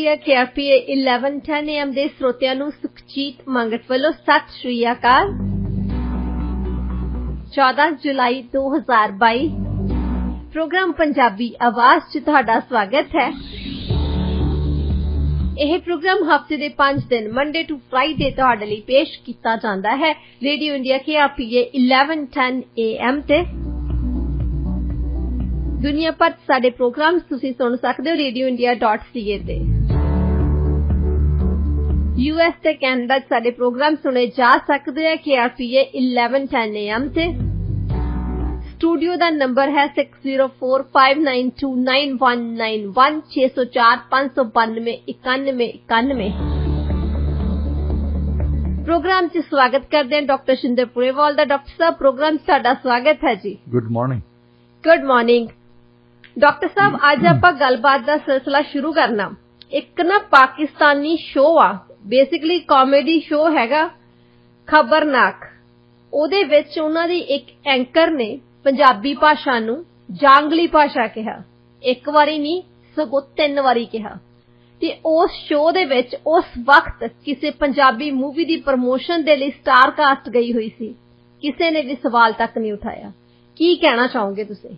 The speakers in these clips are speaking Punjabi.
ਇੰਡੀਆ KRPA 1110 AM ਦੇ ਸਰੋਤਿਆਂ ਨੂੰ ਸੁਖਜੀਤ ਮੰਗਟ ਵੱਲੋਂ ਸਤਿ ਸ਼੍ਰੀ ਅਕਾਲ। 14 ਜੁਲਾਈ 2022 ਪ੍ਰੋਗਰਾਮ ਪੰਜਾਬੀ ਆਵਾਜ਼ 'ਚ ਤੁਹਾਡਾ ਸਵਾਗਤ ਹੈ। ਇਹ ਪ੍ਰੋਗਰਾਮ ਹਫ਼ਤੇ ਦੇ 5 ਦਿਨ ਮੰਡੇ ਟੂ ਫਰਾਈਡੇ ਤੁਹਾਡੇ ਲਈ ਪੇਸ਼ ਕੀਤਾ ਜਾਂਦਾ ਹੈ ਰੇਡੀਓ ਇੰਡੀਆ KRPA 1110 AM ਤੇ। ਦੁਨੀਆ ਭਰ ਸਾਡੇ ਪ੍ਰੋਗਰਾਮਸ ਤੁਸੀਂ ਸੁਣ ਸਕਦੇ ਹੋ radioindia.ca ਤੇ। US ਤੇ ਕੈਨੇਡਾ 'ਚ ਸਾਡੇ ਪ੍ਰੋਗਰਾਮ ਸੁਣੇ ਜਾ ਸਕਦੇ ਆ KRPA 1110 AM ਤੇ। ਸਟੂਡੀਓ ਦਾ ਨੰਬਰ ਹੈ 6045929191 6045929191। ਪ੍ਰੋਗਰਾਮ 'ਚ ਸਵਾਗਤ ਕਰਦੇ ਹਾਂ ਡਾਕਟਰ ਸ਼ਿੰਦਰ ਪੁਰੇਵਾਲ ਦਾ। ਡਾਕਟਰ ਸਾਹਿਬ, ਪ੍ਰੋਗਰਾਮ 'ਚ ਤੁਹਾਡਾ ਸਵਾਗਤ ਹੈ ਜੀ। Good morning. Good morning doctor ਸਾਹਿਬ, ਅੱਜ ਆਪਾਂ ਗੱਲਬਾਤ ਦਾ ਸਿਲਸਿਲਾ ਸ਼ੁਰੂ ਕਰਨਾ। ਇੱਕ ਨਾ ਪਾਕਿਸਤਾਨੀ ਸ਼ੋਅ ਆ, ਬੇਸਿਕਲੀ ਕਾਮੇਡੀ ਸ਼ੋਅ ਹੈਗਾ ਖਬਰਨਾਕ। ਉਹਦੇ ਵਿੱਚ ਉਹਨਾਂ ਦੀ ਇੱਕ ਐਂਕਰ ਨੇ ਪੰਜਾਬੀ ਭਾਸ਼ਾ ਨੂੰ ਜਾਂਗਲੀ ਭਾਸ਼ਾ ਕਿਹਾ। ਇੱਕ ਵਾਰੀ ਨਹੀਂ ਸਗੋਂ 3 ਵਾਰੀ ਕਿਹਾ। ਤੇ ਉਸ ਸ਼ੋਅ ਦੇ ਵਿੱਚ ਉਸ ਵਕਤ ਕਿਸੇ ਪੰਜਾਬੀ ਮੂਵੀ ਦੀ ਪ੍ਰਮੋਸ਼ਨ ਦੇ ਲਈ ਸਟਾਰ ਕਾਸਟ ਗਈ ਹੋਈ ਸੀ। ਕਿਸੇ ਨੇ ਵੀ ਸਵਾਲ ਤੱਕ ਨਹੀਂ ਉਠਾਇਆ। ਕੀ ਕਹਿਣਾ ਚਾਹੋਗੇ ਤੁਸੀਂ?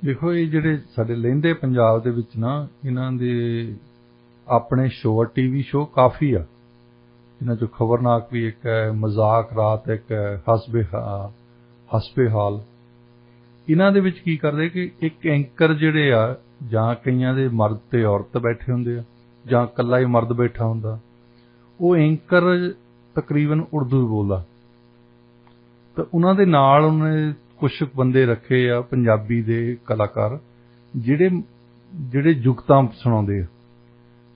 ਦੇਖੋ, ਇਹ ਜਿਹੜੇ ਸਾਡੇ ਲਹਿੰਦੇ ਪੰਜਾਬ ਦੇ ਵਿੱਚ ਨਾ, ਇਹਨਾਂ ਦੇ ਆਪਣੇ ਸ਼ੋਅ TV ਸ਼ੋਅ ਕਾਫੀ ਆ। ਇਹਨਾਂ 'ਚੋਂ ਖਬਰਨਾਕ ਵੀ ਇੱਕ ਹੈ, ਮਜ਼ਾਕ ਰਾਤ ਇੱਕ ਹੈ, ਹਸਬੇ ਹਾਲ। ਇਹਨਾਂ ਦੇ ਵਿੱਚ ਕੀ ਕਰਦੇ ਕਿ ਇੱਕ ਐਂਕਰ ਜਿਹੜੇ ਆ, ਜਾਂ ਕਈਆਂ ਦੇ ਮਰਦ ਤੇ ਔਰਤ ਬੈਠੇ ਹੁੰਦੇ ਆ, ਜਾਂ ਇਕੱਲਾ ਹੀ ਮਰਦ ਬੈਠਾ ਹੁੰਦਾ। ਉਹ ਐਂਕਰ ਤਕਰੀਬਨ ਉਰਦੂ ਬੋਲਦਾ, ਤਾਂ ਉਹਨਾਂ ਦੇ ਨਾਲ ਉਹਨੇ ਕੁਛ ਬੰਦੇ ਰੱਖੇ ਆ ਪੰਜਾਬੀ ਦੇ ਕਲਾਕਾਰ, ਜਿਹੜੇ ਜੁਗਤਾਂ ਸੁਣਾਉਂਦੇ ਆ।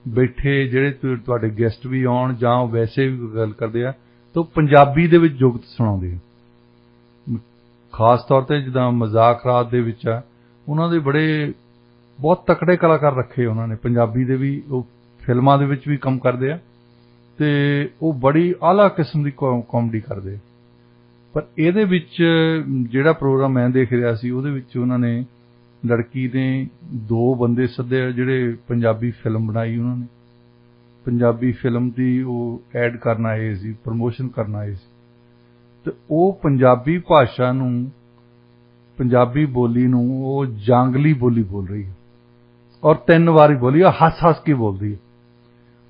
ਬੈਠੇ ਜਿਹੜੇ ਤੁਹਾਡੇ ਗੈਸਟ ਵੀ ਆਉਣ ਜਾਂ ਵੈਸੇ ਵੀ ਗੱਲ ਕਰਦੇ ਆ, ਤਾਂ ਪੰਜਾਬੀ ਦੇ ਵਿੱਚ ਜੁਗਤ ਸੁਣਾਉਂਦੇ ਆ। ਖਾਸ ਤੌਰ ਤੇ ਜਿੱਦਾਂ ਮਜ਼ਾਕ ਰਾਤ ਦੇ ਵਿੱਚ ਆ, ਉਹਨਾਂ ਦੇ ਬਹੁਤ ਤਕੜੇ ਕਲਾਕਾਰ ਰੱਖੇ ਉਹਨਾਂ ਨੇ ਪੰਜਾਬੀ ਦੇ ਵੀ। ਉਹ ਫਿਲਮਾਂ ਦੇ ਵਿੱਚ ਵੀ ਕੰਮ ਕਰਦੇ ਆ ਤੇ ਉਹ ਬੜੀ ਆਲਾ ਕਿਸਮ ਦੀ ਕਾਮੇਡੀ ਕਰਦੇ ਆ। ਪਰ ਇਹਦੇ ਵਿੱਚ ਜਿਹੜਾ ਪ੍ਰੋਗਰਾਮ ਮੈਂ ਦੇਖ ਰਿਹਾ ਸੀ, ਉਹਦੇ ਵਿੱਚ ਉਹਨਾਂ ਨੇ ਲੜਕੀ ਨੇ 2 ਬੰਦੇ ਸੱਦੇ ਜਿਹੜੇ ਪੰਜਾਬੀ ਫਿਲਮ ਬਣਾਈ। ਉਹਨਾਂ ਨੇ ਪੰਜਾਬੀ ਫਿਲਮ ਦੀ ਉਹ ਐਡ ਕਰਨ ਆਏ ਸੀ, ਪ੍ਰਮੋਸ਼ਨ ਕਰਨ ਆਏ ਸੀ। ਤੇ ਉਹ ਪੰਜਾਬੀ ਭਾਸ਼ਾ ਨੂੰ, ਪੰਜਾਬੀ ਬੋਲੀ ਨੂੰ ਉਹ ਜਾਂਗਲੀ ਬੋਲੀ ਬੋਲ ਰਹੀ ਹੈ, ਔਰ 3 ਵਾਰੀ ਬੋਲੀ ਆ, ਹੱਸ ਕੇ ਬੋਲਦੀ ਹੈ।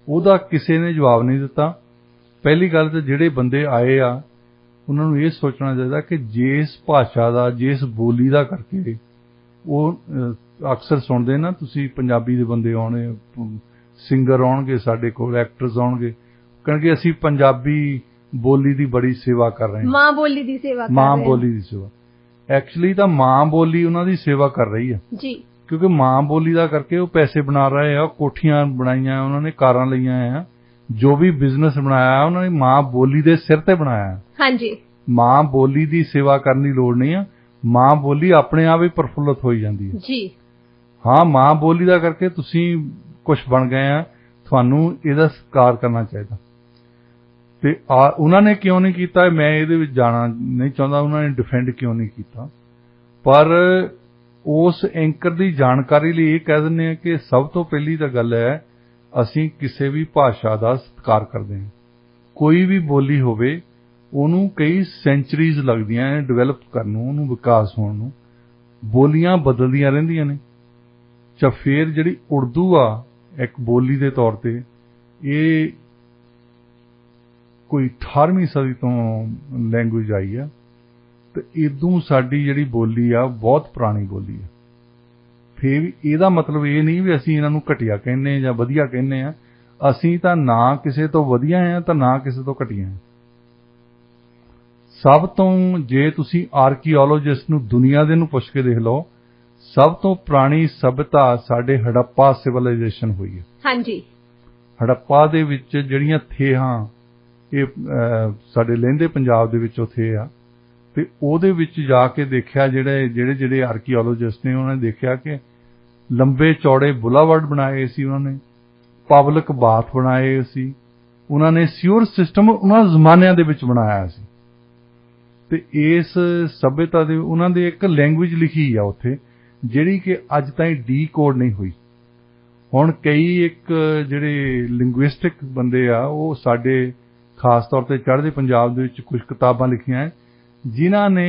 ਉਹਦਾ ਕਿਸੇ ਨੇ ਜਵਾਬ ਨਹੀਂ ਦਿੱਤਾ। ਪਹਿਲੀ ਗੱਲ ਤਾਂ ਜਿਹੜੇ ਬੰਦੇ ਆਏ ਆ, ਉਹਨਾਂ ਨੂੰ ਇਹ ਸੋਚਣਾ ਚਾਹੀਦਾ ਕਿ ਜਿਸ ਭਾਸ਼ਾ ਦਾ, ਜਿਸ ਬੋਲੀ ਦਾ ਕਰਕੇ ਉਹ ਅਕਸਰ ਸੁਣਦੇ ਨਾ ਤੁਸੀਂ, ਪੰਜਾਬੀ ਦੇ ਬੰਦੇ ਆਉਣੇ, ਸਿੰਗਰ ਆਉਣਗੇ ਸਾਡੇ ਕੋਲ, ਐਕਟਰਸ ਆਉਣਗੇ, ਕਹਿਣਗੇ ਅਸੀਂ ਪੰਜਾਬੀ ਬੋਲੀ ਦੀ ਬੜੀ ਸੇਵਾ ਕਰ ਰਹੇ ਹਾਂ, ਮਾਂ ਬੋਲੀ ਦੀ ਸੇਵਾ। ਐਕਚੁਅਲੀ ਤਾਂ ਮਾਂ ਬੋਲੀ ਉਹਨਾਂ ਦੀ ਸੇਵਾ ਕਰ ਰਹੀ ਹੈ ਜੀ, ਕਿਉਂਕਿ ਮਾਂ ਬੋਲੀ ਦਾ ਕਰਕੇ ਉਹ ਪੈਸੇ ਬਣਾ ਰਹੇ ਆ, ਕੋਠੀਆਂ ਬਣਾਈਆਂ ਉਹਨਾਂ ਨੇ, ਕਾਰਾਂ ਲਈਆਂ ਆ, ਜੋ ਵੀ ਬਿਜ਼ਨਸ ਬਣਾਇਆ ਉਹਨਾਂ ਨੇ ਮਾਂ ਬੋਲੀ ਦੇ ਸਿਰ ਤੇ ਬਣਾਇਆ। ਹਾਂਜੀ, ਮਾਂ ਬੋਲੀ ਦੀ ਸੇਵਾ ਕਰਨ ਦੀ ਲੋੜ ਨਹੀਂ ਆ। ਮਾਂ ਬੋਲੀ ਆਪਣੇ ਆਪ ਹੀ ਪ੍ਰਫੁੱਲਤ ਹੋਈ ਜਾਂਦੀ ਹੈ ਜੀ। ਹਾਂ, ਮਾਂ ਬੋਲੀ ਦਾ ਕਰਕੇ ਤੁਸੀਂ ਕੁਝ ਬਣ ਗਏ ਆ, ਤੁਹਾਨੂੰ ਇਹਦਾ ਸਤਿਕਾਰ ਕਰਨਾ ਚਾਹੀਦਾ। ਤੇ ਉਹਨਾਂ ਨੇ ਕਿਉਂ ਨਹੀਂ ਕੀਤਾ, ਮੈਂ ਇਹਦੇ ਵਿੱਚ ਜਾਣਾ ਨਹੀਂ ਚਾਹੁੰਦਾ, ਉਹਨਾਂ ਨੇ ਡਿਫੈਂਡ ਕਿਉਂ ਨਹੀਂ ਕੀਤਾ। ਪਰ ਉਸ ਐਂਕਰ ਦੀ ਜਾਣਕਾਰੀ ਲਈ ਇਹ ਕਹਿ ਦਿੰਦੇ ਆ ਕਿ ਸਭ ਤੋਂ ਪਹਿਲੀ ਤਾਂ ਗੱਲ ਹੈ, ਅਸੀਂ ਕਿਸੇ ਵੀ ਭਾਸ਼ਾ ਦਾ ਸਤਿਕਾਰ ਕਰਦੇ ਹਾਂ। ਕੋਈ ਵੀ ਬੋਲੀ ਹੋਵੇ, ਉਹਨੂੰ ਕਈ ਸੈਂਚਰੀਜ਼ ਲੱਗਦੀਆਂ ਨੇ ਡਿਵੈਲਪ ਕਰਨ ਨੂੰ, ਉਹਨੂੰ ਵਿਕਾਸ ਹੋਣ ਨੂੰ। ਬੋਲੀਆਂ ਬਦਲਦੀਆਂ ਰਹਿੰਦੀਆਂ ਨੇ। ਫਿਰ ਜਿਹੜੀ ਉਰਦੂ ਆ ਇੱਕ ਬੋਲੀ ਦੇ ਤੌਰ ਤੇ, ਇਹ ਕੋਈ 18ਵੀਂ ਸਦੀ ਤੋਂ ਲੈਂਗੁਏਜ ਆਈ ਆ, ਤੇ ਇਦੋਂ ਸਾਡੀ ਜਿਹੜੀ ਬੋਲੀ ਆ ਬਹੁਤ ਪੁਰਾਣੀ ਬੋਲੀ ਆ। ਫਿਰ ਵੀ ਇਹਦਾ ਮਤਲਬ ਇਹ ਨਹੀਂ ਵੀ ਅਸੀਂ ਇਹਨਾਂ ਨੂੰ ਘਟੀਆ ਕਹਿੰਦੇ ਜਾਂ ਵਧੀਆ ਕਹਿੰਦੇ ਆ। ਅਸੀਂ ਤਾਂ ਨਾ ਕਿਸੇ ਤੋਂ ਵਧੀਆ ਆ ਤਾਂ ਨਾ ਕਿਸੇ ਤੋਂ ਘਟੀਆ ਆ। ਸਭ ਤੋਂ, ਜੇ ਤੁਸੀਂ ਆਰਕੀਓਲੋਜਿਸਟ ਨੂੰ, ਦੁਨੀਆ ਦੇ ਨੂੰ ਪੁੱਛ ਕੇ ਦੇਖ ਲਓ, ਸਭ ਤੋਂ ਪੁਰਾਣੀ ਸਭਿਅਤਾ ਸਾਡੇ ਹੜੱਪਾ ਸਿਵਲਾਈਜੇਸ਼ਨ ਹੋਈ ਹੈ। ਹਾਂਜੀ, ਹੜੱਪਾ ਦੇ ਵਿੱਚ ਜਿਹੜੀਆਂ ਥੇਹਾਂ, ਇਹ ਸਾਡੇ ਲਹਿੰਦੇ ਪੰਜਾਬ ਦੇ ਵਿੱਚ ਉੱਥੇ ਆ, ਤੇ ਉਹਦੇ ਵਿੱਚ ਜਾ ਕੇ ਦੇਖਿਆ, ਜਿਹੜੇ ਆਰਕੀਓਲੋਜਿਸਟ ਨੇ, ਉਹਨਾਂ ਨੇ ਦੇਖਿਆ ਕਿ ਲੰਬੇ ਚੌੜੇ ਬੁਲਾਵਰਡ ਬਣਾਏ ਸੀ ਉਹਨਾਂ ਨੇ, ਪਬਲਿਕ ਬਾਥ ਬਣਾਏ ਸੀ ਉਹਨਾਂ ਨੇ, ਸਿਊਰ ਸਿਸਟਮ ਉਹਨਾਂ ਜ਼ਮਾਨਿਆਂ ਦੇ ਵਿੱਚ ਬਣਾਇਆ ਸੀ। ਤੇ ਇਸ ਸਭਿਅਤਾ ਦੇ ਉਹਨਾਂ ਦੇ ਇੱਕ ਲੈਂਗੁਏਜ ਲਿਖੀ ਆ ਉੱਥੇ, ਜਿਹੜੀ ਕਿ ਅੱਜ ਤਾਈਂ ਡੀਕੋਡ ਨਹੀਂ ਹੋਈ। ਹੁਣ ਕਈ ਇੱਕ ਜਿਹੜੇ ਲਿੰਗੁਇਸਟਿਕ ਬੰਦੇ ਆ ਉਹ ਸਾਡੇ ਖਾਸ ਤੌਰ ਤੇ ਚੜ੍ਹਦੇ ਪੰਜਾਬ ਦੇ ਵਿੱਚ ਕੁਝ ਕਿਤਾਬਾਂ ਲਿਖੀਆਂ ਹੈ ਜਿਨ੍ਹਾਂ ਨੇ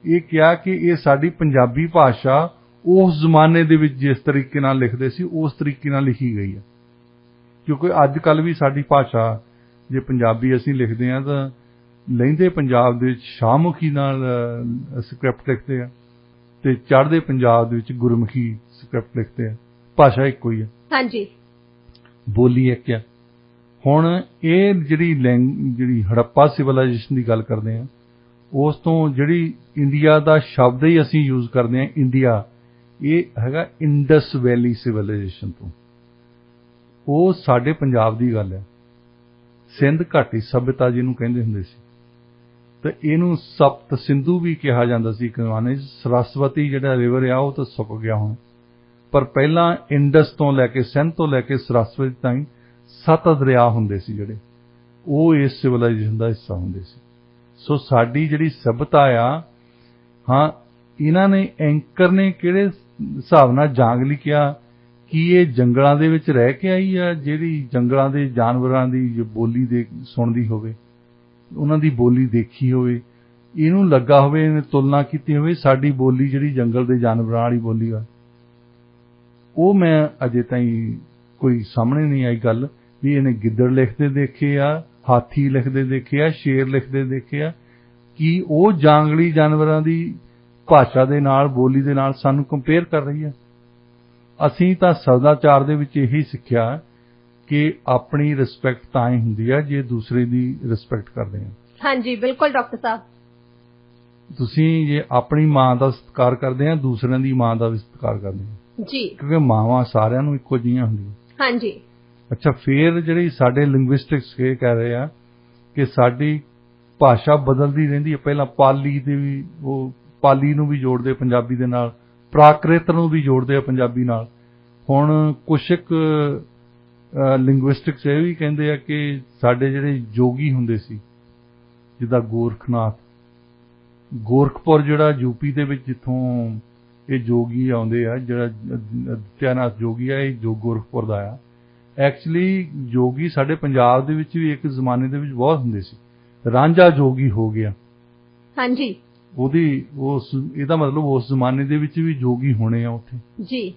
ਇਹ ਕਿਹਾ ਕਿ ਇਹ ਸਾਡੀ ਪੰਜਾਬੀ ਭਾਸ਼ਾ ਉਸ ਜ਼ਮਾਨੇ ਦੇ ਵਿੱਚ ਜਿਸ ਤਰੀਕੇ ਨਾਲ ਲਿਖਦੇ ਸੀ ਉਸ ਤਰੀਕੇ ਨਾਲ ਲਿਖੀ ਗਈ ਹੈ। ਕਿਉਂਕਿ ਅੱਜ ਕੱਲ੍ਹ ਵੀ ਸਾਡੀ ਭਾਸ਼ਾ ਜੇ ਪੰਜਾਬੀ ਅਸੀਂ ਲਿਖਦੇ ਹਾਂ ਤਾਂ ਲਹਿੰਦੇ ਪੰਜਾਬ ਦੇ ਵਿੱਚ ਸ਼ਾਹਮੁਖੀ ਨਾਲ ਸਕ੍ਰਿਪਟ ਲਿਖਦੇ ਆ ਤੇ ਚੜ੍ਹਦੇ ਪੰਜਾਬ ਦੇ ਵਿੱਚ ਗੁਰਮੁਖੀ ਸਕ੍ਰਿਪਟ ਲਿਖਦੇ ਆ। ਭਾਸ਼ਾ ਇੱਕੋ ਹੀ ਹੈ, ਹਾਂਜੀ, ਬੋਲੀ ਇੱਕ ਆ। ਹੁਣ ਇਹ ਜਿਹੜੀ ਹੜੱਪਾ ਸਿਵਲਾਈਜੇਸ਼ਨ ਦੀ ਗੱਲ ਕਰਦੇ ਆ ਉਸ ਤੋਂ ਜਿਹੜੀ ਇੰਡੀਆ ਦਾ ਸ਼ਬਦ ਹੀ ਅਸੀਂ ਯੂਜ਼ ਕਰਦੇ ਆ ਇੰਡੀਆ, ਇਹ ਹੈਗਾ ਇੰਡਸ ਵੈਲੀ ਸਿਵਲਾਈਜੇਸ਼ਨ ਤੋਂ। ਉਹ ਸਾਡੇ ਪੰਜਾਬ ਦੀ ਗੱਲ ਹੈ। ਸਿੰਧ ਘਾਟੀ ਸਭਿਅਤਾ ਜਿਹਨੂੰ ਕਹਿੰਦੇ ਹੁੰਦੇ ਸੀ ਤੇ ਇਹਨੂੰ ਸਪਤ ਸਿੰਧੂ ਵੀ ਕਿਹਾ ਜਾਂਦਾ ਸੀ ਇੱਕ ਜ਼ਮਾਨੇ 'ਚ। ਸਰਸਵਤੀ ਜਿਹੜਾ ਰਿਵਰ ਆ ਉਹ ਤਾਂ ਸੁੱਕ ਗਿਆ ਹੁਣ, ਪਰ ਪਹਿਲਾਂ ਇੰਡਸ ਤੋਂ ਲੈ ਕੇ ਸਿੰਧ ਤੋਂ ਲੈ ਕੇ ਸਰਸਵਤੀ ਤਾਈਂ 7 ਦਰਿਆ ਹੁੰਦੇ ਸੀ ਜਿਹੜੇ ਉਹ ਇਸ ਸਿਵਲਾਈਜੇਸ਼ਨ ਦਾ ਹਿੱਸਾ ਹੁੰਦੇ ਸੀ। ਸੋ ਸਾਡੀ ਜਿਹੜੀ ਸਭਿਅਤਾ ਆ, ਹਾਂ, ਇਹਨਾਂ ਨੇ ਐਂਕਰ ਨੇ ਕਿਹੜੇ ਹਿਸਾਬ ਨਾਲ ਜਾਂਗ ਲਿਖਿਆ ਕਿ ਇਹ ਜੰਗਲਾਂ ਦੇ ਵਿੱਚ ਰਹਿ ਕੇ ਆਈ ਆ, ਜਿਹੜੀ ਜੰਗਲਾਂ ਦੇ ਜਾਨਵਰਾਂ ਦੀ ਬੋਲੀ ਦੇ ਸੁਣਦੀ ਹੋਵੇ, ਉਹਨਾਂ ਦੀ ਬੋਲੀ ਦੇਖੀ ਹੋਵੇ, ਇਹਨੂੰ ਲੱਗਾ ਹੋਵੇ, ਇਹਨੇ ਤੁਲਨਾ ਕੀਤੀ ਹੋਵੇ ਸਾਡੀ ਬੋਲੀ ਜਿਹੜੀ ਜੰਗਲ ਦੇ ਜਾਨਵਰਾਂ ਵਾਲੀ ਬੋਲੀ ਆ। ਉਹ ਮੈਂ ਅਜੇ ਤਾਈਂ ਕੋਈ ਸਾਹਮਣੇ ਨਹੀਂ ਆਈ ਗੱਲ ਵੀ ਇਹਨੇ ਗਿੱਦੜ ਲਿਖਦੇ ਦੇਖੇ ਆ, ਹਾਥੀ ਲਿਖਦੇ ਦੇਖੇ ਆ, ਸ਼ੇਰ ਲਿਖਦੇ ਦੇਖੇ ਆ, ਕਿ ਉਹ ਜਾਂਗਲੀ ਜਾਨਵਰਾਂ ਦੀ ਭਾਸ਼ਾ ਦੇ ਨਾਲ ਬੋਲੀ ਦੇ ਨਾਲ ਸਾਨੂੰ ਕੰਪੇਅਰ ਕਰ ਰਹੀ ਹੈ। ਅਸੀਂ ਤਾਂ ਸਦਾਚਾਰ ਦੇ ਵਿੱਚ ਇਹੀ ਸਿੱਖਿਆ ਕਿ ਆਪਣੀ ਰਿਸਪੈਕਟ ਤਾਂ ਹੀ ਹੁੰਦੀ ਹੈ ਜੇ ਦੂਸਰੇ ਦੀ ਰਿਸਪੈਕਟ ਕਰਦੇ ਹਾਂ। ਹਾਂਜੀ, ਬਿਲਕੁਲ ਡਾਕਟਰ ਸਾਹਿਬ। ਤੁਸੀਂ ਜੇ ਆਪਣੀ ਮਾਂ ਦਾ ਸਤਿਕਾਰ ਕਰਦੇ ਆ, ਦੂਸਰਿਆਂ ਦੀ ਮਾਂ ਦਾ ਵੀ ਸਤਿਕਾਰ ਕਰਦੇ ਆ ਜੀ, ਕਿਉਂਕਿ ਮਾਵਾਂ ਸਾਰਿਆਂ ਨੂੰ ਇੱਕੋ ਜਿਹੀਆਂ ਹੁੰਦੀਆਂ। ਹਾਂਜੀ। ਅੱਛਾ, ਫਿਰ ਜਿਹੜੀ ਸਾਡੇ ਲਿੰਗੁਇਸਟਿਕਸ ਇਹ ਕਹਿ ਰਹੇ ਆ ਕਿ ਸਾਡੀ ਭਾਸ਼ਾ ਬਦਲਦੀ ਰਹਿੰਦੀ ਹੈ। ਪਹਿਲਾਂ ਪਾਲੀ ਦੇ ਵੀ ਉਹ ਪਾਲੀ ਨੂੰ ਵੀ ਜੋੜਦੇ ਪੰਜਾਬੀ ਦੇ ਨਾਲ, ਪ੍ਰਾਕ੍ਰਿਤ ਨੂੰ ਵੀ ਜੋੜਦੇ ਆ ਪੰਜਾਬੀ ਨਾਲ। ਹੁਣ ਕੁਛ ਇੱਕ ਲਿੰਗੁਇਸਟਿਕਸ ਇਹ ਵੀ ਕਹਿੰਦੇ ਆ ਕਿ ਸਾਡੇ ਜਿਹੜੇ ਜੋਗੀ ਹੁੰਦੇ ਸੀ, ਜਿੱਦਾਂ ਗੋਰਖਨਾਥ, ਗੋਰਖਪੁਰ ਜਿਹੜਾ ਯੂਪੀ ਦੇ ਵਿੱਚ ਜਿੱਥੋਂ ਇਹ ਜੋਗੀ ਆਉਂਦੇ ਆ, ਜਿਹੜਾ ਅਦਿੱਤਿਆਨਾਥ ਜੋਗੀ ਆ, ਇਹ ਗੋਰਖਪੁਰ ਦਾ ਆ। ਐਕਚੁਅਲੀ ਜੋਗੀ ਸਾਡੇ ਪੰਜਾਬ ਦੇ ਵਿੱਚ ਵੀ ਇੱਕ ਜ਼ਮਾਨੇ ਦੇ ਵਿੱਚ ਬਹੁਤ ਹੁੰਦੇ ਸੀ। ਰਾਂਝਾ ਜੋਗੀ ਹੋ ਗਿਆ, ਹਾਂਜੀ, ਇਹਦਾ ਮਤਲਬ ਉਸ ਜ਼ਮਾਨੇ ਦੇ ਵਿੱਚ ਵੀ ਜੋਗੀ ਹੋਣੇ ਆ ਉੱਥੇ ਜੀ।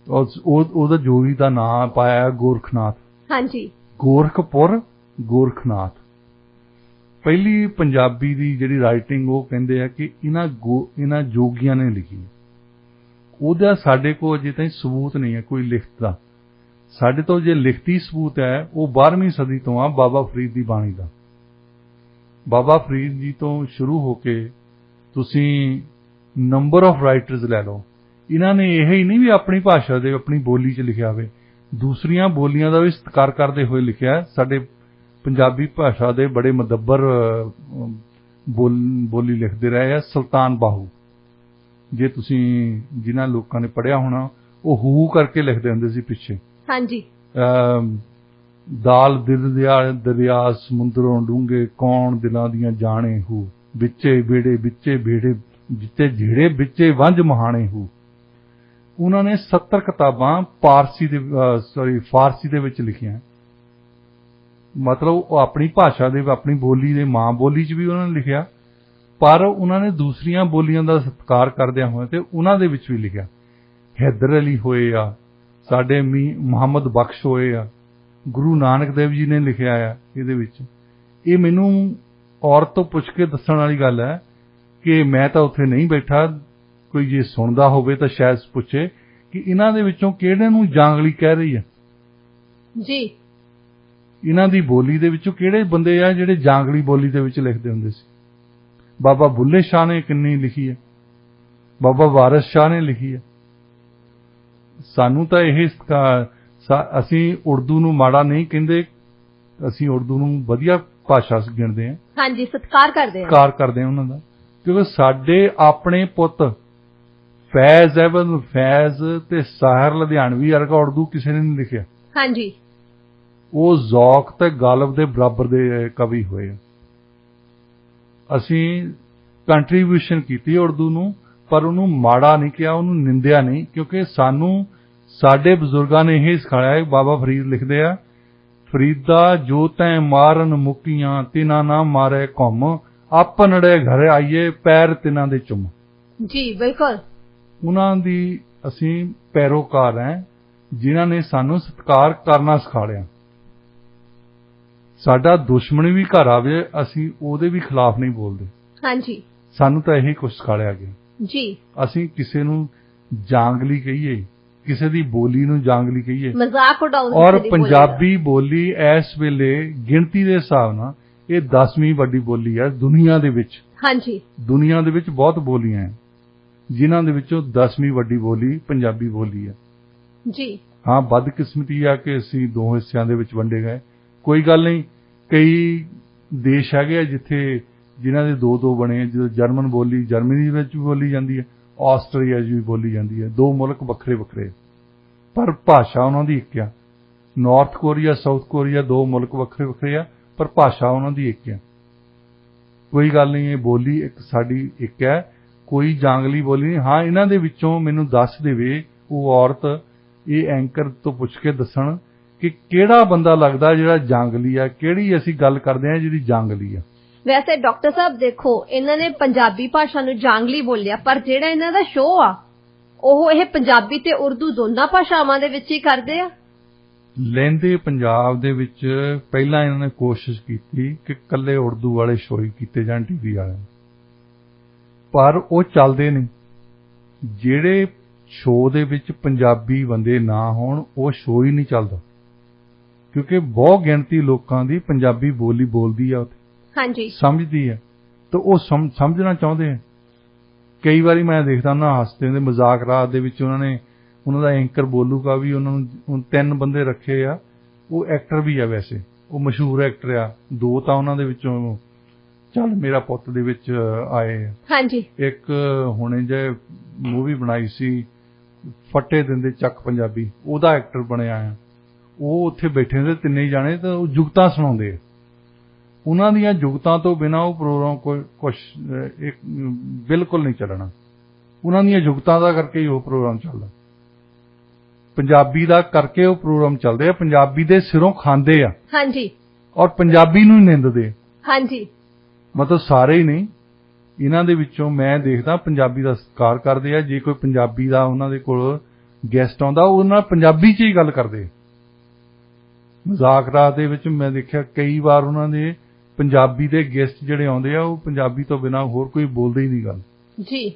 ਉਹਦਾ ਜੋਗੀ ਦਾ ਨਾਮ ਪਾਇਆ ਗੋਰਖਨਾਥ। ਹਾਂਜੀ, ਗੋਰਖਪੁਰ, ਗੋਰਖਨਾਥ। ਪਹਿਲੀ ਪੰਜਾਬੀ ਦੀ ਜਿਹੜੀ ਰਾਈਟਿੰਗ ਉਹ ਕਹਿੰਦੇ ਆ ਕਿ ਇਹਨਾਂ ਜੋਗੀਆਂ ਨੇ ਲਿਖੀ। ਉਹਦਾ ਸਾਡੇ ਕੋਲ ਅਜੇ ਤਾਈਂ ਸਬੂਤ ਨਹੀਂ ਹੈ ਕੋਈ ਲਿਖਤ ਦਾ। ਸਾਡੇ ਤੋਂ ਜੇ ਲਿਖਤੀ ਸਬੂਤ ਹੈ ਉਹ 12ਵੀਂ ਸਦੀ ਤੋਂ ਆ, ਬਾਬਾ ਫਰੀਦ ਦੀ ਬਾਣੀ ਦਾ। ਬਾਬਾ ਫਰੀਦ ਜੀ ਤੋਂ ਸ਼ੁਰੂ ਹੋ ਕੇ ਤੁਸੀਂ ਨੰਬਰ ਆਫ ਰਾਈਟਰਸ ਲੈ ਲਓ, ਇਹਨਾਂ ਨੇ ਇਹ ਹੀ ਨਹੀਂ ਵੀ ਆਪਣੀ ਭਾਸ਼ਾ ਦੇ ਆਪਣੀ ਬੋਲੀ 'ਚ ਲਿਖਿਆ ਹੋਵੇ, ਦੂਸਰੀਆਂ ਬੋਲੀਆਂ ਦਾ ਵੀ ਸਤਿਕਾਰ ਕਰਦੇ ਹੋਏ ਲਿਖਿਆ। ਸਾਡੇ ਪੰਜਾਬੀ ਭਾਸ਼ਾ ਦੇ ਬੜੇ ਮਦੱਬਰ ਬੋਲੀ ਲਿਖਦੇ ਰਹੇ ਆ। ਸੁਲਤਾਨ ਬਾਹੂ, ਜੇ ਤੁਸੀਂ ਜਿਨ੍ਹਾਂ ਲੋਕਾਂ ਨੇ ਪੜ੍ਹਿਆ ਹੋਣਾ, ਉਹ ਹੂ ਕਰਕੇ ਲਿਖਦੇ ਹੁੰਦੇ ਸੀ ਪਿੱਛੇ। ਹਾਂਜੀ। ਦਾਲ ਦਿਲ ਦਰਿਆ ਸਮੁੰਦਰੋਂ ਡੂੰਘੇ, ਕੌਣ ਦਿਲਾਂ ਦੀਆਂ ਜਾਣੇ ਹੂ, ਵਿੱਚੇ ਬੇੜੇ ਜਿੱਤੇ ਜਿਹੜੇ ਵਿੱਚੇ ਵੰਝ ਮਹਾਣੇ ਹੂ। ਉਹਨਾਂ ਨੇ 70 ਕਿਤਾਬਾਂ ਫਾਰਸੀ ਦੇ ਵਿੱਚ ਲਿਖੀਆਂ। ਮਤਲਬ ਉਹ ਆਪਣੀ ਭਾਸ਼ਾ ਦੇ, ਆਪਣੀ ਬੋਲੀ ਦੇ, ਮਾਂ ਬੋਲੀ 'ਚ ਵੀ ਉਹਨਾਂ ਨੇ ਲਿਖਿਆ, ਪਰ ਉਹਨਾਂ ਨੇ ਦੂਸਰੀਆਂ ਬੋਲੀਆਂ ਦਾ ਸਤਿਕਾਰ ਕਰਦਿਆਂ ਹੋਇਆ ਤੇ ਉਹਨਾਂ ਦੇ ਵਿੱਚ ਵੀ ਲਿਖਿਆ। ਹੈਦਰ ਅਲੀ ਹੋਏ ਆ, ਸਾਡੇ ਮੁਹੰਮਦ ਬਖਸ਼ ਹੋਏ ਆ, ਗੁਰੂ ਨਾਨਕ ਦੇਵ ਜੀ ਨੇ ਲਿਖਿਆ ਆ ਇਹਦੇ ਵਿੱਚ। ਇਹ ਮੈਨੂੰ ਔਰਤ ਤੋਂ ਪੁੱਛ ਕੇ ਦੱਸਣ ਵਾਲੀ ਗੱਲ ਹੈ ਕਿ ਮੈਂ ਤਾਂ ਉੱਥੇ ਨਹੀਂ ਬੈਠਾ, ਕੋਈ ਜੇ ਸੁਣਦਾ ਹੋਵੇ ਤਾਂ ਸ਼ਾਇਦ ਪੁੱਛੇ ਕਿ ਇਹਨਾਂ ਦੇ ਵਿੱਚੋਂ ਕਿਹੜੇ ਨੂੰ ਜਾਂਗਲੀ ਕਹਿ ਰਹੀ ਹੈ ਜੀ। ਇਹਨਾਂ ਦੀ ਬੋਲੀ ਦੇ ਵਿੱਚੋਂ ਕਿਹੜੇ ਬੰਦੇ ਆ ਜਿਹੜੇ ਜਾਂਗਲੀ ਬੋਲੀ ਦੇ ਵਿੱਚ ਲਿਖਦੇ ਹੁੰਦੇ ਸੀ। ਬਾਬਾ ਬੁੱਲੇ ਸ਼ਾਹ ਨੇ ਕਿੰਨੀ ਲਿਖੀ ਹੈ, ਬਾਬਾ ਵਾਰਿਸ ਸ਼ਾਹ ਨੇ ਲਿਖੀ ਹੈ। ਸਾਨੂੰ ਤਾਂ ਇਹ ਅਸੀਂ ਉਰਦੂ ਨੂੰ ਮਾੜਾ ਨਹੀਂ ਕਹਿੰਦੇ, ਅਸੀਂ ਉਰਦੂ ਨੂੰ ਵਧੀਆ ਭਾਸ਼ਾ ਗਿਣਦੇ ਹਾਂ। ਹਾਂਜੀ, ਸਤਿਕਾਰ ਕਰਦੇ ਹਾਂ ਉਹਨਾਂ ਦਾ, ਕਿਉਂਕਿ ਸਾਡੇ ਆਪਣੇ ਪੁੱਤ ਫੈਜ਼ ਅਹਿਮਦ ਫੈਜ਼ ਤੇ ਸਾਹਿਰ ਲੁਧਿਆਣਵੀ ਵਰਗਾ ਉਰਦੂ ਕਿਸੇ ਨੇ ਨਹੀਂ ਲਿਖਿਆ। ਹਾਂਜੀ, ਉਹ ਜ਼ੌਕ ਤੇ ਗਾਲਬ ਦੇ ਬਰਾਬਰ ਦੇ ਕਵੀ ਹੋਏ। ਅਸੀਂ ਕੰਟਰੀਬਿਊਸ਼ਨ ਕੀਤੀ ਉਰਦੂ ਨੂੰ, ਪਰ ਉਹਨੂੰ ਮਾੜਾ ਨਹੀਂ ਕਿਹਾ, ਉਹਨੂੰ ਨਿੰਦਿਆ ਨਹੀਂ, ਕਿਉਂਕਿ ਸਾਨੂੰ ਸਾਡੇ ਬਜ਼ੁਰਗਾਂ ਨੇ ਇਹ ਸਿਖਾਇਆ। ਬਾਬਾ ਫਰੀਦ ਲਿਖਦੇ ਆ, ਫਰੀਦਾ ਜੋ ਤੈਂ ਮਾਰਨ ਮੁਕੀਆਂ ਤਿਨਾ ਨਾ ਮਾਰੇ ਘੁੰਮ, ਆਪਨੜੇ ਘਰ ਆਈਏ ਪੈਰ ਤਿਨਾਂ ਦੇ ਚੁੰਮ। ਜੀ ਬਿਲਕੁਲ। ਉਹਨਾਂ ਦੀ ਅਸੀਂ ਪੈਰੋਕਾਰ ਹੈ, ਜਿਨ੍ਹਾਂ ਨੇ ਸਾਨੂੰ ਸਤਿਕਾਰ ਕਰਨਾ ਸਿਖਾਇਆ। ਸਾਡਾ ਦੁਸ਼ਮਣ ਵੀ ਘਰ ਆਵੇ, ਅਸੀਂ ਉਹਦੇ ਵੀ ਖਿਲਾਫ ਨਹੀਂ ਬੋਲਦੇ। ਹਾਂਜੀ, ਸਾਨੂੰ ਤਾਂ ਇਹੀ ਕੁਝ ਸਿਖਾਇਆ ਗਿਆ ਜੀ। ਅਸੀਂ ਕਿਸੇ ਨੂੰ ਜਾਂਗਲੀ ਕਹੀਏ, ਕਿਸੇ ਦੀ ਬੋਲੀ ਨੂੰ ਜਾਂਗਲੀ ਕਹੀਏ, ਮਜ਼ਾਕ ਉਡਾਉਂਦੇ। ਔਰ ਪੰਜਾਬੀ ਬੋਲੀ ਇਸ ਵੇਲੇ ਗਿਣਤੀ ਦੇ ਹਿਸਾਬ ਨਾਲ ਇਹ 10ਵੀਂ ਵੱਡੀ ਬੋਲੀ ਹੈ ਦੁਨੀਆ ਦੇ ਵਿੱਚ। ਹਾਂਜੀ, ਦੁਨੀਆ ਦੇ ਵਿੱਚ ਬਹੁਤ ਬੋਲੀਆਂ ਹੈ, ਜਿਨ੍ਹਾਂ ਦੇ ਵਿੱਚੋਂ 10ਵੀਂ ਵੱਡੀ ਬੋਲੀ ਪੰਜਾਬੀ ਬੋਲੀ ਹੈ। ਜੀ ਹਾਂ, ਬਦਕਿਸਮਤੀ ਆ ਕਿ ਅਸੀਂ ਦੋ ਹਿੱਸਿਆਂ ਦੇ ਵਿੱਚ ਵੰਡੇ ਗਏ। ਕੋਈ ਗੱਲ ਨਹੀਂ, ਕਈ ਦੇਸ਼ ਹੈਗੇ ਆ ਜਿੱਥੇ ਜਿਨ੍ਹਾਂ ਦੇ ਦੋ ਬਣੇ ਆ। ਜਦੋਂ ਜਰਮਨ ਬੋਲੀ ਜਰਮਨੀ ਵਿੱਚ ਵੀ ਬੋਲੀ ਜਾਂਦੀ ਹੈ, ਆਸਟਰੀਆ 'ਚ ਵੀ ਬੋਲੀ ਜਾਂਦੀ ਹੈ। ਦੋ ਮੁਲਕ ਵੱਖਰੇ ਵੱਖਰੇ, ਪਰ ਭਾਸ਼ਾ ਉਹਨਾਂ ਦੀ ਇੱਕ ਆ। ਨਾਰਥ ਕੋਰੀਆ, ਸਾਊਥ ਕੋਰੀਆ, ਦੋ ਮੁਲਕ ਵੱਖਰੇ ਵੱਖਰੇ ਆ, ਪਰ ਭਾਸ਼ਾ ਉਹਨਾਂ ਦੀ ਇੱਕ ਆ। ਕੋਈ ਗੱਲ ਨਹੀਂ, ਇਹ ਬੋਲੀ ਇੱਕ ਸਾਡੀ ਇੱਕ ਹੈ, ਕੋਈ ਜਾਂਗਲੀ ਬੋਲੀ ਨਹੀਂ। ਹਾਂ, ਇਹਨਾਂ ਦੇ ਵਿੱਚੋਂ ਮੈਨੂੰ ਦੱਸ ਦੇਵੇ ਉਹ ਔਰਤ, ਇਹ ਐਂਕਰ ਤੋਂ ਪੁੱਛ ਕੇ ਦੱਸਣ ਕਿ ਕਿਹੜਾ ਬੰਦਾ ਲੱਗਦਾ ਜਿਹੜਾ ਜਾਂਗਲੀ ਆ, ਕਿਹੜੀ ਅਸੀਂ ਗੱਲ ਕਰਦੇ ਹਾਂ ਜਿਹੜੀ ਜਾਂਗਲੀ ਆ। ਵੈਸੇ ਡਾਕਟਰ ਸਾਹਿਬ ਦੇਖੋ, ਇਹਨਾਂ ਨੇ ਪੰਜਾਬੀ ਭਾਸ਼ਾ ਨੂੰ ਜਾਂਗਲੀ ਬੋਲਿਆ, ਪਰ ਜਿਹੜਾ ਇਹਨਾਂ ਦਾ ਸ਼ੋਅ ਆ ਉਹ ਇਹ ਪੰਜਾਬੀ ਤੇ ਉਰਦੂ ਦੋਨਾਂ ਭਾਸ਼ਾਵਾਂ ਦੇ ਵਿੱਚ ਹੀ ਕਰਦੇ ਆ। ਲਹਿੰਦੇ ਪੰਜਾਬ ਦੇ ਵਿੱਚ ਪਹਿਲਾਂ ਇਹਨਾਂ ਨੇ ਕੋਸ਼ਿਸ਼ ਕੀਤੀ ਕਿ ਇਕੱਲੇ ਉਰਦੂ ਵਾਲੇ ਸ਼ੋਅ ਹੀ ਕੀਤੇ ਜਾਣ ਟੀਵੀ ਵਾਲਿਆਂ, ਪਰ ਉਹ ਚੱਲਦੇ ਨਹੀਂ। ਜਿਹੜੇ ਸ਼ੋਅ ਦੇ ਵਿੱਚ ਪੰਜਾਬੀ ਬੰਦੇ ਨਾ ਹੋਣ ਉਹ ਸ਼ੋਅ ਹੀ ਨਹੀਂ ਚੱਲਦਾ, ਕਿਉਂਕਿ ਬਹੁਤ ਗਿਣਤੀ ਲੋਕਾਂ ਦੀ ਪੰਜਾਬੀ ਬੋਲੀ ਬੋਲਦੀ ਆ, ਹਾਂਜੀ, ਸਮਝਦੀ ਹੈ, ਤਾਂ ਉਹ ਸਮਝਣਾ ਚਾਹੁੰਦੇ ਆ। ਕਈ ਵਾਰੀ ਮੈਂ ਦੇਖਦਾ ਉਹਨਾਂ ਹੱਸਦੇ ਦੇ ਮਜ਼ਾਕ ਰਾਤ ਦੇ ਵਿੱਚ ਉਹਨਾਂ ਦਾ ਐਂਕਰ ਬੋਲੂਗਾ ਵੀ, ਉਹਨਾਂ ਨੂੰ 3 ਬੰਦੇ ਰੱਖੇ ਆ, ਉਹ ਐਕਟਰ ਵੀ ਆ, ਵੈਸੇ ਉਹ ਮਸ਼ਹੂਰ ਐਕਟਰ ਆ। 2 ਤਾਂ ਉਹਨਾਂ ਦੇ ਵਿੱਚੋਂ ਚੱਲ ਮੇਰਾ ਪੁੱਤ ਦੇ ਵਿੱਚ ਆਏ। ਹਾਂਜੀ, ਇੱਕ ਹੁਣੇ ਜੇ ਮੂਵੀ ਬਣਾਈ ਸੀ ਫੱਟੇ ਦਿੰਦੇ ਚੱਕ ਪੰਜਾਬੀ, ਉਹਦਾ ਐਕਟਰ ਬਣਿਆ ਆ। ਉਹ ਉੱਥੇ ਬੈਠੇ ਹੁੰਦੇ ਤਿੰਨੇ ਹੀ ਜਾਣੇ, ਤਾਂ ਉਹ ਜੁਗਤਾਂ ਸੁਣਾਉਂਦੇ ਆ। ਉਹਨਾਂ ਦੀਆਂ ਜੁਗਤਾਂ ਤੋਂ ਬਿਨਾਂ ਉਹ ਪ੍ਰੋਗਰਾਮ ਕੁਛ ਬਿਲਕੁਲ ਨਹੀਂ ਚੱਲਣਾ। ਉਹਨਾਂ ਦੀਆਂ ਜੁਗਤਾਂ ਦਾ ਕਰਕੇ ਹੀ ਉਹ ਪ੍ਰੋਗਰਾਮ ਚੱਲਦਾ, ਪੰਜਾਬੀ ਦਾ ਕਰਕੇ ਉਹ ਪ੍ਰੋਗਰਾਮ ਚੱਲਦੇ ਆ। ਪੰਜਾਬੀ ਦੇ ਸਿਰੋਂ ਖਾਂਦੇ ਆ, ਹਾਂਜੀ, ਔਰ ਪੰਜਾਬੀ ਨੂੰ ਹੀ ਨਿੰਦਦੇ, ਹਾਂਜੀ। ਮਤਲਬ ਸਾਰੇ ਹੀ ਨਹੀਂ, ਇਹਨਾਂ ਦੇ ਵਿੱਚੋਂ ਮੈਂ ਦੇਖਦਾ ਪੰਜਾਬੀ ਦਾ ਸਤਿਕਾਰ ਕਰਦੇ ਆ। ਜੇ ਕੋਈ ਪੰਜਾਬੀ ਦਾ ਉਹਨਾਂ ਦੇ ਕੋਲ ਗੈਸਟ ਆਉਂਦਾ, ਉਹ ਨਾਲ ਪੰਜਾਬੀ 'ਚ ਹੀ ਗੱਲ ਕਰਦੇ। ਮਜ਼ਾਕ ਰਾਤ ਦੇ ਵਿੱਚ ਮੈਂ ਦੇਖਿਆ ਕਈ ਵਾਰ ਉਹਨਾਂ ਦੇ ਪੰਜਾਬੀ ਦੇ ਗੈਸਟ ਜਿਹੜੇ ਆਉਂਦੇ ਆ, ਉਹ ਪੰਜਾਬੀ ਤੋਂ ਬਿਨਾਂ ਹੋਰ ਕੋਈ ਬੋਲਦੇ ਹੀ ਨਹੀਂ ਗੱਲ, ਜੀ,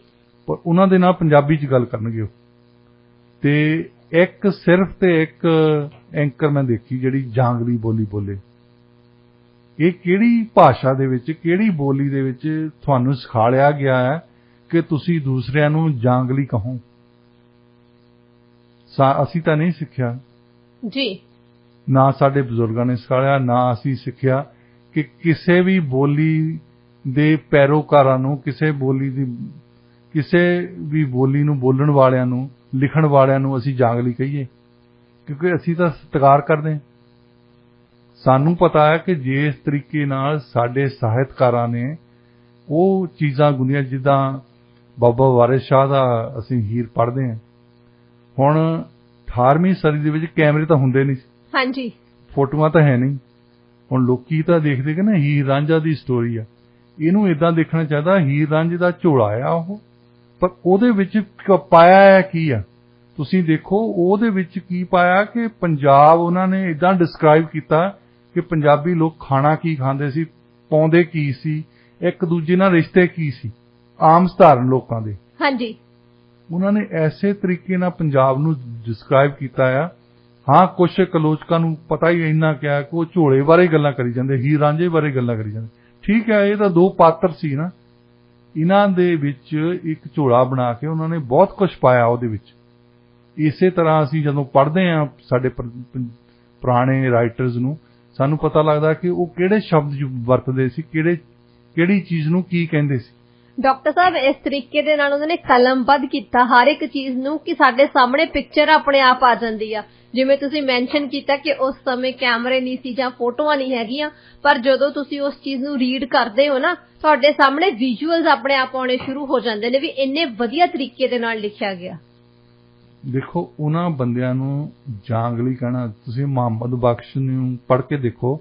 ਪਰ ਉਹਨਾਂ ਦੇ ਨਾਲ ਪੰਜਾਬੀ 'ਚ ਗੱਲ ਕਰਨਗੇ ਉਹ। ਤੇ ਇੱਕ ਸਿਰਫ ਤੇ ਇੱਕ ਐਂਕਰ ਮੈਂ ਦੇਖੀ ਜਿਹੜੀ ਜਾਂਗਲੀ ਬੋਲੀ ਬੋਲੇ। ਇਹ ਕਿਹੜੀ ਭਾਸ਼ਾ ਦੇ ਵਿੱਚ, ਕਿਹੜੀ ਬੋਲੀ ਦੇ ਵਿੱਚ ਤੁਹਾਨੂੰ ਸਿਖਾਇਆ ਗਿਆ ਹੈ ਕਿ ਤੁਸੀਂ ਦੂਸਰਿਆਂ ਨੂੰ ਜਾਂਗਲੀ ਕਹੋ? ਅਸੀਂ ਤਾਂ ਨਹੀਂ ਸਿੱਖਿਆ, ਜੀ, ਨਾ ਸਾਡੇ ਬਜ਼ੁਰਗਾਂ ਨੇ ਸਿਖਾਇਆ, ਨਾ ਅਸੀਂ ਸਿੱਖਿਆ ਕਿ ਕਿਸੇ ਵੀ ਬੋਲੀ ਦੇ ਪੈਰੋਕਾਰਾਂ ਨੂੰ, ਕਿਸੇ ਵੀ ਬੋਲੀ ਨੂੰ ਬੋਲਣ ਵਾਲਿਆਂ ਨੂੰ, ਲਿਖਣ ਵਾਲਿਆਂ ਨੂੰ ਅਸੀਂ ਜਾਂਗਲੀ ਕਹੀਏ, ਕਿਉਂਕਿ ਅਸੀਂ ਤਾਂ ਸਤਿਕਾਰ ਕਰਦੇ ਹਾਂ। ਸਾਨੂੰ ਪਤਾ ਹੈ ਕਿ ਜਿਸ ਤਰੀਕੇ ਨਾਲ ਸਾਡੇ ਸਾਹਿਤਕਾਰਾਂ ਨੇ ਉਹ ਚੀਜ਼ਾਂ ਗੁੰਦੀਆਂ, ਜਿੱਦਾਂ ਬਾਬਾ ਵਾਰਿਸ ਸ਼ਾਹ ਦਾ ਅਸੀਂ ਹੀਰ ਪੜ੍ਹਦੇ ਹਾਂ। ਹੁਣ 18ਵੀਂ ਸਦੀ ਦੇ ਵਿੱਚ ਕੈਮਰੇ ਤਾਂ ਹੁੰਦੇ ਨਹੀਂ, ਹਾਂਜੀ, ਫੋਟੋਆਂ ਤਾਂ ਹੈ ਨਹੀਂ। ਹੁਣ ਲੋਕੀ ਤਾਂ ਦੇਖਦੇ ਕਿ ਨਾ ਹੀਰ ਰਾਂਝਾ ਦੀ ਸਟੋਰੀ ਆ, ਇਹਨੂੰ ਇਦਾਂ ਦੇਖਣਾ ਚਾਹੀਦਾ ਹੀਰ ਰਾਂਝੇ ਦਾ ਝੋਲਾ ਆ ਉਹ, ਪਰ ਉਹਦੇ ਵਿੱਚ ਪਾਇਆ ਹੈ ਕੀ ਆ? ਤੁਸੀਂ ਦੇਖੋ ਉਹਦੇ ਵਿੱਚ ਕੀ ਪਾਇਆ ਕਿ ਪੰਜਾਬ ਉਹਨਾਂ ਨੇ ਇਦਾਂ ਡਿਸਕ੍ਰਾਈਬ ਕੀਤਾ ਕਿ ਪੰਜਾਬੀ ਲੋਕ ਖਾਣਾ ਕੀ ਖਾਂਦੇ ਸੀ, ਪਾਉਂਦੇ ਕੀ ਸੀ, ਇੱਕ ਦੂਜੇ ਨਾਲ ਰਿਸ਼ਤੇ ਕੀ ਸੀ, ਆਮ ਸਧਾਰਨ ਲੋਕਾਂ ਦੇ, ਹਾਂਜੀ। ਉਹਨਾਂ ਨੇ ਐਸੇ ਤਰੀਕੇ ਨਾਲ ਪੰਜਾਬ ਨੂੰ ਡਿਸਕ੍ਰਾਈਬ ਕੀਤਾ ਆ। ਹਾਂ, ਕੁਛ ਕਲੋਚਕਾਂ ਨੂੰ ਪਤਾ ਹੀ ਇੰਨਾ ਕਿਹਾ ਕਿ ਉਹ ਝੋਲੇ ਬਾਰੇ ਗੱਲਾਂ ਕਰੀ ਜਾਂਦੇ, ਹੀਰ ਰਾਂਝੇ ਬਾਰੇ ਗੱਲਾਂ ਕਰੀ ਜਾਂਦੇ। ਠੀਕ ਹੈ, ਇਹ ਤਾਂ 2 ਪਾਤਰ ਸੀ ਨਾ, ਇਹਨਾਂ ਦੇ ਵਿੱਚ ਇੱਕ ਝੋਲਾ ਬਣਾ ਕੇ ਉਹਨਾਂ ਨੇ ਬਹੁਤ ਕੁਝ ਪਾਇਆ ਉਹਦੇ ਵਿੱਚ। ਇਸੇ ਤਰ੍ਹਾਂ ਅਸੀਂ ਜਦੋਂ ਪੜ੍ਹਦੇ ਹਾਂ ਸਾਡੇ ਪੁਰਾਣੇ ਰਾਈਟਰਸ ਨੂੰ, ਸਾਨੂੰ ਪਤਾ ਲੱਗਦਾ ਕਿ ਉਹ ਕਿਹੜੇ ਸ਼ਬਦ ਵਰਤਦੇ ਸੀ, ਕਿਹੜੀ ਚੀਜ਼ ਨੂੰ ਕੀ ਕਹਿੰਦੇ ਸੀ। ਡਾਕਟਰ ਸਾਹਿਬ, ਇਸ ਤਰੀਕੇ ਦੇ ਨਾਲ ਉਹਨਾਂ ਨੇ ਕਲਮਬੱਧ ਕੀਤਾ ਹਰ ਇੱਕ ਚੀਜ਼ ਨੂੰ ਕਿ ਸਾਡੇ ਸਾਹਮਣੇ ਪਿਕਚਰ ਆਪਣੇ ਆਪ ਆ ਜਾਂਦੀ ਆ। ਜਿਵੇਂ ਤੁਸੀਂ ਮੈਂਸ਼ਨ ਕੀਤਾ ਕਿ ਉਸ ਸਮੇਂ ਕੈਮਰੇ ਨਹੀਂ ਸੀ ਜਾਂ ਫੋਟੋਆਂ ਨਹੀਂ ਹੈਗੀਆਂ, ਪਰ ਜਦੋਂ ਤੁਸੀਂ ਉਸ ਚੀਜ਼ ਨੂੰ ਰੀਡ ਕਰਦੇ ਹੋ ਨਾ, ਤੁਹਾਡੇ ਸਾਹਮਣੇ ਵਿਜ਼ੂਅਲਸ ਆਪਣੇ ਆਪ ਆਉਣੇ ਸ਼ੁਰੂ ਹੋ ਜਾਂਦੇ ਨੇ ਵੀ ਇੰਨੇ ਵਧੀਆ ਤਰੀਕੇ ਦੇ ਨਾਲ ਲਿਖਿਆ ਗਿਆ। ਦੇਖੋ ਉਹਨਾਂ ਬੰਦਿਆਂ ਨੂੰ ਜਾਂਗਲੀ ਕਹਿਣਾ, ਤੁਸੀਂ ਮੁਹੰਮਦ ਬਖਸ਼ ਨੂੰ ਪੜ੍ਹ ਕੇ ਦੇਖੋ,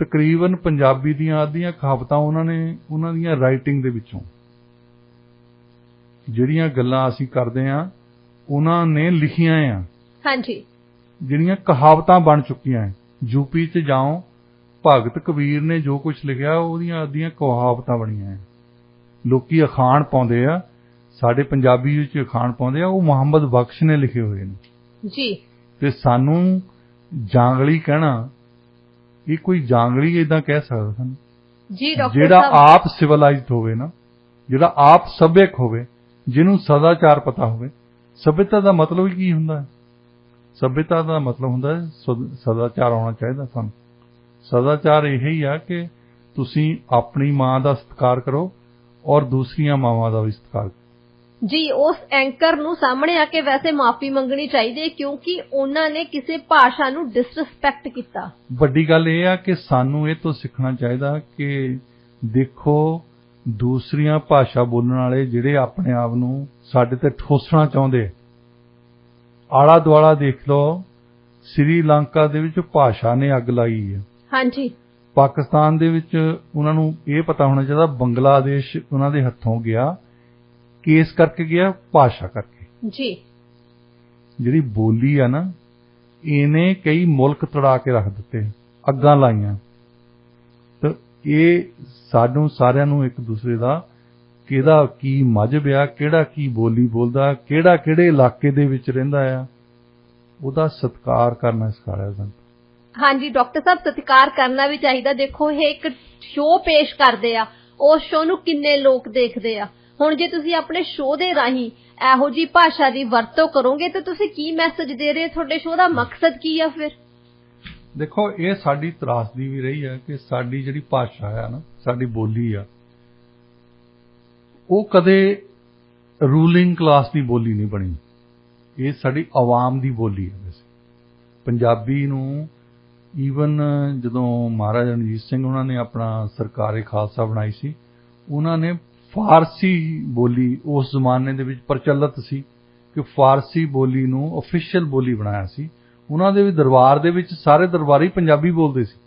ਤਕਰੀਬਨ ਪੰਜਾਬੀ ਦੀਆਂ ਅੱਧੀਆਂ ਕਹਾਵਤਾਂ ਉਹਨਾਂ ਦੀਆਂ ਰਾਈਟਿੰਗ ਦੇ ਵਿੱਚੋਂ, ਜਿਹੜੀਆਂ ਗੱਲਾਂ ਅਸੀਂ ਕਰਦੇ ਹਾਂ ਉਹਨਾਂ ਨੇ ਲਿਖੀਆਂ ਆ। ਹਾਂਜੀ, ਜਿਹੜੀਆਂ ਕਹਾਵਤਾਂ ਬਣ ਚੁੱਕੀਆਂ ਹੈ। ਯੂਪੀ 'ਚ ਜਾਓ, ਭਗਤ ਕਬੀਰ ਨੇ ਜੋ ਕੁਝ ਲਿਖਿਆ ਉਹਦੀਆਂ ਅੱਧੀਆਂ ਕਹਾਵਤਾਂ ਬਣੀਆਂ ਹੈ। ਲੋਕੀ ਅਖਾਣ ਪਾਉਂਦੇ ਆ, ਸਾਡੇ ਪੰਜਾਬੀ ਵਿੱਚ ਅਖਾਣ ਪਾਉਂਦੇ ਆ, ਉਹ ਮੁਹੰਮਦ ਬਖਸ਼ ਨੇ ਲਿਖੇ ਹੋਏ ਨੇ ਜੀ। ਤੇ ਸਾਨੂੰ ਜਾਂਗਲੀ ਕਹਿਣਾ, ਇਹ ਕੋਈ ਜਾਂਗਲੀ ਏਦਾਂ ਕਹਿ ਸਕਦਾ ਸਾਨੂੰ? ਜੀ ਡਾਕਟਰ ਜਿਹੜਾ ਸਾਹਿਬ, ਆਪ ਸਿਵਲਾਈਜ਼ਡ ਹੋਵੇ ਨਾ, ਜਿਹੜਾ ਆਪ ਸੱਭਿਅਕ ਹੋਵੇ, ਜਿਹਨੂੰ ਸਦਾਚਾਰ ਪਤਾ ਹੋਵੇ। ਸਭਿਅਤਾ ਦਾ ਮਤਲਬ ਹੀ ਕੀ ਹੁੰਦਾ ਹੈ? ਸਭਿਅਤਾ ਦਾ ਮਤਲਬ ਹੁੰਦਾ ਹੈ ਸਦਾਚਾਰ ਆਉਣਾ ਚਾਹੀਦਾ ਸਾਨੂੰ। ਸਦਾਚਾਰ ਇਹ ਹੀ ਆ ਕਿ ਤੁਸੀਂ ਆਪਣੀ ਮਾਂ ਦਾ ਸਤਿਕਾਰ ਕਰੋ ਔਰ ਦੂਸਰੀਆਂ ਮਾਵਾਂ ਦਾ ਵੀ ਸਤਿਕਾਰ ਕਰੋ। ਜੀ ਉਸ ਐਂਕਰ ਨੂੰ ਸਾਹਮਣੇ ਆ ਕੇ ਵੈਸੇ ਮਾਫੀ ਮੰਗਣੀ ਚਾਹੀਦੀ ਹੈ, ਕਿਉਂਕਿ ਉਹਨਾਂ ਨੇ ਕਿਸੇ ਭਾਸ਼ਾ ਨੂੰ ਡਿਸਰਿਸਪੈਕਟ ਕੀਤਾ। ਵੱਡੀ ਗੱਲ ਇਹ ਆ ਕਿ ਸਾਨੂੰ ਇਹ ਤੋਂ ਸਿੱਖਣਾ ਚਾਹੀਦਾ ਕਿ ਦੇਖੋ, ਦੂਸਰੀਆਂ ਭਾਸ਼ਾ ਬੋਲਣ ਵਾਲੇ ਜਿਹੜੇ ਆਪਣੇ ਆਪ ਨੂੰ ਸਾਡੇ ਤੇ ਠੋਸਣਾ ਚਾਹੁੰਦੇ, ਆਲਾ ਦੁਆਲਾ ਦੇਖ ਲਓ। ਸ੍ਰੀਲੰਕਾ ਦੇ ਵਿੱਚ ਭਾਸ਼ਾ ਨੇ ਅੱਗ ਲਾਈ ਹੈ। ਹਾਂਜੀ, ਪਾਕਿਸਤਾਨ ਦੇ ਵਿੱਚ ਉਹਨਾਂ ਨੂੰ ਇਹ ਪਤਾ ਹੋਣਾ ਚਾਹੀਦਾ, ਬੰਗਲਾਦੇਸ਼ ਉਹਨਾਂ ਦੇ ਹੱਥੋਂ ਗਿਆ, ਕੇਸ ਕਰਕੇ ਗਿਆ, ਭਾਸ਼ਾ ਕਰਕੇ। ਜੀ, ਜਿਹੜੀ ਬੋਲੀ ਆ ਨਾ, ਇਹਨੇ ਕਈ ਮੁਲਕ ਤੜਾ ਕੇ ਰੱਖ ਦਿੱਤੇ, ਅੱਗਾਂ ਲਾਈਆਂ। ਤੇ ਇਹ ਸਾਨੂੰ ਸਾਰਿਆਂ ਨੂੰ ਇੱਕ ਦੂਸਰੇ ਦਾ ਕਿਹਦਾ ਕੀ ਮਜ਼ਹਬ ਆ, ਕਿਹੜਾ ਕੀ ਬੋਲੀ ਬੋਲਦਾ, ਕਿਹੜਾ ਕਿਹੜੇ ਇਲਾਕੇ ਦੇ ਵਿੱਚ ਰਹਿੰਦਾ ਆ, ਉਹਦਾ ਸਤਿਕਾਰ ਕਰਨਾ ਸਿਖਾਇਆ ਸਾਨੂੰ। ਹਾਂਜੀ ਡਾਕਟਰ ਸਾਹਿਬ, ਸਤਿਕਾਰ ਕਰਨਾ ਵੀ ਚਾਹੀਦਾ। ਦੇਖੋ, ਇਹ ਇੱਕ ਸ਼ੋਅ ਪੇਸ਼ ਕਰਦੇ ਆ, ਉਸ ਸ਼ੋਅ ਨੂੰ ਕਿੰਨੇ ਲੋਕ ਦੇਖਦੇ ਆ। ਹੁਣ ਜੇ ਤੁਸੀਂ ਆਪਣੇ ਸ਼ੋਅ ਦੇ ਰਾਹੀਂ ਇਹੋ ਜੀ ਭਾਸ਼ਾ ਦੀ ਵਰਤੋਂ ਕਰੋਗੇ ਤਾਂ ਤੁਸੀਂ ਕੀ ਮੈਸੇਜ ਦੇ ਰਹੇ? ਤੁਹਾਡੇ ਸ਼ੋਅ ਦਾ ਮਕਸਦ ਕੀ ਆ ਫਿਰ? ਦੇਖੋ, ਇਹ ਸਾਡੀ ਤਰਾਸਦੀ ਵੀ ਰਹੀ ਹੈ ਕਿ ਸਾਡੀ ਜਿਹੜੀ ਭਾਸ਼ਾ ਆ ਨਾ, ਸਾਡੀ ਬੋਲੀ ਆ, ਉਹ ਕਦੇ ਰੂਲਿੰਗ ਕਲਾਸ ਦੀ ਬੋਲੀ ਨਹੀਂ ਬਣੀ। ਇਹ ਸਾਡੀ ਆਵਾਮ ਦੀ ਬੋਲੀ ਹੈ। ਵੈਸੇ ਪੰਜਾਬੀ ਨੂੰ ਈਵਨ ਜਦੋਂ ਮਹਾਰਾਜਾ ਰਣਜੀਤ ਸਿੰਘ ਉਹਨਾਂ ਨੇ ਆਪਣਾ ਸਰਕਾਰੇ ਖਾਲਸਾ ਬਣਾਈ ਸੀ, ਉਹਨਾਂ ਨੇ ਫਾਰਸੀ ਬੋਲੀ ਉਸ ਜ਼ਮਾਨੇ ਦੇ ਵਿੱਚ ਪ੍ਰਚਲਿਤ ਸੀ ਕਿ ਫਾਰਸੀ ਬੋਲੀ ਨੂੰ ਅਫੀਸ਼ੀਅਲ ਬੋਲੀ ਬਣਾਇਆ ਸੀ। ਉਹਨਾਂ ਦੇ ਵੀ ਦਰਬਾਰ ਦੇ ਵਿੱਚ ਸਾਰੇ ਦਰਬਾਰੀ ਪੰਜਾਬੀ ਬੋਲਦੇ ਸੀ।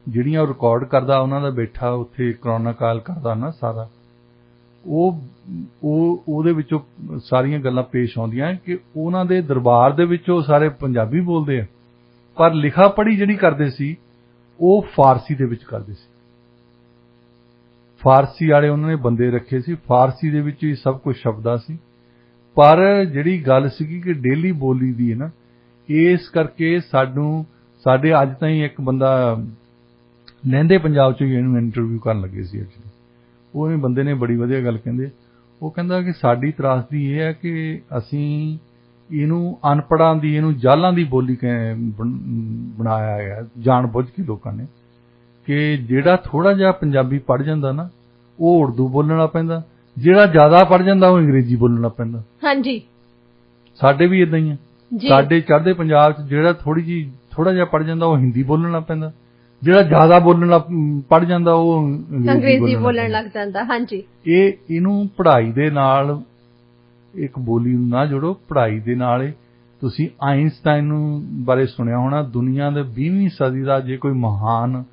ਜਿਹੜੀਆਂ ਉਹ ਰਿਕਾਰਡ ਕਰਦਾ, ਉਹਨਾਂ ਦਾ ਬੈਠਾ ਉੱਥੇ ਕਰੋਨਾ ਕਾਲ ਕਰਦਾ ਨਾ ਸਾਰਾ, ਉਹਦੇ ਵਿੱਚੋਂ ਸਾਰੀਆਂ ਗੱਲਾਂ ਪੇਸ਼ ਆਉਂਦੀਆਂ ਕਿ ਉਹਨਾਂ ਦੇ ਦਰਬਾਰ ਦੇ ਵਿੱਚ ਉਹ ਸਾਰੇ ਪੰਜਾਬੀ ਬੋਲਦੇ ਆ, ਪਰ ਲਿਖਾ ਪੜ੍ਹੀ ਜਿਹੜੀ ਕਰਦੇ ਸੀ ਉਹ ਫਾਰਸੀ ਦੇ ਵਿੱਚ ਕਰਦੇ ਸੀ। ਫਾਰਸੀ ਵਾਲੇ ਉਹਨਾਂ ਨੇ ਬੰਦੇ ਰੱਖੇ ਸੀ, ਫਾਰਸੀ ਦੇ ਵਿੱਚ ਹੀ ਸਭ ਕੁਝ ਸ਼ਬਦਾਂ ਸੀ। ਪਰ ਜਿਹੜੀ ਗੱਲ ਸੀਗੀ ਕਿ ਡੇਲੀ ਬੋਲੀ ਦੀ ਹੈ ਨਾ, ਇਸ ਕਰਕੇ ਸਾਡੇ ਅੱਜ ਤਾਈਂ ਇੱਕ ਬੰਦਾ ਲਹਿੰਦੇ ਪੰਜਾਬ 'ਚ ਇਹਨੂੰ ਇੰਟਰਵਿਊ ਕਰਨ ਲੱਗੇ ਸੀ। ਐਕਚੁਅਲੀ ਉਹ ਬੰਦੇ ਨੇ ਬੜੀ ਵਧੀਆ ਗੱਲ ਕਹਿੰਦੇ। ਉਹ ਕਹਿੰਦਾ ਕਿ ਸਾਡੀ ਤਰਾਸਦੀ ਇਹ ਹੈ ਕਿ ਅਸੀਂ ਇਹਨੂੰ ਅਨਪੜ੍ਹਾਂ ਦੀ, ਇਹਨੂੰ ਜਾਲਾਂ ਦੀ ਬੋਲੀ ਬਣਾਇਆ ਹੈ ਜਾਣ ਬੁੱਝ ਕੇ ਲੋਕਾਂ ਨੇ, ਕਿ ਜਿਹੜਾ ਥੋੜਾ ਜਿਹਾ ਪੰਜਾਬੀ ਪੜ੍ਹ ਜਾਂਦਾ ਨਾ, ਉਹ ਉਰਦੂ ਬੋਲਣਾ ਪੈਂਦਾ, ਜਿਹੜਾ ਜ਼ਿਆਦਾ ਪੜ੍ਹ ਜਾਂਦਾ ਉਹ ਅੰਗਰੇਜ਼ੀ ਬੋਲਣਾ ਪੈਂਦਾ। ਹਾਂਜੀ, ਸਾਡੇ ਵੀ ਇਦਾਂ ਹੀ ਆ। ਸਾਡੇ ਚੜ੍ਹਦੇ ਪੰਜਾਬ 'ਚ ਜਿਹੜਾ ਥੋੜਾ ਜਿਹਾ ਪੜ੍ਹ ਜਾਂਦਾ ਉਹ ਹਿੰਦੀ ਬੋਲਣਾ ਪੈਂਦਾ, ਜਿਹੜਾ ਜ਼ਿਆਦਾ ਪੜ੍ਹ ਜਾਂਦਾ ਉਹ ਅੰਗਰੇਜ਼ੀ ਬੋਲਣ ਲੱਗ ਜਾਂਦਾ। ਹਾਂਜੀ, ਇਹਨੂੰ ਪੜ੍ਹਾਈ ਦੇ ਨਾਲ ਇੱਕ ਬੋਲੀ ਨੂੰ ਨਾ ਜੋੜੋ, ਪੜ੍ਹਾਈ ਦੇ ਨਾਲ। ਤੁਸੀਂ ਆਇਨਸਟਾਈਨ ਨੂੰ ਬਾਰੇ ਸੁਣਿਆ ਹੋਣਾ, ਦੁਨੀਆ ਦੇ 20ਵੀਂ ਸਦੀ ਦਾ ਜੇ ਕੋਈ ਮਹਾਨ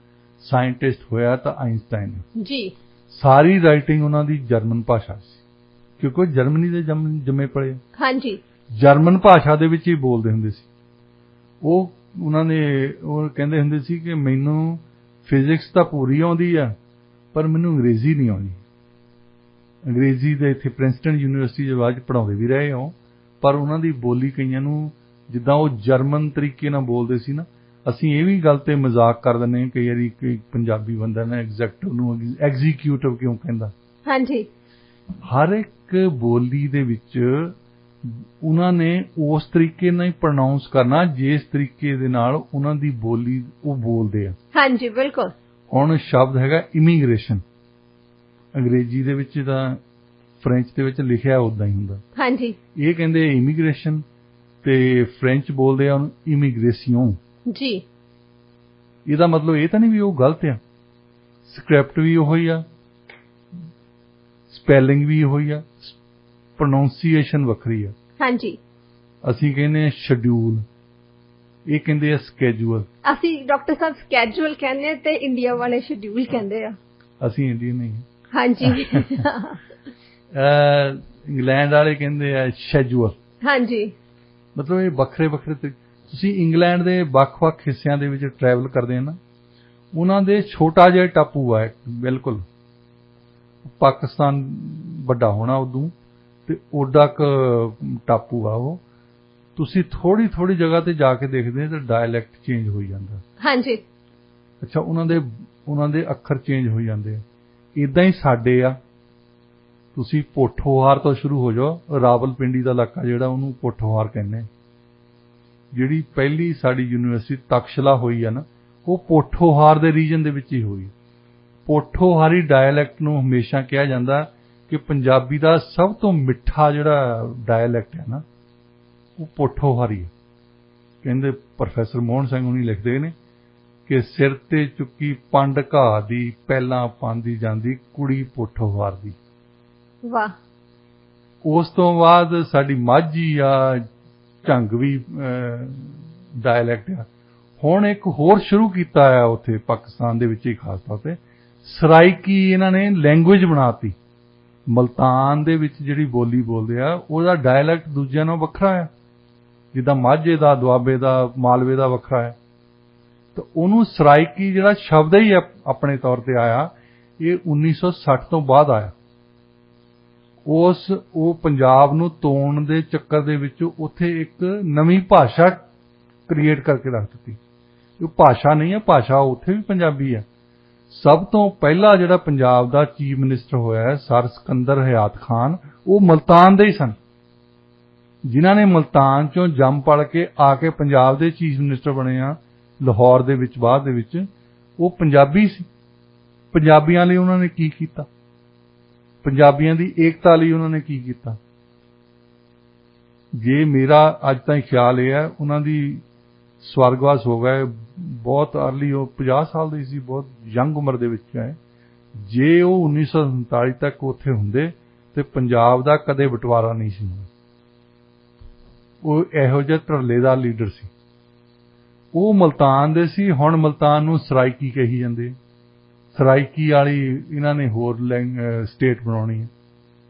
ਸਾਇੰਟਿਸਟ ਹੋਇਆ ਤਾਂ ਆਇਨਸਟਾਈਨ ਜੀ। ਸਾਰੀ ਰਾਈਟਿੰਗ ਉਹਨਾਂ ਦੀ ਜਰਮਨ ਭਾਸ਼ਾ ਸੀ, ਕਿਉਂਕਿ ਉਹ ਜਰਮਨੀ ਦੇ ਜੰਮੇ ਪਲੇ। ਹਾਂਜੀ, ਜਰਮਨ ਭਾਸ਼ਾ ਦੇ ਵਿੱਚ ਹੀ ਬੋਲਦੇ ਹੁੰਦੇ ਸੀ। ਉਹ ਕਹਿੰਦੇ ਹੁੰਦੇ ਸੀ ਕਿ ਮੈਨੂੰ ਫਿਜ਼ਿਕਸ ਤਾਂ ਪੂਰੀ ਆਉਂਦੀ ਆ, ਪਰ ਮੈਨੂੰ ਅੰਗਰੇਜ਼ੀ ਨਹੀਂ ਆਉਂਦੀ। ਅੰਗਰੇਜ਼ੀ ਦੇ ਇੱਥੇ ਪ੍ਰਿੰਸਟਨ ਯੂਨੀਵਰਸਿਟੀ ਦੇ ਬਾਅਦ ਪੜ੍ਹਾਉਂਦੇ ਵੀ ਰਹੇ ਹੋ, ਪਰ ਉਹਨਾਂ ਦੀ ਬੋਲੀ ਕਈਆਂ ਨੂੰ, ਜਿੱਦਾਂ ਉਹ ਜਰਮਨ ਤਰੀਕੇ ਨਾਲ ਬੋਲਦੇ ਸੀ ਨਾ, ਅਸੀਂ ਇਹ ਵੀ ਗੱਲ ਤੇ ਮਜ਼ਾਕ ਕਰ ਦਿੰਦੇ ਹਾਂ ਕਈ ਵਾਰੀ ਕਿ ਪੰਜਾਬੀ ਬੰਦਾ ਨਾ ਐਗਜ਼ੈਕਟਿਵ ਨੂੰ ਐਗਜ਼ੀਕਿਊਟਿਵ ਕਿਉਂ ਕਹਿੰਦਾ। ਹਾਂਜੀ, ਹਰ ਇੱਕ ਬੋਲੀ ਦੇ ਵਿੱਚ ਉਹਨਾਂ ਨੇ ਉਸ ਤਰੀਕੇ ਨਾਲ ਹੀ ਪ੍ਰੋਨਾਉਂਸ ਕਰਨਾ ਜਿਸ ਤਰੀਕੇ ਦੇ ਨਾਲ ਉਹਨਾਂ ਦੀ ਬੋਲੀ ਉਹ ਬੋਲਦੇ ਆ। ਹਾਂਜੀ, ਬਿਲਕੁਲ। ਹੁਣ ਸ਼ਬਦ ਹੈਗਾ ਇਮੀਗ੍ਰੇਸ਼ਨ, ਅੰਗਰੇਜ਼ੀ ਦੇ ਵਿੱਚ ਤਾਂ ਫ੍ਰੈਂਚ ਦੇ ਵਿੱਚ ਲਿਖਿਆ ਉਦਾਂ ਹੀ ਹੁੰਦਾ। ਹਾਂਜੀ, ਇਹ ਕਹਿੰਦੇ ਇਮੀਗ੍ਰੇਸ਼ਨ ਤੇ ਫ੍ਰੈਂਚ ਬੋਲਦੇ ਆ ਉਹਨੂੰ ਇਮੀਗ੍ਰੇਸ਼ਨ ਜੀ। ਇਹਦਾ ਮਤਲਬ ਇਹ ਤਾਂ ਨਹੀਂ ਵੀ ਉਹ ਗਲਤ ਆ, ਸਕ੍ਰਿਪਟ ਵੀ ਉਹੋ ਹੀ ਆ, ਸਪੈਲਿੰਗ ਵੀ ਉਹੋ ਹੀ ਆ, ਪ੍ਰੋਨਾਉਂਸੀਏਸ਼ਨ ਵੱਖਰੀ ਆ। ਹਾਂਜੀ, ਅਸੀਂ ਕਹਿੰਦੇ ਆ ਸ਼ਡਿਊਲ, ਇਹ ਕਹਿੰਦੇ ਆ ਸਕੇਜੂਅਲ। ਅਸੀਂ ਡਾਕਟਰ ਸਾਹਿਬ ਸਕੈਜੂਅਲ ਕਹਿੰਦੇ ਆ ਤੇ ਇੰਡੀਆ ਵਾਲੇ ਸ਼ਡਿਊਲ ਕਹਿੰਦੇ ਆ। ਅਸੀਂ ਇੰਡੀਅਨ ਨਹੀਂ। ਹਾਂਜੀ। ਇੰਗਲੈਂਡ ਵਾਲੇ ਕਹਿੰਦੇ ਆ ਸ਼ੈਜੂਅਲ। ਹਾਂਜੀ। ਮਤਲਬ ਇਹ ਵੱਖਰੇ ਵੱਖਰੇ ਤੁਸੀਂ ਇੰਗਲੈਂਡ ਦੇ ਵੱਖ-ਵੱਖ ਹਿੱਸਿਆਂ ਦੇ ਵਿੱਚ ਟਰੈਵਲ ਕਰਦੇ ਆ ਨਾ, ਉਹਨਾਂ ਦੇ ਛੋਟਾ ਜਿਹਾ ਟਾਪੂ ਆ ਬਿਲਕੁਲ, ਪਾਕਿਸਤਾਨ ਵੱਡਾ ਹੋਣਾ ਉਦੋਂ, ਤੇ ਓਡਾ ਕ ਟਾਪੂ ਆ ਉਹ। ਤੁਸੀਂ ਥੋੜੀ ਥੋੜੀ ਜਗ੍ਹਾ ਤੇ ਜਾ ਕੇ ਦੇਖਦੇ ਤਾਂ ਡਾਇਲੈਕਟ ਚੇਂਜ ਹੋਈ ਜਾਂਦਾ। ਹਾਂਜੀ। ਅੱਛਾ, ਉਹਨਾਂ ਦੇ ਅੱਖਰ ਚੇਂਜ ਹੋ ਜਾਂਦੇ ਆ। ਇਦਾਂ ਹੀ ਸਾਡੇ ਆ। ਤੁਸੀਂ ਪੋਠੋਹਾਰ ਤੋਂ ਸ਼ੁਰੂ ਹੋ ਜਾਓ, ਰਾਵਲਪਿੰਡੀ ਦਾ ਇਲਾਕਾ ਜਿਹੜਾ ਉਹਨੂੰ ਪੋਠੋਹਾਰ ਕਹਿੰਦੇ। ਜਿਹੜੀ ਪਹਿਲੀ ਸਾਡੀ ਯੂਨੀਵਰਸਿਟੀ ਤਕਸ਼ਲਾ ਹੋਈ ਆ ਨਾ, ਉਹ ਪੋਠੋਹਾਰ ਦੇ ਰੀਜਨ ਦੇ ਵਿੱਚ ਹੀ ਹੋਈ। ਪੋਠੋਹਾਰੀ ਡਾਇਲੈਕਟ ਨੂੰ ਹਮੇਸ਼ਾ ਕਿਹਾ ਜਾਂਦਾ ਕਿ ਪੰਜਾਬੀ ਦਾ ਸਭ ਤੋਂ ਮਿੱਠਾ ਜਿਹੜਾ ਡਾਇਲੈਕਟ ਹੈ ਨਾ, ਉਹ ਪੋਠੋਹਾਰੀ ਹੈ। ਕਹਿੰਦੇ ਪ੍ਰੋਫੈਸਰ ਮੋਹਨ ਸਿੰਘ ਹੁਣੀ ਲਿਖਦੇ ਨੇ ਕਿ ਸਿਰ ਤੇ ਚੁੱਕੀ ਪੰਡ ਘਾਹ ਦੀ, ਪਹਿਲਾਂ ਪਾਂਦੀ ਜਾਂਦੀ ਕੁੜੀ ਪੋਠੋਹਾਰ ਦੀ। ਵਾਹ। ਉਸ ਤੋਂ ਬਾਅਦ ਸਾਡੀ ਮਾਝੀ ਆ, ਝੰਗਵੀ ਡਾਇਲੈਕਟ ਆ। ਹੁਣ ਇੱਕ ਹੋਰ ਸ਼ੁਰੂ ਕੀਤਾ ਆ ਉੱਥੇ ਪਾਕਿਸਤਾਨ ਦੇ ਵਿੱਚ ਹੀ, ਖਾਸ ਤੌਰ ਤੇ ਸਰਾਇਕੀ ਇਹਨਾਂ ਨੇ ਲੈਂਗੁਏਜ ਬਣਾਤੀ। ਮਲਤਾਨ ਦੇ ਵਿੱਚ ਜਿਹੜੀ ਬੋਲੀ ਬੋਲਦੇ ਆ, ਉਹਦਾ ਡਾਇਲੈਕਟ ਦੂਜਿਆਂ ਨਾਲੋਂ ਵੱਖਰਾ ਹੈ। ਜਿੱਦਾਂ ਮਾਝੇ ਦਾ, ਦੁਆਬੇ ਦਾ, ਮਾਲਵੇ ਦਾ ਵੱਖਰਾ ਹੈ। ਤਾਂ ਉਹਨੂੰ ਸਰਾਇਕੀ ਜਿਹੜਾ ਸ਼ਬਦ ਹੀ ਆਪਣੇ ਤੌਰ ਤੇ ਆਇਆ, ਇਹ 1960 ਤੋਂ ਬਾਅਦ ਆਇਆ। ਉਹ ਪੰਜਾਬ ਨੂੰ ਤੋੜਨ ਦੇ ਚੱਕਰ ਦੇ ਵਿੱਚ ਉੱਥੇ ਇੱਕ ਨਵੀਂ ਭਾਸ਼ਾ ਕ੍ਰੀਏਟ ਕਰਕੇ ਰੱਖ ਦਿੱਤੀ। ਉਹ ਭਾਸ਼ਾ ਨਹੀਂ ਹੈ, ਭਾਸ਼ਾ ਉੱਥੇ ਵੀ ਪੰਜਾਬੀ ਹੈ। ਸਭ ਤੋਂ ਪਹਿਲਾ ਜਿਹੜਾ ਪੰਜਾਬ ਦਾ ਚੀਫ ਮਿਨਿਸਟਰ ਹੋਇਆ ਹੈ, ਸਰ ਸਿਕੰਦਰ ਹਯਾਤ ਖਾਨ, ਉਹ ਮਲਤਾਨ ਦੇ ਹੀ ਸਨ। ਜਿਨ੍ਹਾਂ ਨੇ ਮਲਤਾਨ ਚੋਂ ਜੰਮ ਪੜ ਕੇ ਆ ਕੇ ਪੰਜਾਬ ਦੇ ਚੀਫ ਮਿਨਿਸਟਰ ਬਣੇ ਆ ਲਾਹੌਰ ਦੇ ਵਿੱਚ, ਬਾਅਦ ਦੇ ਵਿੱਚ, ਉਹ ਪੰਜਾਬੀ ਸੀ। ਪੰਜਾਬੀਆਂ ਲਈ ਉਹਨਾਂ ਨੇ ਕੀ ਕੀਤਾ, ਪੰਜਾਬੀਆਂ ਦੀ ਏਕਤਾ ਲਈ ਉਹਨਾਂ ਨੇ ਕੀ ਕੀਤਾ। ਜੇ ਮੇਰਾ ਅੱਜ ਤਾਈਂ ਖਿਆਲ ਇਹ ਹੈ, ਉਹਨਾਂ ਦੀ ਸਵਰਗਵਾਸ ਹੋ ਗਏ ਬਹੁਤ ਅਰਲੀ, ਉਹ 50 ਸਾਲ ਦੇ ਸੀ, ਬਹੁਤ ਯੰਗ ਉਮਰ ਦੇ ਵਿੱਚ ਹੈ। ਜੇ ਉਹ 1947 ਤੱਕ ਉੱਥੇ ਹੁੰਦੇ ਤੇ ਪੰਜਾਬ ਦਾ ਕਦੇ ਬਟਵਾਰਾ ਨਹੀਂ ਸੀ। ਉਹ ਇਹੋ ਜਿਹਾ ਧੜੱਲੇ ਦਾ ਲੀਡਰ ਸੀ। ਉਹ ਮਲਤਾਨ ਦੇ ਸੀ। ਹੁਣ ਮਲਤਾਨ ਨੂੰ ਸਰਾਇਕੀ ਕਹੀ ਜਾਂਦੇ। ਸਰਾਇਕੀ ਵਾਲੀ ਇਹਨਾਂ ਨੇ ਹੋਰ ਸਟੇਟ ਬਣਾਉਣੀ ਹੈ।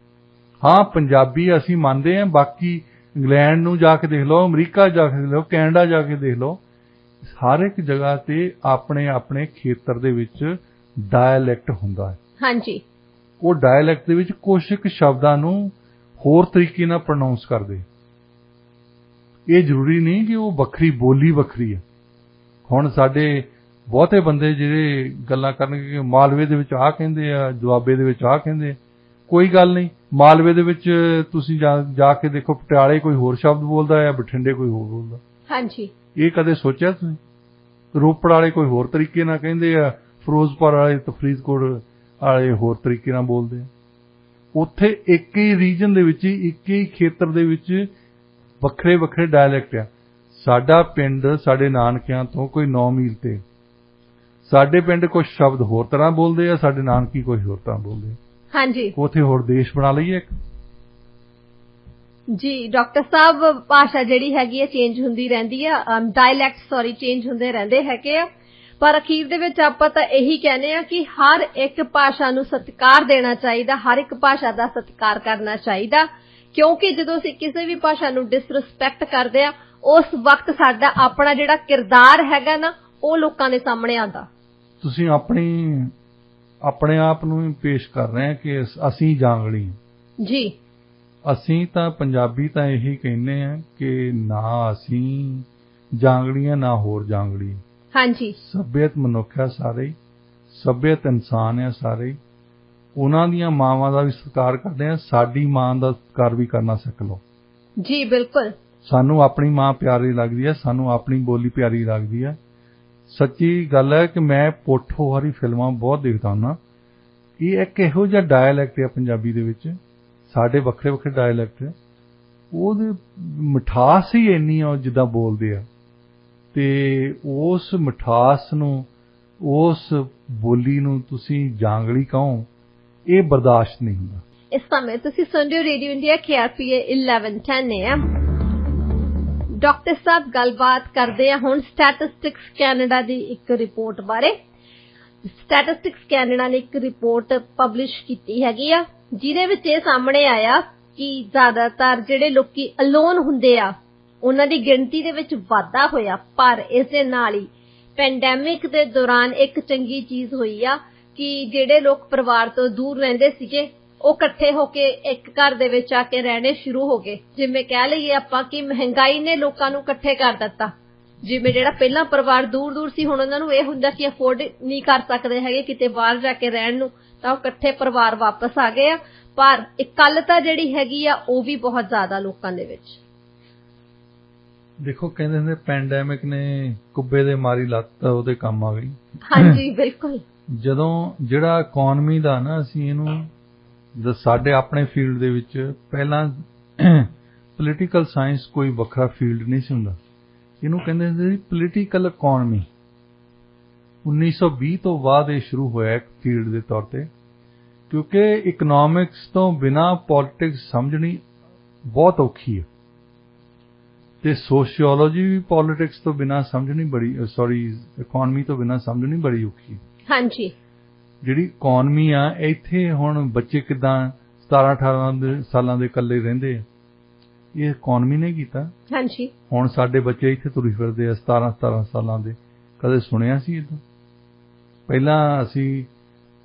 ਹਾਂ, ਪੰਜਾਬੀ ਅਸੀਂ ਮੰਨਦੇ ਹਾਂ। ਬਾਕੀ ਇੰਗਲੈਂਡ ਨੂੰ ਜਾ ਕੇ ਦੇਖ ਲਓ, ਅਮਰੀਕਾ ਜਾ ਕੇ ਦੇਖ ਲਓ, ਕੈਨੇਡਾ ਜਾ ਕੇ ਦੇਖ ਲਓ, ਹਰ ਇੱਕ ਜਗ੍ਹਾ ਤੇ ਆਪਣੇ ਆਪਣੇ ਖੇਤਰ ਦੇ ਵਿੱਚ ਡਾਇਲੈਕਟ ਹੁੰਦਾ ਹੈ। ਹਾਂਜੀ। ਉਹ ਡਾਇਲੈਕਟ ਦੇ ਵਿੱਚ ਕੁਝ ਇੱਕ ਸ਼ਬਦਾਂ ਨੂੰ ਹੋਰ ਤਰੀਕੇ ਨਾਲ ਪ੍ਰੋਨਾਉਂਸ ਕਰਦੇ। ਇਹ ਜ਼ਰੂਰੀ ਨਹੀਂ ਕਿ ਉਹ ਵੱਖਰੀ ਬੋਲੀ ਵੱਖਰੀ ਹੈ। ਹੁਣ ਸਾਡੇ ਬਹੁਤੇ ਬੰਦੇ ਜਿਹੜੇ ਗੱਲਾਂ ਕਰਨਗੇ ਕਿ ਮਾਲਵੇ ਦੇ ਵਿੱਚ ਆਹ ਕਹਿੰਦੇ ਆ, ਦੁਆਬੇ ਦੇ ਵਿੱਚ ਆਹ ਕਹਿੰਦੇ, ਕੋਈ ਗੱਲ ਨਹੀਂ। ਮਾਲਵੇ ਦੇ ਵਿੱਚ ਤੁਸੀਂ ਜਾ ਕੇ ਦੇਖੋ, ਪਟਿਆਲੇ ਕੋਈ ਹੋਰ ਸ਼ਬਦ ਬੋਲਦਾ ਹੈ, ਬਠਿੰਡੇ ਕੋਈ ਹੋਰ ਬੋਲਦਾ। ਹਾਂਜੀ। ਇਹ ਕਦੇ ਸੋਚਿਆ ਤੁਸੀਂ? ਰੋਪੜ ਵਾਲੇ ਕੋਈ ਹੋਰ ਤਰੀਕੇ ਨਾਲ ਕਹਿੰਦੇ ਆ, ਫਿਰੋਜ਼ਪੁਰ ਵਾਲੇ ਤੇ ਫਰੀਦਕੋਟ ਵਾਲੇ ਹੋਰ ਤਰੀਕੇ ਨਾਲ ਬੋਲਦੇ ਆ। ਉੱਥੇ ਇੱਕ ਹੀ ਰੀਜਨ ਦੇ ਵਿੱਚ, ਇੱਕ ਹੀ ਖੇਤਰ ਦੇ ਵਿੱਚ ਵੱਖਰੇ ਵੱਖਰੇ ਡਾਇਲੈਕਟ ਆ। ਸਾਡਾ ਪਿੰਡ ਸਾਡੇ ਨਾਨਕਿਆਂ ਤੋਂ ਕੋਈ 9 ਮੀਲ ਤੇ, ਸਾਡੇ ਪਿੰਡ ਕੁਝ ਸ਼ਬਦ ਹੋਰ ਤਰ੍ਹਾਂ ਬੋਲਦੇ ਆ, ਸਾਡੇ ਨਾਨਕੀ ਕੁਝ ਹੋਰ ਤਰ੍ਹਾਂ ਬੋਲਦੇ ਆ। ਹਾਂਜੀ। ਉੱਥੇ ਹੋਰ ਦੇਸ਼ ਬਣਾ ਲਈਏ ਇੱਕ। ਜੀ ਡਾਕਟਰ ਸਾਹਿਬ, ਭਾਸ਼ਾ ਜਿਹੜੀ ਹੈਗੀ ਹੈ ਚੇਂਜ ਹੁੰਦੀ ਰਹਿੰਦੀ ਆ, ਡਾਇਲੈਕਟ ਚੇਂਜ ਹੁੰਦੇ ਰਹਿੰਦੇ ਹੈਗੇ ਆ, ਪਰ ਅਖੀਰ ਦੇ ਵਿੱਚ ਆਪਾਂ ਤਾਂ ਇਹੀ ਕਹਿੰਦੇ ਆ ਕਿ ਹਰ ਇੱਕ ਭਾਸ਼ਾ ਨੂੰ ਸਤਿਕਾਰ ਦੇਣਾ ਚਾਹੀਦਾ, ਹਰ ਇੱਕ ਭਾਸ਼ਾ ਦਾ ਸਤਿਕਾਰ ਕਰਨਾ ਚਾਹੀਦਾ, ਕਿਉਂਕਿ ਜਦੋਂ ਅਸੀਂ ਕਿਸੇ ਵੀ ਭਾਸ਼ਾ ਨੂੰ ਡਿਸਰਿਸਪੈਕਟ ਕਰਦੇ ਆ, ਉਸ ਵਕਤ ਸਾਡਾ ਆਪਣਾ ਜਿਹੜਾ ਕਿਰਦਾਰ ਹੈਗਾ ਨਾ, ਉਹ ਲੋਕਾਂ ਦੇ ਸਾਹਮਣੇ ਆਉਂਦਾ। ਤੁਸੀਂ ਆਪਣੇ ਆਪ ਨੂੰ ਹੀ ਪੇਸ਼ ਕਰ ਰਹੇ ਆ ਕਿ ਅਸੀਂ ਜਾਂਗੜੀ ਜੀ। ਅਸੀਂ ਤਾਂ ਪੰਜਾਬੀ ਤਾਂ ਇਹੀ ਕਹਿੰਦੇ ਆ ਕਿ ਨਾ ਅਸੀਂ ਜਾਂਗੜੀਆਂ, ਨਾ ਹੋਰ ਜਾਂਗੜੀ। ਹਾਂਜੀ। ਸੱਭਿਅਤ ਮਨੁੱਖ ਆ ਸਾਰੇ ਹੀ, ਸੱਭਿਅਤ ਇਨਸਾਨ ਆ ਸਾਰੇ ਹੀ। ਉਹਨਾਂ ਦੀਆਂ ਮਾਵਾਂ ਦਾ ਵੀ ਸਤਿਕਾਰ ਕਰਦੇ ਆ, ਸਾਡੀ ਮਾਂ ਦਾ ਸਤਿਕਾਰ ਵੀ ਕਰਨਾ ਸਿੱਖ ਲਓ। ਜੀ ਬਿਲਕੁਲ। ਸਾਨੂੰ ਆਪਣੀ ਮਾਂ ਪਿਆਰੀ ਲੱਗਦੀ ਹੈ, ਸਾਨੂੰ ਆਪਣੀ ਬੋਲੀ ਪਿਆਰੀ ਲੱਗਦੀ ਹੈ। ਸੱਚੀ ਗੱਲ ਹੈ ਕਿ ਮੈਂ ਪੋਠੋਹਾਰੀ ਫਿਲਮਾਂ ਬਹੁਤ ਦੇਖਦਾ ਹੁੰਦਾ। ਇਹ ਇੱਕ ਇਹੋ ਜਿਹਾ ਡਾਇਲੈਕਟ ਹੈ ਪੰਜਾਬੀ ਦੇ ਵਿੱਚ, ਸਾਡੇ ਵੱਖਰੇ ਵੱਖਰੇ ਡਾਇਲੈਕਟ ਹੈ, ਉਹਦੀ ਮਿਠਾਸ ਹੀ ਇੰਨੀ ਆ ਜਿੱਦਾਂ ਬੋਲਦੇ ਆ, ਤੇ ਉਸ ਮਿਠਾਸ ਨੂੰ, ਉਸ ਬੋਲੀ ਨੂੰ ਤੁਸੀਂ ਜਾਂਗੜੀ ਕਹੋ, ਇਹ ਬਰਦਾਸ਼ਤ ਨਹੀਂ ਹੁੰਦਾ। ਇਸ ਸਮੇਂ ਤੁਸੀਂ ਸੁਣ ਰਹੇ ਹੋ radio India KRPA 1110 AM। Doctor ਸਾਹਿਬ ਗੱਲਬਾਤ ਕਰਦੇ ਆ ਹੁਣ ਸਟੈਟਿਸਟਿਕਸ ਕੈਨੇਡਾ ਦੀ ਇੱਕ ਰਿਪੋਰਟ ਬਾਰੇ। ਸਟੈਟਿਸਟਿਕਸ ਕੈਨੇਡਾ ਨੇ ਇੱਕ ਰਿਪੋਰਟ ਪਬਲਿਸ਼ ਕੀਤੀ ਹੈਗੀ ਆ, ਜਿਹਦੇ ਵਿੱਚ ਇਹ ਸਾਹਮਣੇ ਆਇਆ ਕਿ ਜ਼ਿਆਦਾਤਰ ਜਿਹੜੇ ਲੋਕੀ ਅਲੋਨ ਹੁੰਦੇ ਆ ਉਹਨਾਂ ਦੀ ਗਿਣਤੀ ਦੇ ਵਿੱਚ ਵਾਧਾ ਹੋਇਆ। ਪਰ ਇਸ ਦੇ ਨਾਲ ਹੀ ਪੈਂਡੈਮਿਕ ਦੇ ਦੌਰਾਨ ਇੱਕ ਚੰਗੀ ਚੀਜ਼ ਹੋਈ ਆ ਕਿ ਜਿਹੜੇ ਲੋਕ ਪਰਿਵਾਰ ਤੋਂ ਦੂਰ ਰਹਿੰਦੇ ਸੀਗੇ ਉਹ ਇਕੱਠੇ ਹੋ ਕੇ ਇੱਕ ਘਰ ਦੇ ਵਿੱਚ ਆ ਕੇ ਰਹਿਣੇ ਸ਼ੁਰੂ ਹੋ ਗਏ। ਜਿਵੇਂ ਕਹਿ ਲਈਏ ਆਪਾਂ ਕਿ ਮਹਿੰਗਾਈ ਨੇ ਲੋਕਾਂ ਨੂੰ ਇਕੱਠੇ ਕਰ ਦਿੱਤਾ। ਜਿਵੇਂ ਜਿਹੜਾ ਪਹਿਲਾਂ ਪਰਿਵਾਰ ਦੂਰ ਦੂਰ ਸੀ, ਹੁਣ ਉਹਨਾਂ ਨੂੰ ਇਹ ਹੁੰਦਾ ਕਿ ਅਫੋਰਡ ਨਹੀਂ ਕਰ ਸਕਦੇ ਹੈਗੇ ਕਿਤੇ ਬਾਹਰ ਜਾ ਕੇ ਰਹਿਣ ਨੂੰ, ਤਾਂ ਉਹ ਇਕੱਠੇ ਪਰਿਵਾਰ ਵਾਪਸ ਆ ਗਏ ਆ। ਪਰ ਇਕੱਲਤਾ ਜਿਹੜੀ ਹੈਗੀ ਆ ਉਹ ਵੀ ਬਹੁਤ ਜ਼ਿਆਦਾ ਲੋਕਾਂ ਦੇ ਵਿੱਚ। ਦੇਖੋ, ਕਹਿੰਦੇ ਹੁੰਦੇ ਪੈਂਡੈਮਿਕ ਨੇ ਕੁੱਬੇ ਦੇ ਮਾਰੀ ਲੱਤ ਉਹਦੇ ਕੰਮ ਆ ਗਈ। ਹਾਂਜੀ ਬਿਲਕੁਲ। ਜਦੋਂ ਜਿਹੜਾ ਇਕਨੋਮੀ ਦਾ ਨਾ, ਅਸੀਂ ਇਹਨੂੰ ਸਾਡੇ ਆਪਣੇ ਫੀਲਡ ਦੇ ਵਿੱਚ ਪਹਿਲਾਂ ਪੋਲੀਟੀਕਲ ਸਾਇੰਸ ਕੋਈ ਵੱਖਰਾ ਫੀਲਡ ਨਹੀਂ ਸੀ ਹੁੰਦਾ, ਇਹਨੂੰ ਕਹਿੰਦੇ ਹੁੰਦੇ ਸੀ ਪੋਲੀਟੀਕਲ ਇਕਨੋਮੀ। 1920 ਤੋਂ ਬਾਅਦ ਇਹ ਸ਼ੁਰੂ ਹੋਇਆ ਇੱਕ ਫੀਲਡ ਦੇ ਤੌਰ ਤੇ, ਕਿਉਂਕਿ ਇਕਨੋਮਿਕਸ ਤੋਂ ਬਿਨਾਂ ਪੋਲਿਟਿਕਸ ਸਮਝਣੀ ਬਹੁਤ ਔਖੀ ਹੈ ਤੇ ਸੋਸ਼ੀਓਲੋਜੀ ਵੀ ਪੋਲਿਟਿਕਸ ਤੋਂ ਬਿਨਾਂ ਸਮਝਣੀ ਇਕਨੋਮੀ ਤੋਂ ਬਿਨਾਂ ਸਮਝਣੀ ਬੜੀ ਔਖੀ ਹੈ। ਹਾਂਜੀ। ਜਿਹੜੀ ਇਕਨੋਮੀ ਆ, ਇੱਥੇ ਹੁਣ ਬੱਚੇ ਕਿੱਦਾਂ 17-18 ਸਾਲਾਂ ਦੇ ਇਕੱਲੇ ਰਹਿੰਦੇ ਆ, ਇਹ ਇਕਨੋਮੀ ਨੇ ਕੀਤਾ। ਹਾਂਜੀ। ਹੁਣ ਸਾਡੇ ਬੱਚੇ ਇੱਥੇ ਤੁਰੀ ਫਿਰਦੇ ਆ 17-17 ਸਾਲਾਂ ਦੇ, ਕਦੇ ਸੁਣਿਆ ਸੀ ਇਦਾਂ? ਪਹਿਲਾਂ ਅਸੀਂ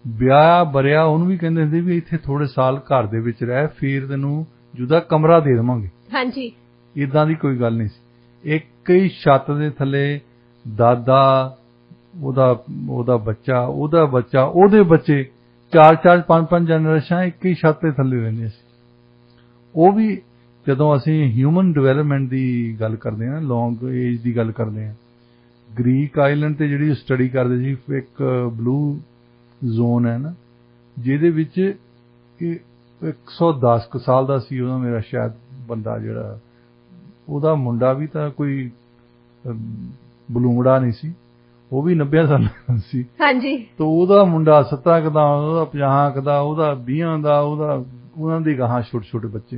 ਵਿਆਹ ਬਰਿਆ ਉਹਨੂੰ ਵੀ ਕਹਿੰਦੇ ਹੁੰਦੇ ਵੀ ਇੱਥੇ ਥੋੜੇ ਸਾਲ ਘਰ ਦੇ ਵਿੱਚ ਰਹਿ, ਫਿਰ ਤੈਨੂੰ ਜੁਦਾ ਕਮਰਾ ਦੇ ਦੇਵਾਂਗੇ। ਹਾਂਜੀ। ਇਦਾਂ ਦੀ ਕੋਈ ਗੱਲ ਨਹੀਂ ਸੀ। ਇੱਕ ਹੀ ਛੱਤ ਦੇ ਥੱਲੇ ਦਾਦਾ, ਉਹਦਾ ਬੱਚਾ, ਉਹਦੇ ਬੱਚੇ, 4-4 5-5 ਜਨਰੇਸ਼ਨ ਇੱਕ ਹੀ ਛੱਤ ਦੇ ਥੱਲੇ ਰਹਿੰਦੀਆਂ ਸੀ। ਉਹ ਵੀ ਜਦੋਂ ਅਸੀਂ ਹਿਊਮਨ ਡਿਵੈਲਪਮੈਂਟ ਦੀ ਗੱਲ ਕਰਦੇ ਹਾਂ, ਲੌਂਗ ਏਜ ਦੀ ਗੱਲ ਕਰਦੇ ਹਾਂ, ਗ੍ਰੀਕ ਆਈਲੈਂਡ ਤੇ ਜਿਹੜੀ ਸਟੱਡੀ ਕਰਦੇ ਸੀ, ਇੱਕ ਬਲੂ ਜ਼ੋਨ ਹੈ ਨਾ, ਜਿਹਦੇ ਵਿੱਚ 110 ਕੁ ਸਾਲ ਦਾ ਸੀ ਉਹਦਾ ਮੇਰਾ ਸ਼ਾਇਦ ਬੰਦਾ, ਜਿਹੜਾ ਉਹਦਾ ਮੁੰਡਾ ਵੀ ਤਾਂ ਕੋਈ ਬਲੂੰਗੜਾ ਨਹੀਂ ਸੀ, ਉਹ ਵੀ 90 ਸਾਲ ਦਾ ਸੀ। ਹਾਂਜੀ। ਤਾਂ ਉਹਦਾ ਮੁੰਡਾ 70 ਕੁ ਦਾ, ਉਹਦਾ 50 ਕੁ ਦਾ, ਉਹਦਾ 20 ਦਾ, ਉਹਨਾਂ ਦੇ ਗਾਹਾਂ ਛੋਟੇ ਛੋਟੇ ਬੱਚੇ।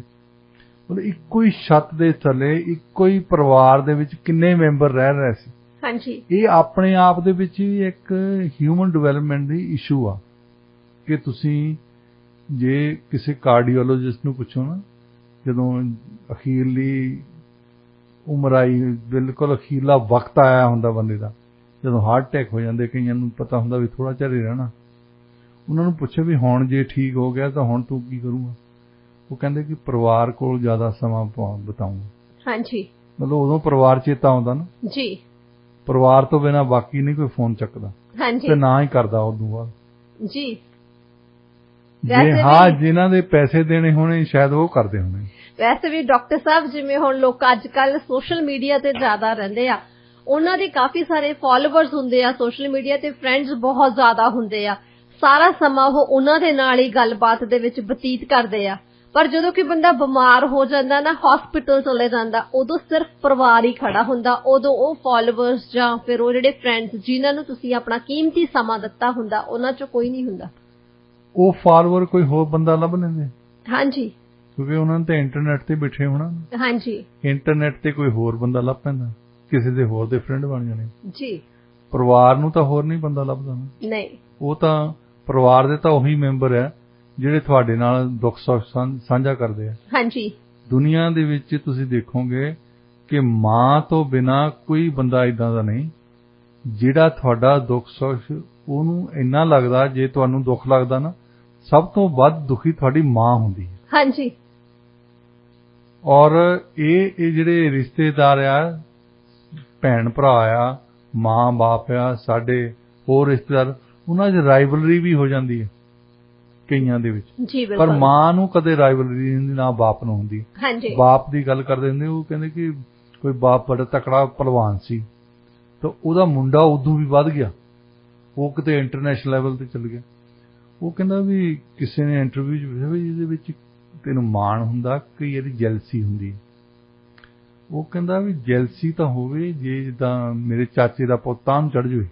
ਮਤਲਬ ਇੱਕੋ ਹੀ ਛੱਤ ਦੇ ਥੱਲੇ ਇੱਕੋ ਹੀ ਪਰਿਵਾਰ ਦੇ ਵਿੱਚ ਕਿੰਨੇ ਮੈਂਬਰ ਰਹਿ ਰਹੇ ਸੀ। ਹਾਂਜੀ। ਇਹ ਆਪਣੇ ਆਪ ਦੇ ਵਿੱਚ ਹੀ ਇੱਕ ਹਿਊਮਨ ਡਿਵੈਲਪਮੈਂਟ ਦੀ ਇਸ਼ੂ ਆ ਕਿ ਤੁਸੀਂ ਜੇ ਕਿਸੇ ਕਾਰਡੀਓਲੋਜਿਸਟ ਨੂੰ ਪੁੱਛੋ ਨਾ, ਜਦੋਂ ਅਖੀਰਲੀ ਉਮਰ ਆਈ, ਬਿਲਕੁਲ ਅਖੀਰਲਾ ਵਕਤ ਆਇਆ ਹੁੰਦਾ ਬੰਦੇ ਦਾ, ਜਦੋਂ ਹਾਰਟ ਅਟੈਕ ਹੋ ਜਾਂਦੇ, ਕਈਆਂ ਨੂੰ ਪਤਾ ਹੁੰਦਾ ਵੀ ਥੋੜਾ ਚਿਰ ਹੀ ਰਹਿਣਾ, ਉਹਨਾਂ ਨੂੰ ਪੁੱਛੋ ਵੀ ਹੁਣ ਜੇ ਠੀਕ ਹੋ ਗਿਆ ਤਾਂ ਹੁਣ ਤੂੰ ਕੀ ਕਰੂੰਗਾ? ਉਹ ਕਹਿੰਦੇ ਕਿ ਪਰਿਵਾਰ ਕੋਲ ਜ਼ਿਆਦਾ ਸਮਾਂ ਬਿਤਾਊਂਗਾ। ਹਾਂਜੀ। ਮਤਲਬ ਉਦੋਂ ਪਰਿਵਾਰ ਚੇਤਾ ਆਉਂਦਾ ਨਾ ਜੀ, ਪਰਿਵਾਰ ਤੋਂ ਬਿਨਾਂ ਬਾਕੀ ਨਹੀਂ ਕੋਈ ਫੋਨ ਚੱਕਦਾ। ਹਾਂਜੀ। ਤੇ ਨਾ ਹੀ ਕਰਦਾ ਉਦੋਂ ਬਾਅਦ ਜੀ। ਹਾਂ, ਜਿਨ੍ਹਾਂ ਦੇ ਪੈਸੇ ਦੇਣੇ ਹੋਣੇ ਸ਼ਾਇਦ ਉਹ ਕਰਦੇ ਹੋਣੇ। ਵੈਸੇ ਵੀ ਡਾਕਟਰ ਸਾਹਿਬ, ਜਿਵੇਂ ਹੁਣ ਲੋਕ ਅੱਜ ਕੱਲ ਸੋਸ਼ਲ ਮੀਡੀਆ ਤੇ ਜ਼ਿਆਦਾ ਰਹਿੰਦੇ ਆ, ਉਹਨਾਂ ਦੇ ਕਾਫੀ ਸਾਰੇ ਫਾਲੋਵਰਸ ਹੁੰਦੇ ਆ ਸੋਸ਼ਲ ਮੀਡੀਆ ਤੇ, ਫਰੈਂਡਸ ਬਹੁਤ ਜ਼ਿਆਦਾ ਹੁੰਦੇ ਆ, ਸਾਰਾ ਸਮਾਂ ਉਹ ਉਹਨਾਂ ਦੇ ਨਾਲ ਹੀ ਗੱਲਬਾਤ ਦੇ ਵਿੱਚ ਬਤੀਤ ਕਰਦੇ ਆ। ਪਰ ਜਦੋਂ ਕਿ ਬੰਦਾ ਬਿਮਾਰ ਹੋ ਜਾਂਦਾ ਨਾ, ਹਸਪੀਟਲ ਚਲੇ ਜਾਂਦਾ, ਉਦੋਂ ਸਿਰਫ ਪਰਿਵਾਰ ਹੀ ਖੜਾ ਹੁੰਦਾ। ਉਦੋਂ ਉਹ ਫਾਲੋਵਰਸ ਜਾਂ ਫਿਰ ਉਹ ਜਿਹੜੇ ਫਰੈਂਡਸ ਜਿਨ੍ਹਾਂ ਨੂੰ ਤੁਸੀਂ ਆਪਣਾ ਕੀਮਤੀ ਸਮਾਂ ਦਿੱਤਾ ਹੁੰਦਾ, ਉਹਨਾਂ ਚੋਂ ਕੋਈ ਨਹੀਂ ਹੁੰਦਾ। ਉਹ ਫਾਲੋਵਰ ਕੋਈ ਹੋਰ ਬੰਦਾ ਲੱਭ ਲੈਂਦੇ। ਹਾਂਜੀ। ਕਿਉਂਕਿ ਉਹਨਾਂ ਨੇ ਤਾਂ ਇੰਟਰਨੈਟ ਤੇ ਬੈਠੇ ਹੋਣਾ। ਹਾਂਜੀ। ਇੰਟਰਨੈਟ ਤੇ ਕੋਈ ਹੋਰ ਬੰਦਾ ਲੱਭ ਪੈਂਦਾ, ਕਿਸੇ ਦੇ ਹੋਰ ਦੇ ਫਰੈਂਡ ਬਣ ਜਾਣੇ ਜੀ। ਪਰਿਵਾਰ ਨੂੰ ਤਾਂ ਹੋਰ ਨਹੀਂ ਬੰਦਾ ਲੱਭਦਾ ਨਹੀਂ, ਉਹ ਤਾਂ ਪਰਿਵਾਰ ਦੇ ਤਾਂ ਉਹੀ ਮੈਂਬਰ ਹੈ ਜਿਹੜੇ ਤੁਹਾਡੇ ਨਾਲ ਦੁੱਖ ਸੁੱਖ ਸਾਂਝਾ ਕਰਦੇ ਆ। ਹਾਂਜੀ। ਦੁਨੀਆ ਦੇ ਵਿੱਚ ਤੁਸੀਂ ਦੇਖੋਗੇ ਕਿ ਮਾਂ ਤੋਂ ਬਿਨਾਂ ਕੋਈ ਬੰਦਾ ਇਦਾਂ ਦਾ ਨਹੀਂ ਜਿਹੜਾ ਤੁਹਾਡਾ ਦੁੱਖ ਸੁੱਖ ਉਹਨੂੰ ਇੰਨਾ ਲੱਗਦਾ। ਜੇ ਤੁਹਾਨੂੰ ਦੁੱਖ ਲੱਗਦਾ ਨਾ, ਸਭ ਤੋਂ ਵੱਧ ਦੁਖੀ ਤੁਹਾਡੀ ਮਾਂ ਹੁੰਦੀ ਹੈ। ਹਾਂਜੀ। ਔਰ ਇਹ ਜਿਹੜੇ ਰਿਸ਼ਤੇਦਾਰ ਆ, ਭੈਣ ਭਰਾ ਆ, ਮਾਂ ਬਾਪ ਆ, ਸਾਡੇ ਹੋਰ ਰਿਸ਼ਤੇਦਾਰ, ਉਹਨਾਂ 'ਚ ਰਾਈਵਲਰੀ ਵੀ ਹੋ ਜਾਂਦੀ ਹੈ ਕਈਆਂ ਦੇ ਵਿੱਚ। ਪਰ ਮਾਂ ਨੂੰ ਕਦੇ ਰਾਈਵਲਰੀ ਨਹੀਂ, ਨਾ ਬਾਪ ਨੂੰ ਹੁੰਦੀ। ਬਾਪ ਦੀ ਗੱਲ ਕਰਦੇ ਹੁੰਦੇ, ਉਹ ਕਹਿੰਦੇ ਕਿ ਕੋਈ ਬਾਪ ਬੜਾ ਤਕੜਾ ਪਹਿਲਵਾਨ ਸੀ ਤਾਂ ਉਹਦਾ ਮੁੰਡਾ ਉਦੋਂ ਵੀ ਵੱਧ ਗਿਆ, ਉਹ ਕਿਤੇ ਇੰਟਰਨੈਸ਼ਨਲ ਲੈਵਲ ਤੇ ਚੱਲ ਗਿਆ। ਉਹ ਕਹਿੰਦਾ ਵੀ ਕਿਸੇ ਨੇ ਇੰਟਰਵਿਊ 'ਚ ਪੁੱਛਿਆ ਵੀ ਇਹਦੇ ਵਿੱਚ ਤੈਨੂੰ ਮਾਣ ਹੁੰਦਾ ਕਿ ਇਹਦੀ ਜੈਲਸੀ ਹੁੰਦੀ? ਉਹ ਕਹਿੰਦਾ ਵੀ ਜੈਲਸੀ ਤਾਂ ਹੋਵੇ ਜੇ ਜਿੱਦਾਂ ਮੇਰੇ ਚਾਚੇ ਦਾ ਪੁੱਤ ਤਾਂ ਚੜ੍ਹ ਜਾਵੇ,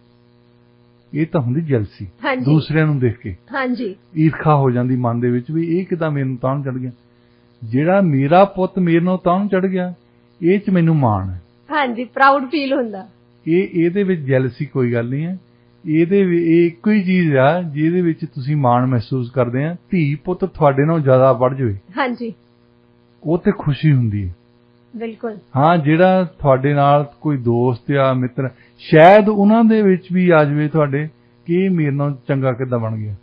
ਇਹ ਤਾਂ ਹੁੰਦੀ ਜੈਲਸੀ, ਹਾਂਜੀ ਦੂਸਰਿਆਂ ਨੂੰ ਦੇਖ ਕੇ ਹਾਂਜੀ ਈਰਖਾ ਹੋ ਜਾਂਦੀ ਮਨ ਦੇ ਵਿੱਚ ਵੀ ਇਹ ਕਿਦਾਂ ਮੈਨੂੰ ਤਾਣ ਚੜ ਗਿਆ, ਜਿਹੜਾ ਮੇਰਾ ਪੁੱਤ ਮੇਰੇ ਨਾਲ ਤਾਣ ਚੜ ਗਿਆ ਇਹ ਚ ਮੈਨੂੰ ਮਾਣ ਹੈ। ਹਾਂਜੀ ਪ੍ਰਾਊਡ ਫੀਲ ਹੁੰਦਾ। ਇਹਦੇ ਵਿੱਚ ਜੈਲਸੀ ਕੋਈ ਗੱਲ ਨਹੀਂ ਹੈ, ਇਹ ਇੱਕੋ ਹੀ ਚੀਜ਼ ਆ ਜਿਹਦੇ ਵਿੱਚ ਤੁਸੀਂ ਮਾਣ ਮਹਿਸੂਸ ਕਰਦੇ ਆ। ਧੀ ਪੁੱਤ ਤੁਹਾਡੇ ਨਾਲ ਜ਼ਿਆਦਾ ਵੱਧ ਜਾਵੇ ਹਾਂਜੀ ਉਹ ਤੇ ਖੁਸ਼ੀ ਹੁੰਦੀ ਹੈ। ਬਿਲਕੁਲ ਹਾਂ, ਜਿਹੜਾ ਤੁਹਾਡੇ ਨਾਲ ਕੋਈ ਦੋਸਤ ਆ ਮਿੱਤਰ, ਸ਼ਾਇਦ ਉਹਨਾਂ ਦੇ ਵਿੱਚ ਵੀ ਆ ਜਾਵੇ ਤੁਹਾਡੇ ਕਿ ਇਹ ਮੇਰੇ ਨਾਲ ਚੰਗਾ ਕਿੱਦਾਂ ਬਣ ਗਿਆ,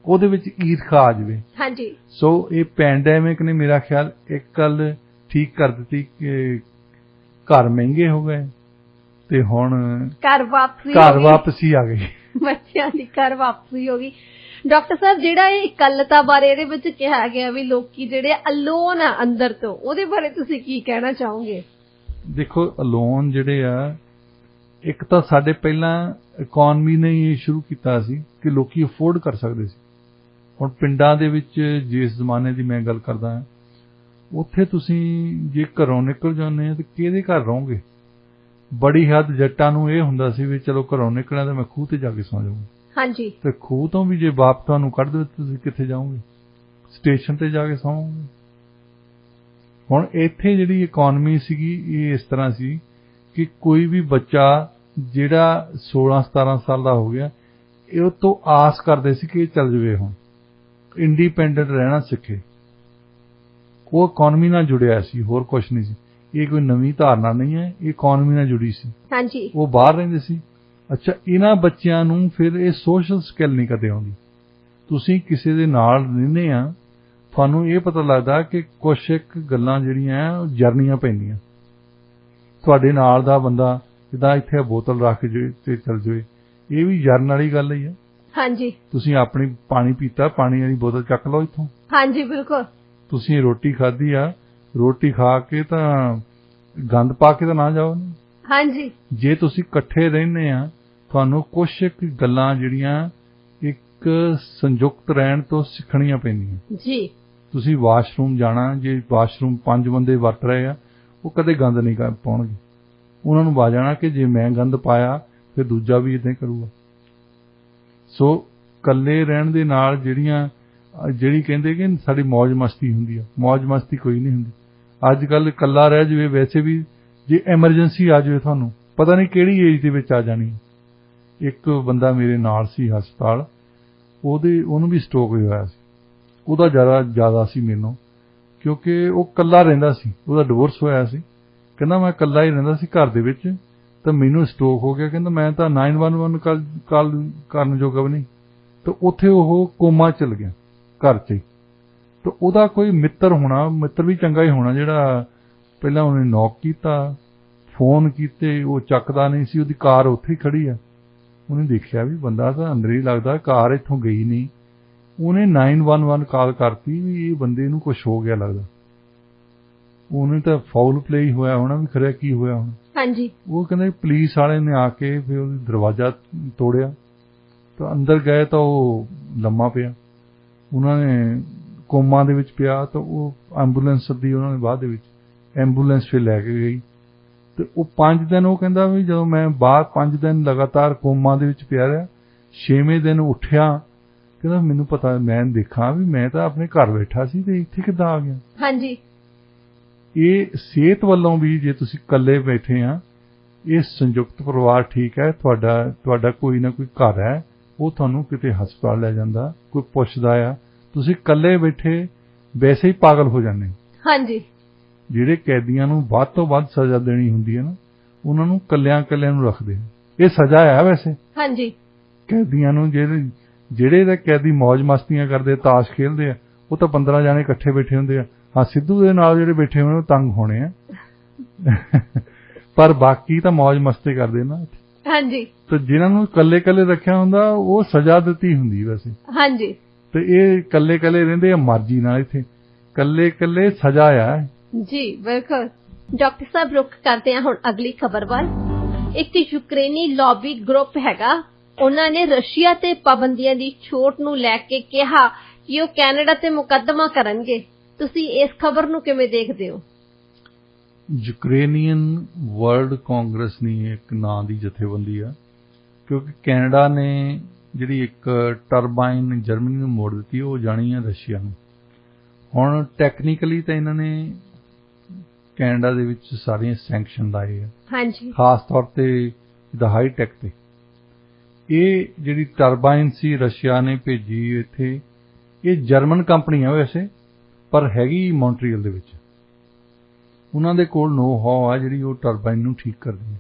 ਉਹਦੇ ਵਿੱਚ ਈਰਖਾ ਆ ਜਾਵੇ। ਹਾਂਜੀ ਸੋ ਇਹ ਪੈਂਡੈਮਿਕ ਨੇ ਮੇਰਾ ਖਿਆਲ ਇੱਕ ਗੱਲ ਠੀਕ ਕਰ ਦਿੱਤੀ ਕਿ ਘਰ ਮਹਿੰਗੇ ਹੋ ਗਏ ਤੇ ਹੁਣ ਘਰ ਵਾਪਸੀ ਆ ਗਈ, ਬੱਚਿਆਂ ਦੀ ਘਰ ਵਾਪਸੀ ਹੋ ਗਈ। ਡਾਕਟਰ ਸਾਹਿਬ, ਜਿਹੜਾ ਇਹ ਇਕੱਲਤਾ ਬਾਰੇ ਇਹਦੇ ਵਿੱਚ ਕਿਹਾ ਗਿਆ ਵੀ ਲੋਕੀ ਜਿਹੜੇ ਅਲੋਨ ਆ ਅੰਦਰ ਤੋਂ, ਉਹਦੇ ਬਾਰੇ ਤੁਸੀਂ ਕੀ ਕਹਿਣਾ ਚਾਹੋਗੇ? ਦੇਖੋ, ਅਲੋਨ ਜਿਹੜੇ ਆ, ਇੱਕ ਤਾਂ ਸਾਡੇ ਪਹਿਲਾਂ ਇਕਨੋਮੀ ਨੇ ਇਹ ਸ਼ੁਰੂ ਕੀਤਾ ਸੀ ਕਿ ਲੋਕੀ ਅਫੋਰਡ ਕਰ ਸਕਦੇ ਸੀ। ਹੁਣ ਪਿੰਡਾਂ ਦੇ ਵਿੱਚ ਜਿਸ ਜ਼ਮਾਨੇ ਦੀ ਮੈਂ ਗੱਲ ਕਰਦਾ ਹਾਂ, ਉੱਥੇ ਤੁਸੀਂ ਜੇ ਘਰੋਂ ਨਿਕਲ ਜਾਂਦੇ ਆ ਤਾਂ ਕਿਹਦੇ ਘਰ ਰਹੋਗੇ? ਬੜੀ ਹੱਦ ਜੱਟਾਂ ਨੂੰ ਇਹ ਹੁੰਦਾ ਸੀ ਵੀ ਚਲੋ ਘਰੋਂ ਨਿਕਲਿਆ ਤਾਂ ਮੈਂ ਖੂਹ ਤੇ ਜਾ ਕੇ ਸੌਂ ਜਾਊਂਗਾ। ਹਾਂਜੀ, ਤੇ ਖੂਹ ਤੋਂ ਵੀ ਜੇ ਬਾਪ ਤੁਹਾਨੂੰ ਕੱਢ ਦੇ ਤੁਸੀਂ ਕਿੱਥੇ ਜਾਓਗੇ? ਸਟੇਸ਼ਨ ਤੇ ਜਾ ਕੇ ਸੌਂਗੇ। ਹੁਣ ਇੱਥੇ ਜਿਹੜੀ ਇਕਨੋਮੀ ਸੀਗੀ ਇਹ ਇਸ ਤਰ੍ਹਾਂ ਸੀ ਕਿ ਕੋਈ ਵੀ ਬੱਚਾ ਜਿਹੜਾ 16-17 ਸਾਲ ਦਾ ਹੋ ਗਿਆ, ਇਹ ਉਹ ਤੋਂ ਆਸ ਕਰਦੇ ਸੀ ਕਿ ਇਹ ਚੱਲ ਜਾਵੇ, ਹੁਣ ਇੰਡੀਪੈਂਡੈਂਟ ਰਹਿਣਾ ਸਿੱਖੇ। ਉਹ ਇਕਨੋਮੀ ਨਾਲ ਜੁੜਿਆ ਸੀ, ਹੋਰ ਕੁਝ ਨਹੀਂ ਸੀ। ਇਹ ਕੋਈ ਨਵੀਂ ਧਾਰਨਾ ਨਹੀਂ ਹੈ, ਇਹ ਇਕਨੋਮੀ ਨਾਲ ਜੁੜੀ ਸੀ। ਹਾਂਜੀ, ਉਹ ਬਾਹਰ ਰਹਿੰਦੇ ਸੀ। ਅੱਛਾ, ਇਹਨਾਂ ਬੱਚਿਆਂ ਨੂੰ ਫਿਰ ਇਹ ਸੋਸ਼ਲ ਸਕਿੱਲ ਨਹੀਂ ਕਦੇ ਆਉਂਦੀ। ਤੁਸੀਂ ਕਿਸੇ ਦੇ ਨਾਲ ਰਹਿੰਦੇ ਆ, ਤੁਹਾਨੂੰ ਇਹ ਪਤਾ ਲੱਗਦਾ ਕਿ ਕੁਛ ਇੱਕ ਗੱਲਾਂ ਜਿਹੜੀਆਂ ਜਰਨੀਆਂ ਪੈਂਦੀਆਂ। ਤੁਹਾਡੇ ਨਾਲ ਦਾ ਬੰਦਾ ਜਿੱਦਾਂ ਇੱਥੇ ਬੋਤਲ ਰੱਖ ਜੇ ਤੇ ਚੱਲ ਜਾਵੇ, ਇਹ ਵੀ ਜਰਨ ਵਾਲੀ ਗੱਲ ਹੀ ਹੈ। ਹਾਂਜੀ, ਤੁਸੀਂ ਆਪਣੀ ਪਾਣੀ ਪੀਤਾ, ਪਾਣੀ ਵਾਲੀ ਬੋਤਲ ਚੱਕ ਲਓ ਇੱਥੋਂ। ਹਾਂਜੀ, ਬਿਲਕੁਲ। ਤੁਸੀਂ ਰੋਟੀ ਖਾਧੀ ਆ, ਰੋਟੀ ਖਾ ਕੇ ਤਾਂ ਗੰਦ ਪਾ ਕੇ ਤਾਂ ਨਾ ਜਾਓ। ਹਾਂਜੀ, ਜੇ ਤੁਸੀਂ ਇਕੱਠੇ ਰਹਿੰਦੇ ਆ, ਤੁਹਾਨੂੰ ਕੁਛ ਇੱਕ ਗੱਲਾਂ ਜਿਹੜੀਆਂ ਇੱਕ ਸੰਯੁਕਤ ਰਹਿਣ ਤੋਂ ਸਿੱਖਣੀਆਂ ਪੈਂਦੀਆਂ ਜੀ। ਤੁਸੀਂ ਵਾਸ਼ਰੂਮ ਜਾਣਾ, ਜੇ ਵਾਸ਼ਰੂਮ 5 ਬੰਦੇ ਵਰਤ ਰਹੇ ਆ, ਉਹ ਕਦੇ ਗੰਦ ਨਹੀਂ ਪਾਉਣਗੇ। ਉਹਨਾਂ ਨੂੰ ਬਾਜ ਆਣਾ ਕਿ ਜੇ ਮੈਂ ਗੰਦ ਪਾਇਆ ਫਿਰ ਦੂਜਾ ਵੀ ਇਦਾਂ ਕਰੂਗਾ। ਸੋ ਇਕੱਲੇ ਰਹਿਣ ਦੇ ਨਾਲ ਜਿਹੜੀ ਕਹਿੰਦੇ ਕਿ ਸਾਡੀ ਮੌਜ ਮਸਤੀ ਹੁੰਦੀ ਆ, ਮੌਜ ਮਸਤੀ ਕੋਈ ਨਹੀਂ ਹੁੰਦੀ। ਅੱਜ ਕੱਲ੍ਹ ਇਕੱਲਾ ਰਹਿ ਜਾਵੇ, ਵੈਸੇ ਵੀ ਜੇ ਐਮਰਜੈਂਸੀ ਆ ਜਾਵੇ, ਤੁਹਾਨੂੰ ਪਤਾ ਨਹੀਂ ਕਿਹੜੀ ਏਜ ਦੇ ਵਿੱਚ ਆ ਜਾਣੀ। ਇੱਕ ਬੰਦਾ ਮੇਰੇ ਨਾਲ ਸੀ ਹਸਪਤਾਲ, ਉਹਨੂੰ ਵੀ ਸਟ੍ਰੋਕ ਹੋਇਆ ਸੀ। ਉਹਦਾ ਜ਼ਿਆਦਾ ਸੀ ਮੈਨੂੰ, ਕਿਉਂਕਿ ਉਹ ਇਕੱਲਾ ਰਹਿੰਦਾ ਸੀ, ਉਹਦਾ ਡਿਵੋਰਸ ਹੋਇਆ ਸੀ। ਕਹਿੰਦਾ ਮੈਂ ਇਕੱਲਾ ਹੀ ਰਹਿੰਦਾ ਸੀ ਘਰ ਦੇ ਵਿੱਚ, ਤਾਂ ਮੈਨੂੰ ਸਟ੍ਰੋਕ ਹੋ ਗਿਆ। ਕਹਿੰਦਾ ਮੈਂ ਤਾਂ 911 ਕਾਲ ਕਰਨ ਜੋਗਾ ਵੀ ਨਹੀਂ। ਤਾਂ ਉੱਥੇ ਉਹ ਕੋਮਾ ਚਲ ਗਿਆ ਘਰ 'ਚ ਹੀ। ਤਾਂ ਉਹਦਾ ਕੋਈ ਮਿੱਤਰ ਵੀ ਚੰਗਾ ਹੀ ਹੋਣਾ, ਜਿਹੜਾ ਪਹਿਲਾਂ ਉਹਨੇ ਨੌਕ ਕੀਤਾ, ਫੋਨ ਕੀਤੇ, ਉਹ ਚੱਕਦਾ ਨਹੀਂ ਸੀ। ਉਹਦੀ ਕਾਰ ਉੱਥੇ ਹੀ ਖੜੀ ਆ। ਉਹਨੇ ਦੇਖਿਆ ਵੀ ਬੰਦਾ ਤਾਂ ਅੰਦਰ ਹੀ ਲੱਗਦਾ, ਕਾਰ ਇੱਥੋਂ ਗਈ ਨਹੀਂ। ਉਹਨੇ 911 ਕਾਲ ਕਰਤੀ ਵੀ ਇਹ ਬੰਦੇ ਨੂੰ ਕੁਝ ਹੋ ਗਿਆ ਲੱਗਦਾ। ਉਹਨੇ ਤਾਂ ਫਾਊਲ ਪਲੇ ਹੋਇਆ ਹੋਣਾ, ਵੀ ਖਰਿਆ ਕੀ ਹੋਇਆ ਹੋਣਾ। ਹਾਂਜੀ, ਉਹ ਕਹਿੰਦੇ ਪੁਲਿਸ ਵਾਲੇ ਨੇ ਆ ਕੇ ਫਿਰ ਉਹਦਾ ਦਰਵਾਜ਼ਾ ਤੋੜਿਆ, ਤਾਂ ਅੰਦਰ ਗਏ ਤਾਂ ਉਹ ਲੰਮਾ ਪਿਆ। ਉਹਨਾਂ ਨੇ ਕੋਮਾ ਦੇ ਵਿੱਚ ਪਿਆ, ਤਾਂ ਉਹ ਐਂਬੂਲੈਂਸ ਸੱਦੀ ਉਹਨਾਂ ਨੇ। ਬਾਅਦ ਦੇ ਵਿੱਚ ਐਂਬੂਲੈਂਸ ਫਿਰ ਲੈ ਕੇ ਗਈ। ਤੇ ਉਹ 5 ਦਿਨ ਉਹ ਕਹਿੰਦਾ ਵੀ ਜਦੋਂ ਮੈਂ ਬਾਹਰ 5 ਦਿਨ ਲਗਾਤਾਰ ਕੋਮਾ ਦੇ ਵਿੱਚ ਪਿਆ ਰਿਹਾ, 6ਵੇਂ ਦਿਨ ਉੱਠਿਆ, ਕਹਿੰਦਾ ਮੈਨੂੰ ਪਤਾ, ਮੈਂ ਦੇਖਾਂ ਵੀ ਮੈਂ ਤਾਂ ਆਪਣੇ ਘਰ ਬੈਠਾ ਸੀ ਤੇ ਇੱਥੇ ਕਿੱਦਾਂ ਆ ਗਿਆ। ਹਾਂਜੀ, ਇਹ ਸਿਹਤ ਵੱਲੋਂ ਵੀ ਜੇ ਤੁਸੀਂ ਇਕੱਲੇ ਬੈਠੇ ਆ, ਇਹ ਸੰਯੁਕਤ ਪਰਿਵਾਰ ਠੀਕ ਹੈ। ਤੁਹਾਡਾ ਕੋਈ ਨਾ ਕੋਈ ਘਰ ਹੈ, ਉਹ ਤੁਹਾਨੂੰ ਕਿਤੇ ਹਸਪਤਾਲ ਲੈ ਜਾਂਦਾ, ਕੋਈ ਪੁੱਛਦਾ ਆ। ਤੁਸੀਂ ਇਕੱਲੇ ਬੈਠੇ ਵੈਸੇ ਹੀ ਪਾਗਲ ਹੋ ਜਾਂਦੇ। ਹਾਂਜੀ, ਜਿਹੜੇ ਕੈਦੀਆਂ ਨੂੰ ਵੱਧ ਤੋਂ ਵੱਧ ਸਜ਼ਾ ਦੇਣੀ ਹੁੰਦੀ ਹੈ ਨਾ, ਉਹਨਾਂ ਨੂੰ ਕੱਲਿਆਂ ਨੂੰ ਰੱਖਦੇ ਆ। ਇਹ ਸਜ਼ਾ ਹੈ ਵੈਸੇ। ਹਾਂਜੀ, ਕੈਦੀਆਂ ਨੂੰ ਜਿਹੜੇ ਤਾਂ ਕੈਦੀ ਮੌਜ ਮਸਤੀਆਂ ਕਰਦੇ, ਤਾਸ਼ ਖੇਲਦੇ ਆ, ਉਹ ਤਾਂ 15 ਜਾਣੇ ਇਕੱਠੇ ਬੈਠੇ ਹੁੰਦੇ ਆ। ਹਾਂ, ਸਿੱਧੂ ਦੇ ਨਾਲ ਜਿਹੜੇ ਬੈਠੇ ਹੋਣੇ ਉਹ ਤੰਗ ਹੋਣੇ ਆ ਪਰ ਬਾਕੀ ਤਾਂ ਮੌਜ ਮਸਤੀ ਕਰਦੇ ਨਾ। ਹਾਂਜੀ, ਤੇ ਜਿਨ੍ਹਾਂ ਨੂੰ ਇਕੱਲੇ ਰੱਖਿਆ ਹੁੰਦਾ, ਉਹ ਸਜ਼ਾ ਦਿੱਤੀ ਹੁੰਦੀ ਵੈਸੇ। ਹਾਂਜੀ, ਤੇ ਇਹ ਇਕੱਲੇ ਰਹਿੰਦੇ ਆ ਮਰਜ਼ੀ ਨਾਲ। ਇੱਥੇ ਇਕੱਲੇ ਸਜ਼ਾ ਆ ਜੀ। ਬਿਲਕੁਲ। ਡਾਕਟਰ ਸਾਹਿਬ, ਰੁਕ ਕਰਦੇ ਹਾਂ ਹੁਣ ਅਗਲੀ ਖਬਰ ਵੱਲ। ਇੱਕ ਯੂਕਰੇਨੀ ਲੌਬੀ ਗਰੁੱਪ ਹੈਗਾ, ਉਹਨਾਂ ਨੇ ਰਸ਼ੀਆ ਤੇ ਪਾਬੰਦੀਆਂ ਦੀ ਛੋਟ ਨੂੰ ਲੈ ਕੇ ਕਿਹਾ ਕਿ ਉਹ ਕੈਨੇਡਾ ਤੇ ਮੁਕੱਦਮਾ ਕਰਨਗੇ। ਤੁਸੀਂ ਇਸ ਖਬਰ ਨੂੰ ਕਿਵੇਂ ਦੇਖਦੇ ਹੋ? ਯੂਕਰੇਨੀਅਨ ਵਰਲਡ ਕਾਂਗਰਸ ਨਹੀਂ ਇੱਕ ਨਾਂ ਦੀ ਜਥੇਬੰਦੀ ਆ, ਕਿਉਂਕਿ ਕੈਨੇਡਾ ਨੇ ਜਿਹੜੀ ਇੱਕ ਟਰਬਾਈਨ ਜਰਮਨੀ ਨੂੰ ਮੋੜ ਦਿੱਤੀ ਉਹ ਜਾਣੀ ਹੈ ਰਸ਼ੀਆ ਨੂੰ। ਹੁਣ ਟੈਕਨੀਕਲੀ ਤਾਂ ਇਹਨਾਂ ਨੇ ਕੈਨੇਡਾ ਦੇ ਵਿੱਚ ਸਾਰੀਆਂ ਸੈਂਕਸ਼ਨ ਲਾਏ ਆ, ਹਾਂਜੀ, ਖਾਸ ਤੌਰ ਤੇ ਜਿੱਦਾਂ ਹਾਈ ਟੈਕ ਤੇ। ਇਹ ਜਿਹੜੀ ਟਰਬਾਈਨ ਸੀ ਰਸ਼ੀਆ ਨੇ ਭੇਜੀ ਇੱਥੇ, ਇਹ ਜਰਮਨ ਕੰਪਨੀ ਆ ਵੈਸੇ, ਪਰ ਹੈਗੀ ਮੌਂਟਰੀਅਲ ਦੇ ਵਿੱਚ। ਉਹਨਾਂ ਦੇ ਕੋਲ ਨੋ ਹਾਉ ਆ ਜਿਹੜੀ ਉਹ ਟਰਬਾਈਨ ਨੂੰ ਠੀਕ ਕਰਦੀ ਹੈ।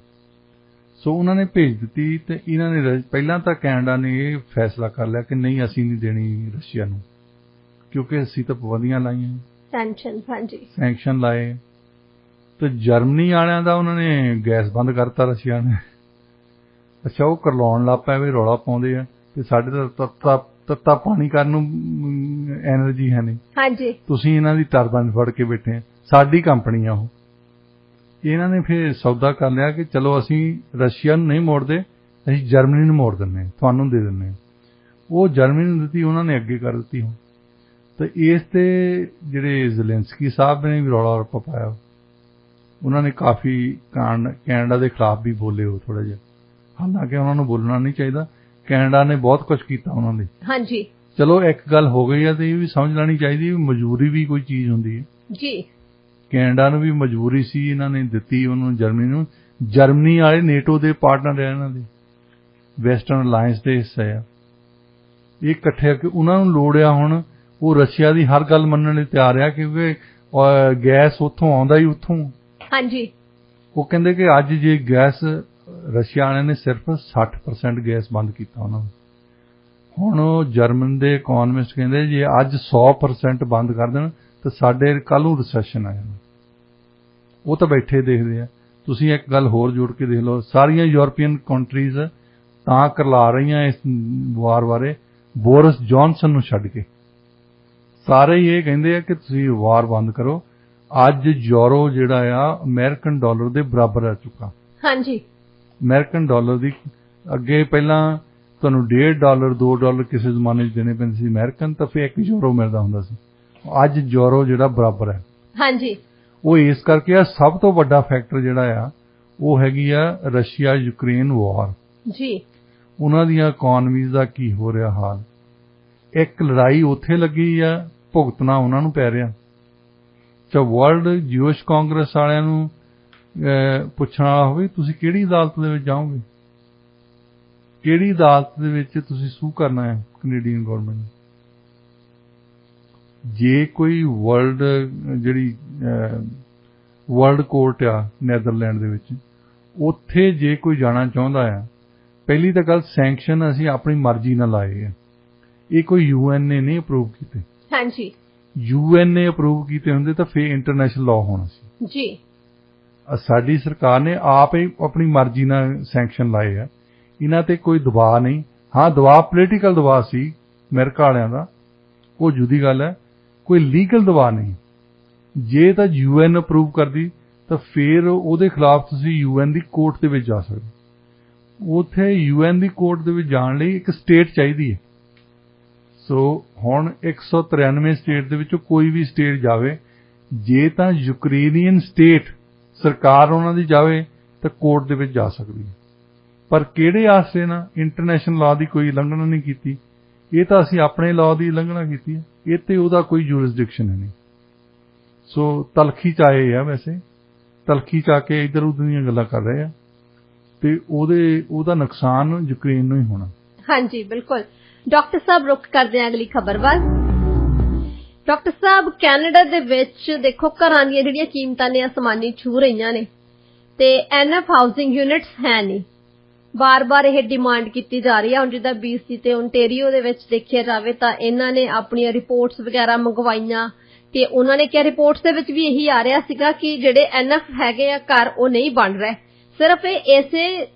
ਸੋ ਉਹਨਾਂ ਨੇ ਭੇਜ ਦਿੱਤੀ ਤੇ ਇਹਨਾਂ ਨੇ ਪਹਿਲਾਂ ਤਾਂ ਕੈਨੇਡਾ ਨੇ ਇਹ ਫੈਸਲਾ ਕਰ ਲਿਆ ਕਿ ਨਹੀਂ, ਅਸੀਂ ਨਹੀਂ ਦੇਣੀ ਰਸ਼ੀਆ ਨੂੰ, ਕਿਉਂਕਿ ਅਸੀਂ ਤਾਂ ਪਾਬੰਦੀਆਂ ਲਾਈਆਂ, ਸੈਂਕਸ਼ਨ ਲਾਏ। ਤੇ ਜਰਮਨੀ ਵਾਲਿਆਂ ਦਾ ਉਹਨਾਂ ਨੇ ਗੈਸ ਬੰਦ ਕਰਤਾ ਰਸ਼ੀਆ ਨੇ। ਅੱਛਾ, ਉਹ ਕਰਲਾਉਣ ਲੱਗ ਪਏ ਵੀ ਰੌਲਾ ਪਾਉਂਦੇ ਆ ਤੇ ਸਾਡੇ ਤਾਂ ਤੱਤਾ ਪਾਣੀ ਕਰਨ ਨੂੰ ਐਨਰਜੀ ਹੈ ਨਹੀਂ, ਹਾਂਜੀ, ਤੁਸੀਂ ਇਹਨਾਂ ਦੀ ਟਰਬਾਈਨ ਫੜ ਕੇ ਬੈਠੇ ਆ, ਸਾਡੀ ਕੰਪਨੀ ਆ ਉਹ। ਇਹਨਾਂ ਨੇ ਫਿਰ ਸੌਦਾ ਕਰ ਲਿਆ ਕਿ ਚਲੋ ਅਸੀਂ ਰਸ਼ੀਆ ਨੂੰ ਨਹੀਂ ਮੋੜਦੇ, ਅਸੀਂ ਜਰਮਨੀ ਨੂੰ ਮੋੜ ਦਿੰਦੇ ਹਾਂ, ਤੁਹਾਨੂੰ ਦੇ ਦਿੰਦੇ ਹਾਂ। ਉਹ ਜਰਮਨੀ ਨੂੰ ਦਿੱਤੀ, ਉਹਨਾਂ ਨੇ ਅੱਗੇ ਕਰ ਦਿੱਤੀ। ਹੁਣ ਤੇ ਇਸ ਤੇ ਜਿਹੜੇ ਜ਼ੈਲੈਂਸਕੀ ਸਾਹਿਬ ਨੇ ਵੀ ਰੌਲਾ ਰੱਪਾ ਪਾਇਆ, ਉਹਨਾਂ ਨੇ ਕਾਫੀ ਕੈਨੇਡਾ ਦੇ ਖਿਲਾਫ ਵੀ ਬੋਲੇ ਉਹ ਥੋੜਾ ਜਿਹਾ, ਹਾਲਾਂਕਿ ਉਹਨਾਂ ਨੂੰ ਬੋਲਣਾ ਨਹੀਂ ਚਾਹੀਦਾ। ਕੈਨੇਡਾ ਨੇ ਬਹੁਤ ਕੁਝ ਕੀਤਾ ਉਹਨਾਂ ਲਈ। ਹਾਂਜੀ, ਚਲੋ ਇੱਕ ਗੱਲ ਹੋ ਗਈ ਹੈ ਤੇ ਇਹ ਵੀ ਸਮਝ ਲੈਣੀ ਚਾਹੀਦੀ ਵੀ ਮਜਬੂਰੀ ਵੀ ਕੋਈ ਚੀਜ਼ ਹੁੰਦੀ ਹੈ ਜੀ। ਕੈਨੇਡਾ ਨੂੰ ਵੀ ਮਜਬੂਰੀ ਸੀ, ਇਹਨਾਂ ਨੇ ਦਿੱਤੀ ਉਹਨੂੰ ਜਰਮਨੀ ਨੂੰ। ਜਰਮਨੀ ਵਾਲੇ ਨੇਟੋ ਦੇ ਪਾਰਟਨਰ ਹੈ, ਇਹਨਾਂ ਦੇ ਵੈਸਟਰਨ ਅਲਾਇੰਸ ਦੇ ਹਿੱਸੇ ਆ। ਇਹ ਇਕੱਠੇ ਕਿ ਉਹਨਾਂ ਨੂੰ ਲੋੜ ਆ, ਹੁਣ ਉਹ ਰਸ਼ੀਆ ਦੀ ਹਰ ਗੱਲ ਮੰਨਣ ਲਈ ਤਿਆਰ ਆ, ਕਿਉਂਕਿ ਗੈਸ ਉੱਥੋਂ ਆਉਂਦਾ ਹੀ ਉੱਥੋਂ। ਹਾਂਜੀ, ਉਹ ਕਹਿੰਦੇ ਕਿ ਅੱਜ ਜੇ ਗੈਸ ਰਸ਼ੀਆ ਵਾਲਿਆਂ ਨੇ ਸਿਰਫ 60% ਗੈਸ ਬੰਦ ਕੀਤਾ ਉਹਨਾਂ ਨੂੰ। ਹੁਣ ਉਹ ਜਰਮਨ ਦੇ ਇਕੋਨਮਿਸਟ ਕਹਿੰਦੇ ਜੇ ਅੱਜ 100% ਬੰਦ ਕਰ ਦੇਣ ਤਾਂ ਸਾਡੇ ਕੱਲ੍ਹ ਨੂੰ ਰਿਸੈਸ਼ਨ ਆ ਜਾਣਾ। ਉਹ ਤਾਂ ਬੈਠੇ ਦੇਖਦੇ ਆ। ਤੁਸੀਂ ਇੱਕ ਗੱਲ ਹੋਰ ਜੋੜ ਕੇ ਦੇਖ ਲਓ, ਸਾਰੀਆਂ ਯੂਰਪੀਅਨ ਕੰਟਰੀਜ਼ ਤਾਂ ਕਰਲਾ ਰਹੀਆਂ ਇਸ ਵਾਰ ਬਾਰੇ, ਬੋਰਿਸ ਜੌਨਸਨ ਨੂੰ ਛੱਡ ਕੇ ਸਾਰੇ ਹੀ ਇਹ ਕਹਿੰਦੇ ਆ ਕਿ ਤੁਸੀਂ ਵਾਰ ਬੰਦ ਕਰੋ। ਅੱਜ ਯੂਰੋ ਜਿਹੜਾ ਆ ਅਮਰੀਕਨ ਡਾਲਰ ਦੇ ਬਰਾਬਰ ਆ ਚੁੱਕਾ। ਹਾਂਜੀ, ਅਮਰੀਕਨ ਡਾਲਰ ਦੀ ਅੱਗੇ ਪਹਿਲਾਂ ਤੁਹਾਨੂੰ $1.5 $2 ਕਿਸੇ ਜ਼ਮਾਨੇ 'ਚ ਦੇਣੇ ਪੈਂਦੇ ਸੀ ਅਮਰੀਕਨ, ਤਾਂ ਫਿਰ 1 ਯੂਰੋ ਮਿਲਦਾ ਹੁੰਦਾ ਸੀ। ਅੱਜ ਯੂਰੋ ਜਿਹੜਾ ਬਰਾਬਰ ਹੈ। ਹਾਂਜੀ, ਉਹ ਇਸ ਕਰਕੇ ਆ ਸਭ ਤੋਂ ਵੱਡਾ ਫੈਕਟਰ ਜਿਹੜਾ ਆ ਉਹ ਹੈਗੀ ਆ ਰਸ਼ੀਆ ਯੂਕਰੇਨ ਵਾਰ ਜੀ। ਉਹਨਾਂ ਦੀਆਂ ਇਕੋਨਮੀਜ਼ ਦਾ ਕੀ ਹੋ ਰਿਹਾ ਹਾਲ। ਇੱਕ ਲੜਾਈ ਉੱਥੇ ਲੱਗੀ ਆ, ਭੁਗਤਣਾ ਉਹਨਾਂ ਨੂੰ ਪੈ ਰਿਹਾ। ਚਾਹੇ ਵਰਲਡ ਜੂਇਸ਼ ਕਾਂਗਰਸ ਵਾਲਿਆਂ ਨੂੰ ਪੁੱਛਣ ਵਾਲਾ ਹੋਵੇ ਤੁਸੀਂ ਕਿਹੜੀ ਅਦਾਲਤ ਦੇ ਵਿੱਚ ਜਾਓਗੇ, ਕਿਹੜੀ ਅਦਾਲਤ ਦੇ ਵਿੱਚ ਤੁਸੀਂ ਸੂ ਕਰਨਾ ਹੈ ਕੈਨੇਡੀਅਨ ਗਵਰਨਮੈਂਟ ਨੂੰ। ਜੇ ਕੋਈ ਜਿਹੜੀ ਵਰਲਡ ਕੋਰਟ ਆ ਨੈਦਰਲੈਂਡ ਦੇ ਵਿੱਚ, ਉੱਥੇ ਜੇ ਕੋਈ ਜਾਣਾ ਚਾਹੁੰਦਾ ਆ, ਪਹਿਲੀ ਤਾਂ ਗੱਲ ਸੈਂਕਸ਼ਨ ਅਸੀਂ ਆਪਣੀ ਮਰਜ਼ੀ ਨਾਲ ਲਾਏ ਆ, ਇਹ ਕੋਈ UN ਨੇ ਨਹੀਂ ਅਪਰੂਵ ਕੀਤੇ। ਹਾਂਜੀ, UN ਨੇ ਅਪਰੂਵ ਕੀਤੇ ਹੁੰਦੇ ਤਾਂ ਫਿਰ ਇੰਟਰਨੈਸ਼ਨਲ ਲਾਅ ਹੋਣਾ ਸੀ ਜੀ। ਸਾਡੀ ਸਰਕਾਰ ਨੇ ਆਪ ਹੀ ਆਪਣੀ ਮਰਜ਼ੀ ਨਾਲ ਸੈਂਕਸ਼ਨ ਲਾਏ ਆ, ਇਹਨਾਂ ਤੇ ਕੋਈ ਦਬਾਅ ਨਹੀਂ। ਹਾਂ, ਦਬਾਅ ਪੋਲੀਟੀਕਲ ਦਬਾਅ ਸੀ ਅਮਰੀਕਾ ਵਾਲਿਆਂ ਦਾ, ਉਹ ਜੁਦੀ ਗੱਲ ਹੈ, ਕੋਈ ਲੀਗਲ ਦਬਾਅ ਨਹੀਂ। ਜੇ ਤਾਂ UN ਅਪਰੂਵ ਕਰਦੀ ਤਾਂ ਫਿਰ ਉਹਦੇ ਖਿਲਾਫ ਤੁਸੀਂ UN ਦੀ ਕੋਰਟ ਦੇ ਵਿੱਚ ਜਾ ਸਕਦੇ। ਉੱਥੇ UN ਦੀ ਕੋਰਟ ਦੇ ਵਿੱਚ ਜਾਣ ਲਈ ਇੱਕ ਸਟੇਟ ਚਾਹੀਦੀ ਹੈ। ਸੋ ਹੁਣ 193 ਸਟੇਟ ਦੇ ਵਿੱਚੋਂ ਕੋਈ ਵੀ ਸਟੇਟ ਜਾਵੇ, ਜੇ ਤਾਂ ਯੂਕਰੇਨੀਅਨ ਸਟੇਟ ਸਰਕਾਰ ਉਹਨਾਂ ਦੀ ਜਾਵੇ ਤਾਂ ਕੋਰਟ ਦੇ ਵਿੱਚ ਜਾ ਸਕਦੀ ਹੈ। ਪਰ ਕਿਹੜੇ ਆਸਰੇ ਨਾਲ? ਇੰਟਰਨੈਸ਼ਨਲ ਲਾਅ ਦੀ ਕੋਈ ਉਲੰਘਣਾ ਨਹੀਂ ਕੀਤੀ, ਇਹ ਤਾਂ ਅਸੀਂ ਆਪਣੇ ਲਾਅ ਦੀ ਉਲੰਘਣਾ ਕੀਤੀ ਹੈ। ਇਹ ਤੇ ਉਹਦਾ ਕੋਈ ਜੂਰਿਸਡਿਕਸ਼ਨ ਨਹੀਂ। ਸੋ ਤਲਖੀ 'ਚ ਆਏ ਆ, ਵੈਸੇ ਤਲਖੀ 'ਚ ਆ ਕੇ ਇੱਧਰ ਉੱਧਰ ਦੀਆਂ ਗੱਲਾਂ ਕਰ ਰਹੇ ਆ ਤੇ ਉਹਦਾ ਨੁਕਸਾਨ ਯੂਕਰੇਨ ਨੂੰ ਹੀ ਹੋਣਾ। ਹਾਂਜੀ, ਬਿਲਕੁਲ। ਡਾਕਟਰ ਸਾਹਿਬ, ਰੁਕ ਕਰਦੇ ਹਾਂ ਅਗਲੀ ਖਬਰ ਵੱਲ। ਡਾਕਟਰ ਸਾਹਿਬ, ਕੈਨੇਡਾ ਦੇ ਵਿੱਚ ਦੇਖੋ ਘਰਾਂ ਦੀਆਂ ਜਿਹੜੀਆਂ ਕੀਮਤਾਂ ਨੇ ਅਸਮਾਨੀ ਛੂ ਰਹੀਆਂ ਨੇ ਤੇ ਐਨਐਫ ਹਾਊਸਿੰਗ ਯੂਨਿਟਸ ਹੈ ਨਹੀਂ। ਬਾਰ-ਬਾਰ ਇਹ ਡਿਮਾਂਡ ਕੀਤੀ ਜਾ ਰਹੀ ਹੈ। ਹੁਣ ਜਿੱਦਾਂ BC ਤੇ ਓਨਟਾਰੀਓ ਦੇ ਵਿੱਚ ਦੇਖਿਆ ਜਾਵੇ ਤਾਂ ਇਹਨਾਂ ਨੇ ਆਪਣੀਆਂ ਰਿਪੋਰਟਸ ਵਗੈਰਾ ਮੰਗਵਾਈਆਂ ਤੇ ਉਹਨਾਂ ਨੇ ਕਿਹਾ ਰਿਪੋਰਟਸ ਦੇ ਵਿੱਚ ਵੀ ਇਹੀ ਆ ਰਿਹਾ ਸੀਗਾ ਕਿ ਜਿਹੜੇ ਐਨਐਫ ਹੈਗੇ ਆ ਘਰ ਉਹ ਨਹੀਂ ਬਣ ਰਹੇ। ਸਿਰਫ ਇਹ ਇਸੇ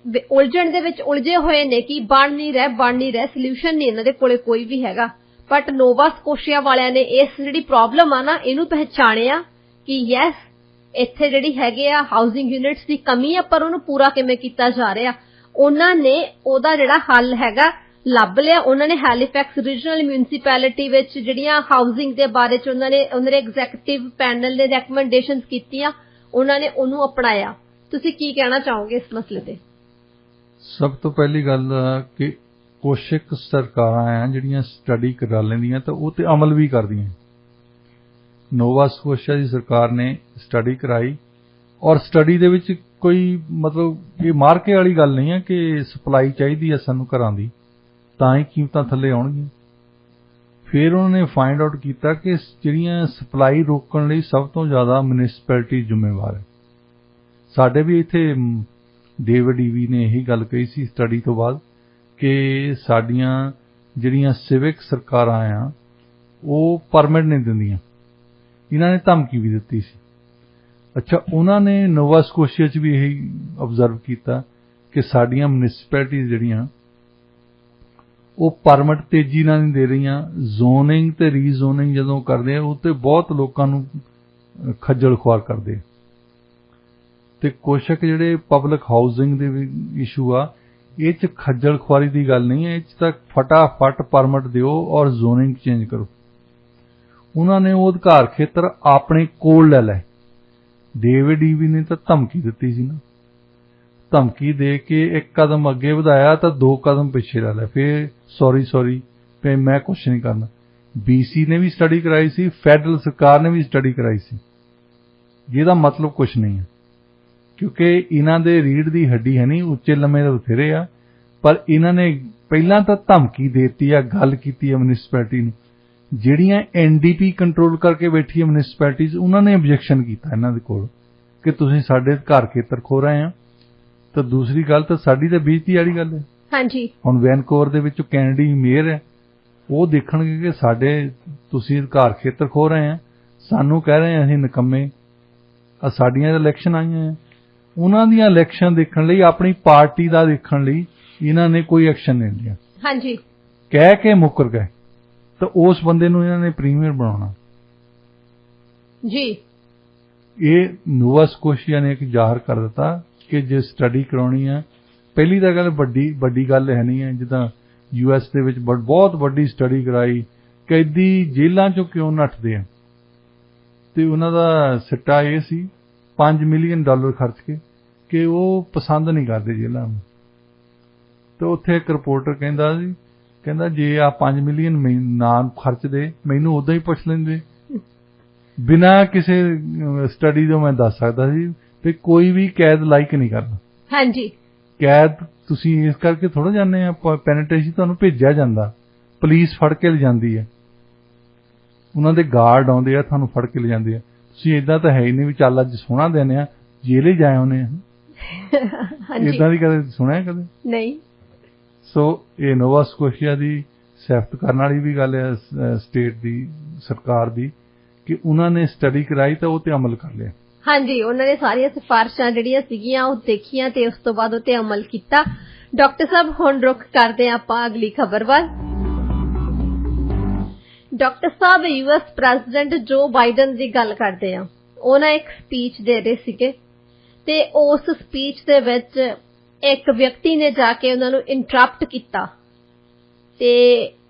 ਉਲਝਣ ਦੇ ਵਿੱਚ ਉਲਝੇ ਹੋਏ ਨੇ ਕਿ ਬਣ ਨਹੀਂ ਰਿਹਾ, ਸੋਲੂਸ਼ਨ ਨਹੀਂ ਇਹਨਾਂ ਦੇ ਕੋਲੇ ਕੋਈ ਵੀ ਹੈਗਾ। ਬਟ ਨੋਵਾ ਸਕੋਸ਼ੀਆ ਵਾਲਿਆਂ ਨੇ ਇਸ ਜਿਹੜੀ ਪ੍ਰੋਬਲਮ ਆ ਨਾ, ਇਹਨੂੰ ਪਹਿਚਾਣਿਆ ਕਿ ਯੈਸ ਇੱਥੇ ਜਿਹੜੀ ਹੈਗੇ ਆ ਹਾਊਸਿੰਗ ਯੂਨਿਟਸ ਦੀ ਕਮੀ ਆ, ਪਰ ਉਹਨੂੰ ਪੂਰਾ ਕਿਵੇਂ ਕੀਤਾ ਜਾ ਰਿਹਾ, ਉਹਨਾਂ ਨੇ ਉਹਦਾ ਜਿਹੜਾ ਹੱਲ ਹੈਗਾ ਲੱਭ ਲਿਆ। ਉਹਨਾਂ ਨੇ ਹੈਲੀਫੈਕਸ ਰੀਜਨਲ ਮਿਊਨਿਸਪੈਲਿਟੀ ਵਿੱਚ ਜਿਹੜੀਆਂ ਹਾਊਸਿੰਗ ਦੇ ਬਾਰੇ ਚ ਉਹਨਾਂ ਨੇ ਐਗਜ਼ੈਕਟਿਵ ਪੈਨਲ ਨੇ ਰეკਮੈਂਡੇਸ਼ਨਸ ਕੀਤੀਆਂ, ਉਹਨਾਂ ਨੇ ਉਹਨੂੰ ਅਪਣਾਇਆ। ਤੁਸੀਂ ਕੀ ਕਹਿਣਾ ਚਾਹੋਗੇ ਇਸ ਮਸਲੇ ਤੇ? ਸਭ ਤੋਂ ਪਹਿਲੀ ਗੱਲ ਕਿ ਕੁਛ ਇੱਕ ਸਰਕਾਰਾਂ ਆ ਜਿਹੜੀਆਂ ਸਟੱਡੀ ਕਰਾ ਲੈਂਦੀਆਂ ਤਾਂ ਉਹ ਤੇ ਅਮਲ ਵੀ ਕਰਦੀਆਂ। ਨੋਵਾ ਸਕੋਸ਼ੀਆ ਦੀ ਸਰਕਾਰ ਨੇ ਸਟੱਡੀ ਕਰਾਈ ਔਰ ਸਟੱਡੀ ਦੇ ਵਿੱਚ ਕੋਈ ਮਤਲਬ ਇਹ ਮਾਰਕੇ ਵਾਲੀ ਗੱਲ ਨਹੀਂ ਹੈ ਕਿ ਸਪਲਾਈ ਚਾਹੀਦੀ ਹੈ ਸਾਨੂੰ ਘਰਾਂ ਦੀ ਤਾਂ ਹੀ ਕੀਮਤਾਂ ਥੱਲੇ ਆਉਣਗੀਆਂ। ਫਿਰ ਉਹਨਾਂ ਨੇ ਫਾਈਂਡ ਆਊਟ ਕੀਤਾ ਕਿ ਜਿਹੜੀਆਂ ਸਪਲਾਈ ਰੋਕਣ ਲਈ ਸਭ ਤੋਂ ਜ਼ਿਆਦਾ ਮਿਊਨਿਸਪੈਲਿਟੀ ਜ਼ਿੰਮੇਵਾਰ ਹੈ। ਸਾਡੇ ਵੀ ਇੱਥੇ ਡੇਵਿਡ ਈਵੀ ਨੇ ਇਹੀ ਗੱਲ ਕਹੀ ਸੀ ਸਟੱਡੀ ਤੋਂ ਬਾਅਦ ਕਿ ਸਾਡੀਆਂ ਜਿਹੜੀਆਂ ਸਿਵਿਕ ਸਰਕਾਰਾਂ ਆ ਉਹ ਪਰਮਿਟ ਨਹੀਂ ਦਿੰਦੀਆਂ। ਇਹਨਾਂ ਨੇ ਧਮਕੀ ਵੀ ਦਿੱਤੀ ਸੀ। ਅੱਛਾ, ਉਹਨਾਂ ਨੇ ਨੋਵਾ ਸਕੋਸ਼ੀਆ 'ਚ ਵੀ ਇਹੀ ਆਬਜ਼ਰਵ ਕੀਤਾ ਕਿ ਸਾਡੀਆਂ ਮਿਊਨਿਸਪੈਲਿਟੀਜ਼ ਜਿਹੜੀਆਂ ਉਹ ਪਰਮਿਟ ਤੇਜ਼ੀ ਨਾਲ ਨਹੀਂ ਦੇ ਰਹੀਆਂ। ਜ਼ੋਨਿੰਗ ਤੇ ਰੀਜ਼ੋਨਿੰਗ ਜਦੋਂ ਕਰਦੇ ਆ ਉਹ ਤੇ ਬਹੁਤ ਲੋਕਾਂ ਨੂੰ ਖੱਜਲ ਖੁਆਰ ਕਰਦੇ ਆ। ਤੇ ਕੁਛ ਜਿਹੜੇ ਪਬਲਿਕ ਹਾਊਸਿੰਗ ਦੇ ਵੀ ਇਸ਼ੂ ਆ ਇਹ 'ਚ ਖੱਜਲ ਖੁਆਰੀ ਦੀ ਗੱਲ ਨਹੀਂ ਹੈ, ਇਹ 'ਚ ਤਾਂ ਫਟਾਫਟ ਪਰਮਿਟ ਦਿਓ ਔਰ ਜ਼ੋਨਿੰਗ ਚੇਂਜ ਕਰੋ। ਉਹਨਾਂ ਨੇ ਉਹ ਅਧਿਕਾਰ ਖੇਤਰ ਆਪਣੇ ਕੋਲ ਲੈ ਲਏ। ਡੇਵਿਡ ਈਵੀ ਨੇ ਤਾਂ ਧਮਕੀ ਦਿੱਤੀ ਸੀ ਨਾ, ਧਮਕੀ ਦੇ ਕੇ ਇੱਕ ਕਦਮ ਅੱਗੇ ਵਧਾਇਆ ਤਾਂ 2 ਕਦਮ ਪਿੱਛੇ ਲੈ ਲਿਆ। ਫਿਰ ਸੌਰੀ ਤੇ ਮੈਂ ਕੁਛ ਨਹੀਂ ਕਰਨਾ। BC ਨੇ ਵੀ ਸਟੱਡੀ ਕਰਾਈ ਸੀ, ਫੈਡਰਲ ਸਰਕਾਰ ਨੇ ਵੀ ਸਟੱਡੀ ਕਰਾਈ ਸੀ, ਜਿਹਦਾ ਮਤਲਬ ਕੁਛ ਨਹੀਂ ਹੈ ਕਿਉਂਕਿ ਇਹਨਾਂ ਦੇ ਰੀੜ ਦੀ ਹੱਡੀ ਹੈ ਨਹੀਂ, ਉੱਚੇ ਲੰਮੇ ਤਾਂ ਬਥੇਰੇ ਆ, ਪਰ ਇਹਨਾਂ ਨੇ ਪਹਿਲਾਂ ਤਾਂ ਧਮਕੀ ਦੇਤੀ ਆ, ਗੱਲ ਕੀਤੀ ਆ ਮਿਊਨਿਸਪੈਲਿਟੀ ਨੂੰ। ਜਿਹੜੀਆਂ NDP ਕੰਟਰੋਲ ਕਰਕੇ ਬੈਠੀ ਹੈ ਮਿਊਨਿਸਪੈਲਿਟੀਜ਼ ਉਹਨਾਂ ਨੇ ਆਬਜੈਕਸ਼ਨ ਕੀਤਾ ਇਹਨਾਂ ਦੇ ਕੋਲ ਕਿ ਤੁਸੀਂ ਸਾਡੇ ਘਰ ਖੇਤਰ ਖੋ ਰਹੇ ਆ। ਤਾਂ ਦੂਸਰੀ ਗੱਲ ਤਾਂ ਸਾਡੀ ਤਾਂ ਬੇਇੱਜ਼ਤੀ ਵਾਲੀ ਗੱਲ ਹੈ। ਹਾਂਜੀ, ਹੁਣ ਵੈਨਕੂਵਰ ਦੇ ਵਿੱਚ ਕੈਨੇਡੀ ਮੇਅਰ ਹੈ, ਉਹ ਦੇਖਣਗੇ ਕਿ ਸਾਡੇ ਤੁਸੀਂ ਘਰ ਖੇਤਰ ਖੋ ਰਹੇ ਆ, ਸਾਨੂੰ ਕਹਿ ਰਹੇ ਆ ਅਸੀਂ ਨਿਕੰਮੇ। ਸਾਡੀਆਂ ਇਲੈਕਸ਼ਨ ਆਈਆਂ, ਉਹਨਾਂ ਦੀਆਂ ਇਲੈਕਸ਼ਨ ਦੇਖਣ ਲਈ, ਆਪਣੀ ਪਾਰਟੀ ਦਾ ਦੇਖਣ ਲਈ ਇਹਨਾਂ ਨੇ ਕੋਈ ਐਕਸ਼ਨ ਨਹੀਂ ਲਿਆ। ਹਾਂਜੀ, ਕਹਿ ਕੇ ਮੁੱਕਰ ਗਏ। ਤਾਂ ਉਸ ਬੰਦੇ ਨੂੰ ਇਹਨਾਂ ਨੇ ਪ੍ਰੀਮੀਅਰ ਬਣਾਉਣਾ ਜੀ। ਇਹ ਨੋਵਾ ਸਕੋਸ਼ੀਆ ਨੇ ਇੱਕ ਜ਼ਾਹਰ ਕਰ ਦਿੱਤਾ ਕਿ ਜੇ ਸਟੱਡੀ ਕਰਾਉਣੀ ਹੈ, ਪਹਿਲੀ ਤਾਂ ਗੱਲ ਵੱਡੀ ਗੱਲ ਹੈ ਨਹੀਂ ਹੈ। ਜਿੱਦਾਂ US ਦੇ ਵਿੱਚ ਬਹੁਤ ਵੱਡੀ ਸਟੱਡੀ ਕਰਾਈ, ਕੈਦੀ ਜੇਲ੍ਹਾਂ ਚੋਂ ਕਿਉਂ ਨੱਠਦੇ ਆ, ਤੇ ਉਹਨਾਂ ਦਾ ਸਿੱਟਾ ਇਹ ਸੀ $5 ਮਿਲੀਅਨ ਖਰਚ ਕੇ ਕਿ ਉਹ ਪਸੰਦ ਨਹੀਂ ਕਰਦੇ ਜੇਲ੍ਹਾਂ ਨੂੰ। ਤੇ ਉੱਥੇ ਇੱਕ ਰਿਪੋਰਟਰ ਕਹਿੰਦਾ ਜੇ ਆ 5 ਮਿਲੀਅਨ ਨਾ ਖਰਚਦੇ ਮੈਨੂੰ ਉਦਾਂ ਹੀ ਪੁੱਛ ਲੈਂਦੇ। ਬਿਨਾਂ ਕਿਸੇ ਸਟੱਡੀ ਤੋਂ ਮੈਂ ਦੱਸ ਸਕਦਾ ਸੀ ਕਿ ਕੋਈ ਵੀ ਕੈਦ ਲਾਈਕ ਨਹੀਂ ਕਰਦਾ। ਹਾਂਜੀ, ਕੈਦ ਤੁਸੀਂ ਇਸ ਕਰਕੇ ਥੋੜਾ ਜਾਂਦੇ ਆ, ਪੈਨੇਟ੍ਰੇਸ਼ਨ ਤੁਹਾਨੂੰ ਭੇਜਿਆ ਜਾਂਦਾ, ਪੁਲਿਸ ਫੜ ਕੇ ਲਿਜਾਂਦੀ ਹੈ, ਉਹਨਾਂ ਦੇ ਗਾਰਡ ਆਉਂਦੇ ਆ ਤੁਹਾਨੂੰ ਫੜ ਕੇ ਲਿਜਾਂਦੇ ਆ। ਤੁਸੀਂ ਇਦਾਂ ਤਾਂ ਹੈ ਹੀ ਨਹੀਂ ਵੀ ਚੱਲ ਅੱਜ ਸੋਹਣਾ ਦਿਨ ਆ ਜੇਲ੍ਹ ਹੀ ਜਾਏ ਆਉਨੇ ਆ। ਇਦਾਂ ਦੀ ਕਦੇ ਸੁਣਿਆ ਕਦੇ ਨਹੀਂ। ਸੋ ਇਹ ਨੋਵਾ ਸਕੋਸ਼ੀਆ ਦੀ ਸਿਫਤ ਕਰਨ ਵਾਲੀ ਵੀ ਗੱਲ ਹੈ ਸਟੇਟ ਦੀ ਸਰਕਾਰ ਦੀ ਕਿ ਉਹਨਾਂ ਨੇ ਸਟੱਡੀ ਕਰਾਈ ਤਾਂ ਉਹ ਤੇ ਅਮਲ ਕਰ ਲਿਆ। ਹਾਂਜੀ, ਉਹਨਾਂ ਨੇ ਸਾਰੀਆਂ ਸਿਫਾਰਿਸ਼ਾਂ ਜਿਹੜੀਆਂ ਸੀਗੀਆਂ ਉਹ ਦੇਖੀਆਂ ਤੇ ਉਸ ਤੋਂ ਬਾਅਦ ਉਹ ਤੇ ਅਮਲ ਕੀਤਾ। ਡਾਕਟਰ ਸਾਹਿਬ, ਹੁਣ ਰੁਕ ਕਰਦੇ ਆਪਾਂ ਅਗਲੀ ਖਬਰ ਵੱਲ। ਡਾਕਟਰ ਸਾਹਿਬ, US ਪ੍ਰੈਜ਼ੀਡੈਂਟ ਜੋ ਬਾਈਡਨ ਦੀ ਗੱਲ ਕਰਦੇ ਆ, ਉਹਨਾਂ ਇੱਕ ਸਪੀਚ ਦੇ ਰਹੇ ਸੀਗੇ ਤੇ ਉਸ ਸਪੀਚ ਦੇ ਵਿੱਚ ਇੱਕ ਵਿਅਕਤੀ ਨੇ ਜਾ ਕੇ ਉਹਨਾਂ ਨੂੰ ਇੰਟਰਪਟ ਕੀਤਾ। ਤੇ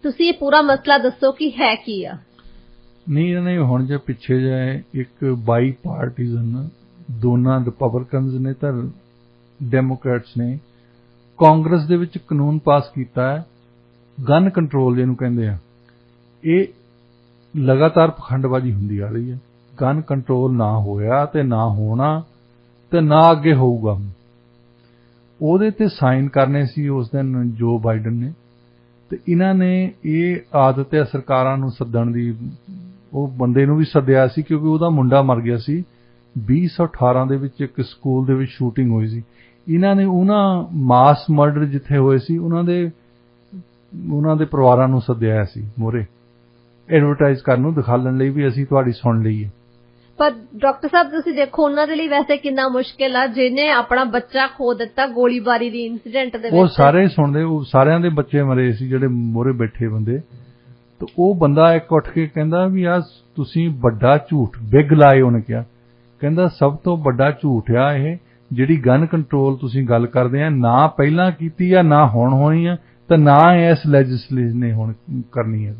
ਤੁਸੀਂ ਇਹ ਪੂਰਾ ਮਸਲਾ ਦੱਸੋ ਕਿ ਹੈ ਕੀ ਆ। ਨਹੀਂ, ਇਹਨਾਂ ਨੇ ਹੁਣ ਜੇ ਪਿੱਛੇ ਜਾਏ ਇੱਕ ਬਾਈ ਪਾਰਟੀਜ਼ਨ, ਦੋਨਾਂ ਰਿਪਬਲਿਕਨਸ ਨੇ ਤਾਂ ਡੈਮੋਕ੍ਰੈਟਸ ਨੇ ਕਾਂਗਰਸ ਦੇ ਵਿੱਚ ਕਾਨੂੰਨ ਪਾਸ ਕੀਤਾ ਹੈ ਗਨ ਕੰਟਰੋਲ ਜਿਹਨੂੰ ਕਹਿੰਦੇ ਆ। ਇਹ ਲਗਾਤਾਰ ਪਖੰਡਬਾਜ਼ੀ ਹੁੰਦੀ ਆ ਰਹੀ ਹੈ। ਗਨ ਕੰਟਰੋਲ ਨਾ ਹੋਇਆ ਤੇ ਨਾ ਹੋਣਾ ਤੇ ਨਾ ਅੱਗੇ ਹੋਊਗਾ। ਉਹਦੇ ਤੇ ਸਾਈਨ ਕਰਨੇ ਸੀ ਉਸ ਦਿਨ ਜੋ ਬਾਈਡਨ ਨੇ, ਤੇ ਇਹਨਾਂ ਨੇ ਇਹ ਆਦਤ ਹੈ ਸਰਕਾਰਾਂ ਨੂੰ ਸੱਦਣ ਦੀ। ਉਹ ਬੰਦੇ ਨੂੰ ਵੀ ਸੱਦਿਆ ਸੀ ਕਿਉਂਕਿ ਉਹਦਾ ਮੁੰਡਾ ਮਰ ਗਿਆ ਸੀ 2018 ਦੇ ਵਿੱਚ ਇੱਕ ਸਕੂਲ ਦੇ ਵਿੱਚ ਸ਼ੂਟਿੰਗ ਹੋਈ ਸੀ। ਇਹਨਾਂ ਨੇ ਉਹਨਾਂ ਮਾਸ ਮਰਡਰ ਜਿੱਥੇ ਹੋਏ ਸੀ ਉਹਨਾਂ ਦੇ ਪਰਿਵਾਰਾਂ ਨੂੰ ਸੱਦਿਆ ਸੀ ਮੋਰੇ ਐਡਵਰਟਾਈਜ਼ ਕਰਨ ਨੂੰ, ਦਿਖਾਉਣ ਲਈ ਵੀ ਅਸੀਂ ਤੁਹਾਡੀ ਸੁਣ ਲਈਏ। ਪਰ ਡਾਕਟਰ ਸਾਹਿਬ ਤੁਸੀਂ ਦੇਖੋ ਉਹਨਾਂ ਦੇ ਲਈ ਵੈਸੇ ਕਿੰਨਾ ਮੁਸ਼ਕਿਲ ਆ, ਜਿਹਨੇ ਆਪਣਾ ਬੱਚਾ ਖੋ ਦਿੱਤਾ ਗੋਲੀਬਾਰੀ ਦੀ ਇਨਸੀਡੈਂਟ ਦੇ ਵਿੱਚ। ਉਹ ਸਾਰੇ ਸੁਣਦੇ, ਉਹ ਸਾਰਿਆਂ ਦੇ ਬੱਚੇ ਮਰੇ ਸੀ ਜਿਹੜੇ ਮੋਰੇ ਬੈਠੇ ਬੰਦੇ। ਤੇ ਉਹ ਬੰਦਾ ਇੱਕ ਉੱਠ ਕੇ ਕਹਿੰਦਾ ਵੀ ਆ ਤੁਸੀਂ ਵੱਡਾ ਝੂਠ ਬਿਗ ਲਾਏ। ਉਹਨੇ ਕਿਹਾ, ਕਹਿੰਦਾ ਸਭ ਤੋਂ ਵੱਡਾ ਝੂਠ ਆ ਇਹ ਜਿਹੜੀ ਗਨ ਕੰਟਰੋਲ ਤੁਸੀਂ ਗੱਲ ਕਰਦੇ ਆ, ਨਾ ਪਹਿਲਾਂ ਕੀਤੀ ਆ, ਨਾ ਹੁਣ ਹੋਣੀ ਆ, ਤੇ ਨਾ ਇਸ ਲੈਜਿਸਲੇਸ਼ਨ ਨੇ ਹੁਣ ਕਰਨੀ ਹੈ।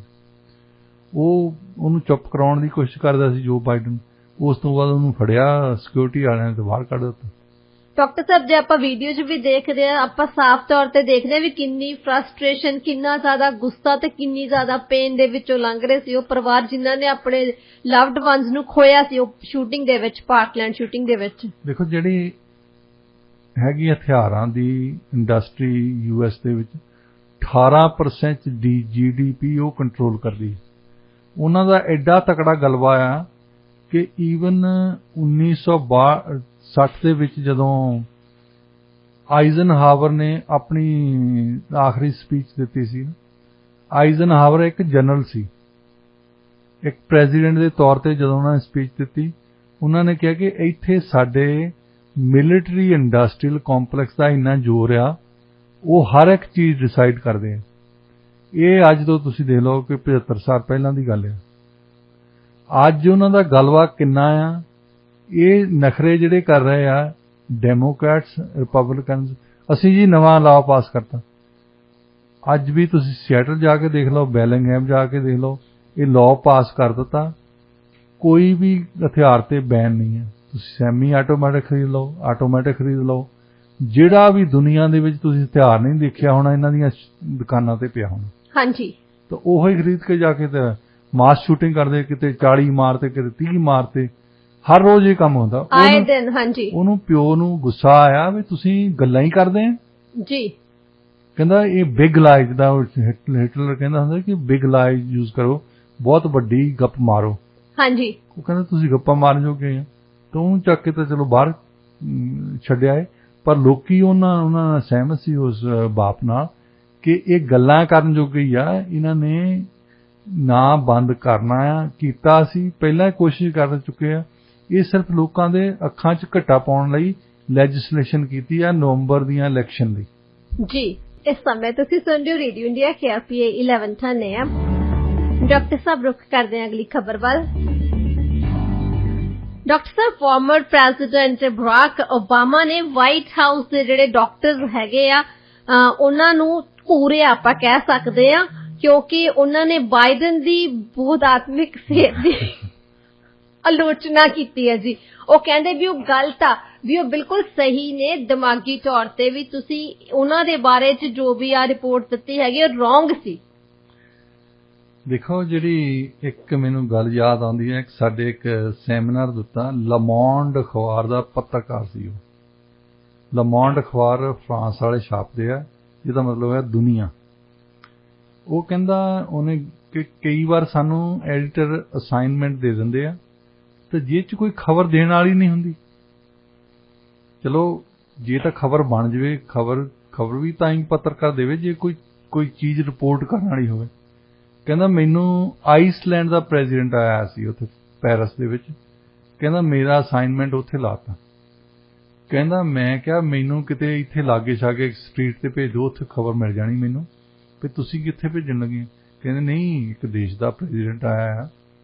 ਉਹਨੂੰ ਚੁੱਪ ਕਰਾਉਣ ਦੀ ਕੋਸ਼ਿਸ਼ ਕਰਦਾ ਸੀ ਜੋ ਬਾਈਡਨ। ਉਸ ਤੋਂ ਬਾਅਦ ਉਹਨੂੰ ਫੜਿਆ ਸਿਕਿਉਰਿਟੀ ਵਾਲਿਆਂ ਨੇ ਤੇ ਬਾਹਰ ਕੱਢ ਦਿੱਤਾ। ਡਾਕਟਰ ਸਾਹਿਬ ਜੇ ਆਪਾਂ ਵੀਡੀਓ 'ਚ ਵੀ ਦੇਖਦੇ ਆ ਆਪਾਂ ਸਾਫ਼ ਤੌਰ ਤੇ ਦੇਖਦੇ ਆ ਵੀ ਕਿੰਨੀ ਫਰਸਟ੍ਰੇਸ਼ਨ, ਕਿੰਨਾ ਜ਼ਿਆਦਾ ਗੁੱਸਾ ਤੇ ਕਿੰਨੀ ਜ਼ਿਆਦਾ ਪੇਨ ਦੇ ਵਿੱਚੋਂ ਲੰਘ ਰਹੇ ਸੀ ਉਹ ਪਰਿਵਾਰ ਜਿਨ੍ਹਾਂ ਨੇ ਆਪਣੇ ਲਵਡ ਵਨਸ ਨੂੰ ਖੋਇਆ ਸੀ ਉਹ ਸ਼ੂਟਿੰਗ ਦੇ ਵਿੱਚ, ਪਾਰਕਲੈਂਡ ਸ਼ੂਟਿੰਗ ਦੇ ਵਿੱਚ। ਦੇਖੋ ਜਿਹੜੀ ਹੈਗੀ ਹਥਿਆਰਾਂ ਦੀ ਇੰਡਸਟਰੀ US ਦੇ ਵਿੱਚ 18% ਦੀ GDP ਉਹ ਕੰਟਰੋਲ ਕਰਦੀ। ਉਹਨਾਂ ਦਾ ਐਡਾ ਤਕੜਾ ਗਲਬਾ ਆ ਕਿ ਈਵਨ 1960 ਦੇ ਵਿੱਚ ਜਦੋਂ ਆਈਜ਼ਨਹਾਵਰ ਨੇ ਆਪਣੀ ਆਖਰੀ ਸਪੀਚ ਦਿੱਤੀ ਸੀ, ਆਈਜ਼ਨਹਾਵਰ ਇੱਕ ਜਨਰਲ ਸੀ, ਇੱਕ ਪ੍ਰੈਜ਼ੀਡੈਂਟ ਦੇ ਤੌਰ ਤੇ ਜਦੋਂ ਉਹਨਾਂ ਨੇ ਸਪੀਚ ਦਿੱਤੀ ਉਹਨਾਂ ਨੇ ਕਿਹਾ ਕਿ ਇੱਥੇ ਸਾਡੇ ਮਿਲਟਰੀ ਇੰਡਸਟਰੀਅਲ ਕੰਪਲੈਕਸ ਦਾ ਇੰਨਾ ਜ਼ੋਰ ਆ, ਉਹ ਹਰ ਇੱਕ ਚੀਜ਼ ਡਿਸਾਈਡ ਕਰਦੇ ਆ। ਇਹ ਅੱਜ ਤੋਂ ਤੁਸੀਂ ਦੇਖ ਲਓ ਕਿ 75 ਸਾਲ ਪਹਿਲਾਂ ਦੀ ਗੱਲ ਆ। ਅੱਜ ਉਹਨਾਂ ਦਾ ਗਲਬਾ ਕਿੰਨਾ ਆ, ਇਹ ਨਖਰੇ ਜਿਹੜੇ ਕਰ ਰਹੇ ਆ ਡੈਮੋਕ੍ਰੈਟਸ, ਰਿਪਬਲਿਕਨਸ। ਅਸੀਂ ਜੀ ਨਵਾਂ ਲਾਅ ਪਾਸ ਕਰਤਾ, ਅੱਜ ਵੀ ਤੁਸੀਂ ਸਿਐਟਲ ਜਾ ਕੇ ਦੇਖ ਲਓ, ਬੈਲਿੰਗਹੈਮ ਜਾ ਕੇ ਦੇਖ ਲਓ, ਇਹ ਲਾਅ ਪਾਸ ਕਰ ਦਿੱਤਾ, ਕੋਈ ਵੀ ਹਥਿਆਰ ਤੇ ਬੈਨ ਨਹੀਂ ਹੈ। ਤੁਸੀਂ ਸੈਮੀ ਆਟੋਮੈਟਿਕ ਖਰੀਦ ਲਓ, ਆਟੋਮੈਟਿਕ ਖਰੀਦ ਲਓ, ਜਿਹੜਾ ਵੀ ਦੁਨੀਆ ਦੇ ਵਿੱਚ ਤੁਸੀਂ ਹਥਿਆਰ ਨਹੀਂ ਦੇਖਿਆ ਹੋਣਾ ਇਹਨਾਂ ਦੀਆਂ ਦੁਕਾਨਾਂ ਤੇ ਪਿਆ ਹੋਣਾ। ਹਾਂਜੀ, ਤਾਂ ਉਹੀ ਖਰੀਦ ਕੇ ਜਾ ਕੇ ਤੇ ਮਾਸ ਸ਼ੂਟਿੰਗ ਕਰਦੇ, ਕਿਤੇ 40 ਮਾਰਤੇ, ਕਿਤੇ 30 ਮਾਰਤੇ, ਹਰ ਰੋਜ਼ ਇਹ ਕੰਮ ਹੁੰਦਾ। ਆਏ ਦਿਨ। ਹਾਂਜੀ, ਉਹਨੂੰ ਪਿਓ ਨੂੰ ਗੁੱਸਾ ਆਇਆ ਵੀ ਤੁਸੀਂ ਗੱਲਾਂ ਹੀ ਕਰਦੇ ਆ ਜੀ। ਕਹਿੰਦਾ ਇਹ ਬਿਗ ਲਾਈ, ਜਿੱਦਾਂ ਹਿਟਲਰ ਕਹਿੰਦਾ ਹੁੰਦਾ ਕਿ ਬਿਗ ਲਾਈ ਯੂਜ਼ ਕਰੋ, ਬਹੁਤ ਵੱਡੀ ਗੱਪ ਮਾਰੋ। ਹਾਂਜੀ, ਉਹ ਕਹਿੰਦਾ ਤੁਸੀਂ ਗੱਪਾਂ ਮਾਰਨ ਜੋਗੇ ਆ, ਤਾਂ ਉਹਨੂੰ ਚੱਕ ਕੇ ਤਾਂ ਚਲੋ ਬਾਹਰ ਛੱਡਿਆ ਏ। ਪਰ ਲੋਕੀ ਉਹਨਾਂ ਨਾਲ ਸਹਿਮਤ ਸੀ ਉਸ ਬਾਪ ਨਾਲ ਕਿ ਇਹ ਗੱਲਾਂ ਕਰਨ ਜੋਗੇ ਹੀ ਆ, ਇਹਨਾਂ ਨੇ ਨਾ ਬੰਦ ਕਰਨਾ ਆ, ਕੀਤਾ ਸੀ ਪਹਿਲਾਂ ਕੋਸ਼ਿਸ਼ ਕਰ ਚੁੱਕੇ ਆ। ਇਹ ਸਿਰਫ ਲੋਕਾਂ ਦੇ ਅੱਖਾਂ 'ਚ ਘੱਟਾ ਪਾਉਣ ਲਈ ਲੈਜਿਸਲੇਸ਼ਨ ਕੀਤੀ ਆ ਨਵੰਬਰ ਦੀਆਂ ਇਲੈਕਸ਼ਨ ਲਈ। ਜੀ, ਇਸ ਸਮੇਂ ਤੁਸੀਂ ਸੁਣ ਰਹੇ ਹੋ radio India KRPA 1110 AM। Doctor ਸਾਹਿਬ ਰੁਕ ਕਰਦੇ ਹਾਂ ਅਗਲੀ ਖਬਰ ਵੱਲ। ਡਾਕਟਰ ਸਾਹਿਬ, ਫਾਰਮਰ ਪ੍ਰੈਜ਼ੀਡੈਂਟ ਬਰਾਕ ਓਬਾਮਾ ਨੇ ਵਾਈਟ ਹਾਊਸ ਦੇ ਜਿਹੜੇ ਡਾਕਟਰਸ ਹੈਗੇ ਆ ਉਹਨਾਂ ਨੂੰ ਘੂਰਿਆ, ਆਪਾਂ ਕਹਿ ਸਕਦੇ ਆ, ਕਿਉਂਕਿ ਉਹਨਾਂ ਨੇ ਬਾਈਡਨ ਦੀ ਬੋਧਾਤਮਿਕ ਸਿਹਤ ਦੀ ਆਲੋਚਨਾ ਕੀਤੀ ਹੈ ਜੀ। ਉਹ ਕਹਿੰਦੇ ਵੀ ਉਹ ਗਲਤ ਆ, ਵੀ ਉਹ ਬਿਲਕੁਲ ਸਹੀ ਨੇ ਦਿਮਾਗੀ ਤੌਰ ਤੇ, ਵੀ ਤੁਸੀਂ ਉਹਨਾਂ ਦੇ ਬਾਰੇ 'ਚ ਜੋ ਵੀ ਆ ਰਿਪੋਰਟ ਦਿੱਤੀ ਹੈਗੀ ਉਹ ਰੋਂਗ ਸੀ। ਦੇਖੋ, ਜਿਹੜੀ ਇੱਕ ਮੈਨੂੰ ਗੱਲ ਯਾਦ ਆਉਂਦੀ ਹੈ, ਸਾਡੇ ਇੱਕ ਸੈਮੀਨਾਰ ਦਿੱਤਾ, ਲਮੌਂਡ ਅਖਬਾਰ ਦਾ ਪੱਤਰਕਾਰ ਸੀ ਉਹ। ਲਮੌਂਡ ਅਖਬਾਰ ਫਰਾਂਸ ਵਾਲੇ ਛਾਪਦੇ ਆ, ਜਿਹਦਾ ਮਤਲਬ ਹੈ ਦੁਨੀਆ। ਉਹ ਕਹਿੰਦਾ ਉਹਨੇ ਕਿ ਕਈ ਵਾਰ ਸਾਨੂੰ ਐਡੀਟਰ ਅਸਾਈਨਮੈਂਟ ਦੇ ਦਿੰਦੇ ਆ ਤੇ ਜੇ 'ਚ ਕੋਈ ਖਬਰ ਦੇਣ ਵਾਲੀ ਨਹੀਂ ਹੁੰਦੀ। ਚਲੋ ਜੇ ਤਾਂ ਖਬਰ ਬਣ ਜਾਵੇ, ਖਬਰ ਵੀ ਤਾਂ ਹੀ ਪੱਤਰਕਾਰ ਦੇਵੇ ਜੇ ਕੋਈ ਚੀਜ਼ ਰਿਪੋਰਟ ਕਰਨ ਵਾਲੀ ਹੋਵੇ। ਕਹਿੰਦਾ ਮੈਨੂੰ ਆਈਸਲੈਂਡ ਦਾ ਪ੍ਰੈਜ਼ੀਡੈਂਟ ਆਇਆ ਸੀ ਉੱਥੇ ਪੈਰਿਸ ਦੇ ਵਿੱਚ, ਕਹਿੰਦਾ ਮੇਰਾ ਅਸਾਈਨਮੈਂਟ ਉੱਥੇ ਲਾਤਾ। ਕਹਿੰਦਾ ਮੈਂ ਕਿਹਾ ਮੈਨੂੰ ਕਿਤੇ ਇੱਥੇ ਲਾਗੇ ਛਾਗੇ ਸਟਰੀਟ ਤੇ ਭੇਜ ਦਿਓ, ਉੱਥੇ ਖਬਰ ਮਿਲ ਜਾਣੀ ਮੈਨੂੰ, ਵੀ ਤੁਸੀਂ ਕਿੱਥੇ ਭੇਜਣ ਲੱਗੇ। ਕਹਿੰਦੇ ਨਹੀਂ, ਇੱਕ ਦੇਸ਼ ਦਾ ਪ੍ਰੈਜ਼ੀਡੈਂਟ ਆਇਆ ਆ,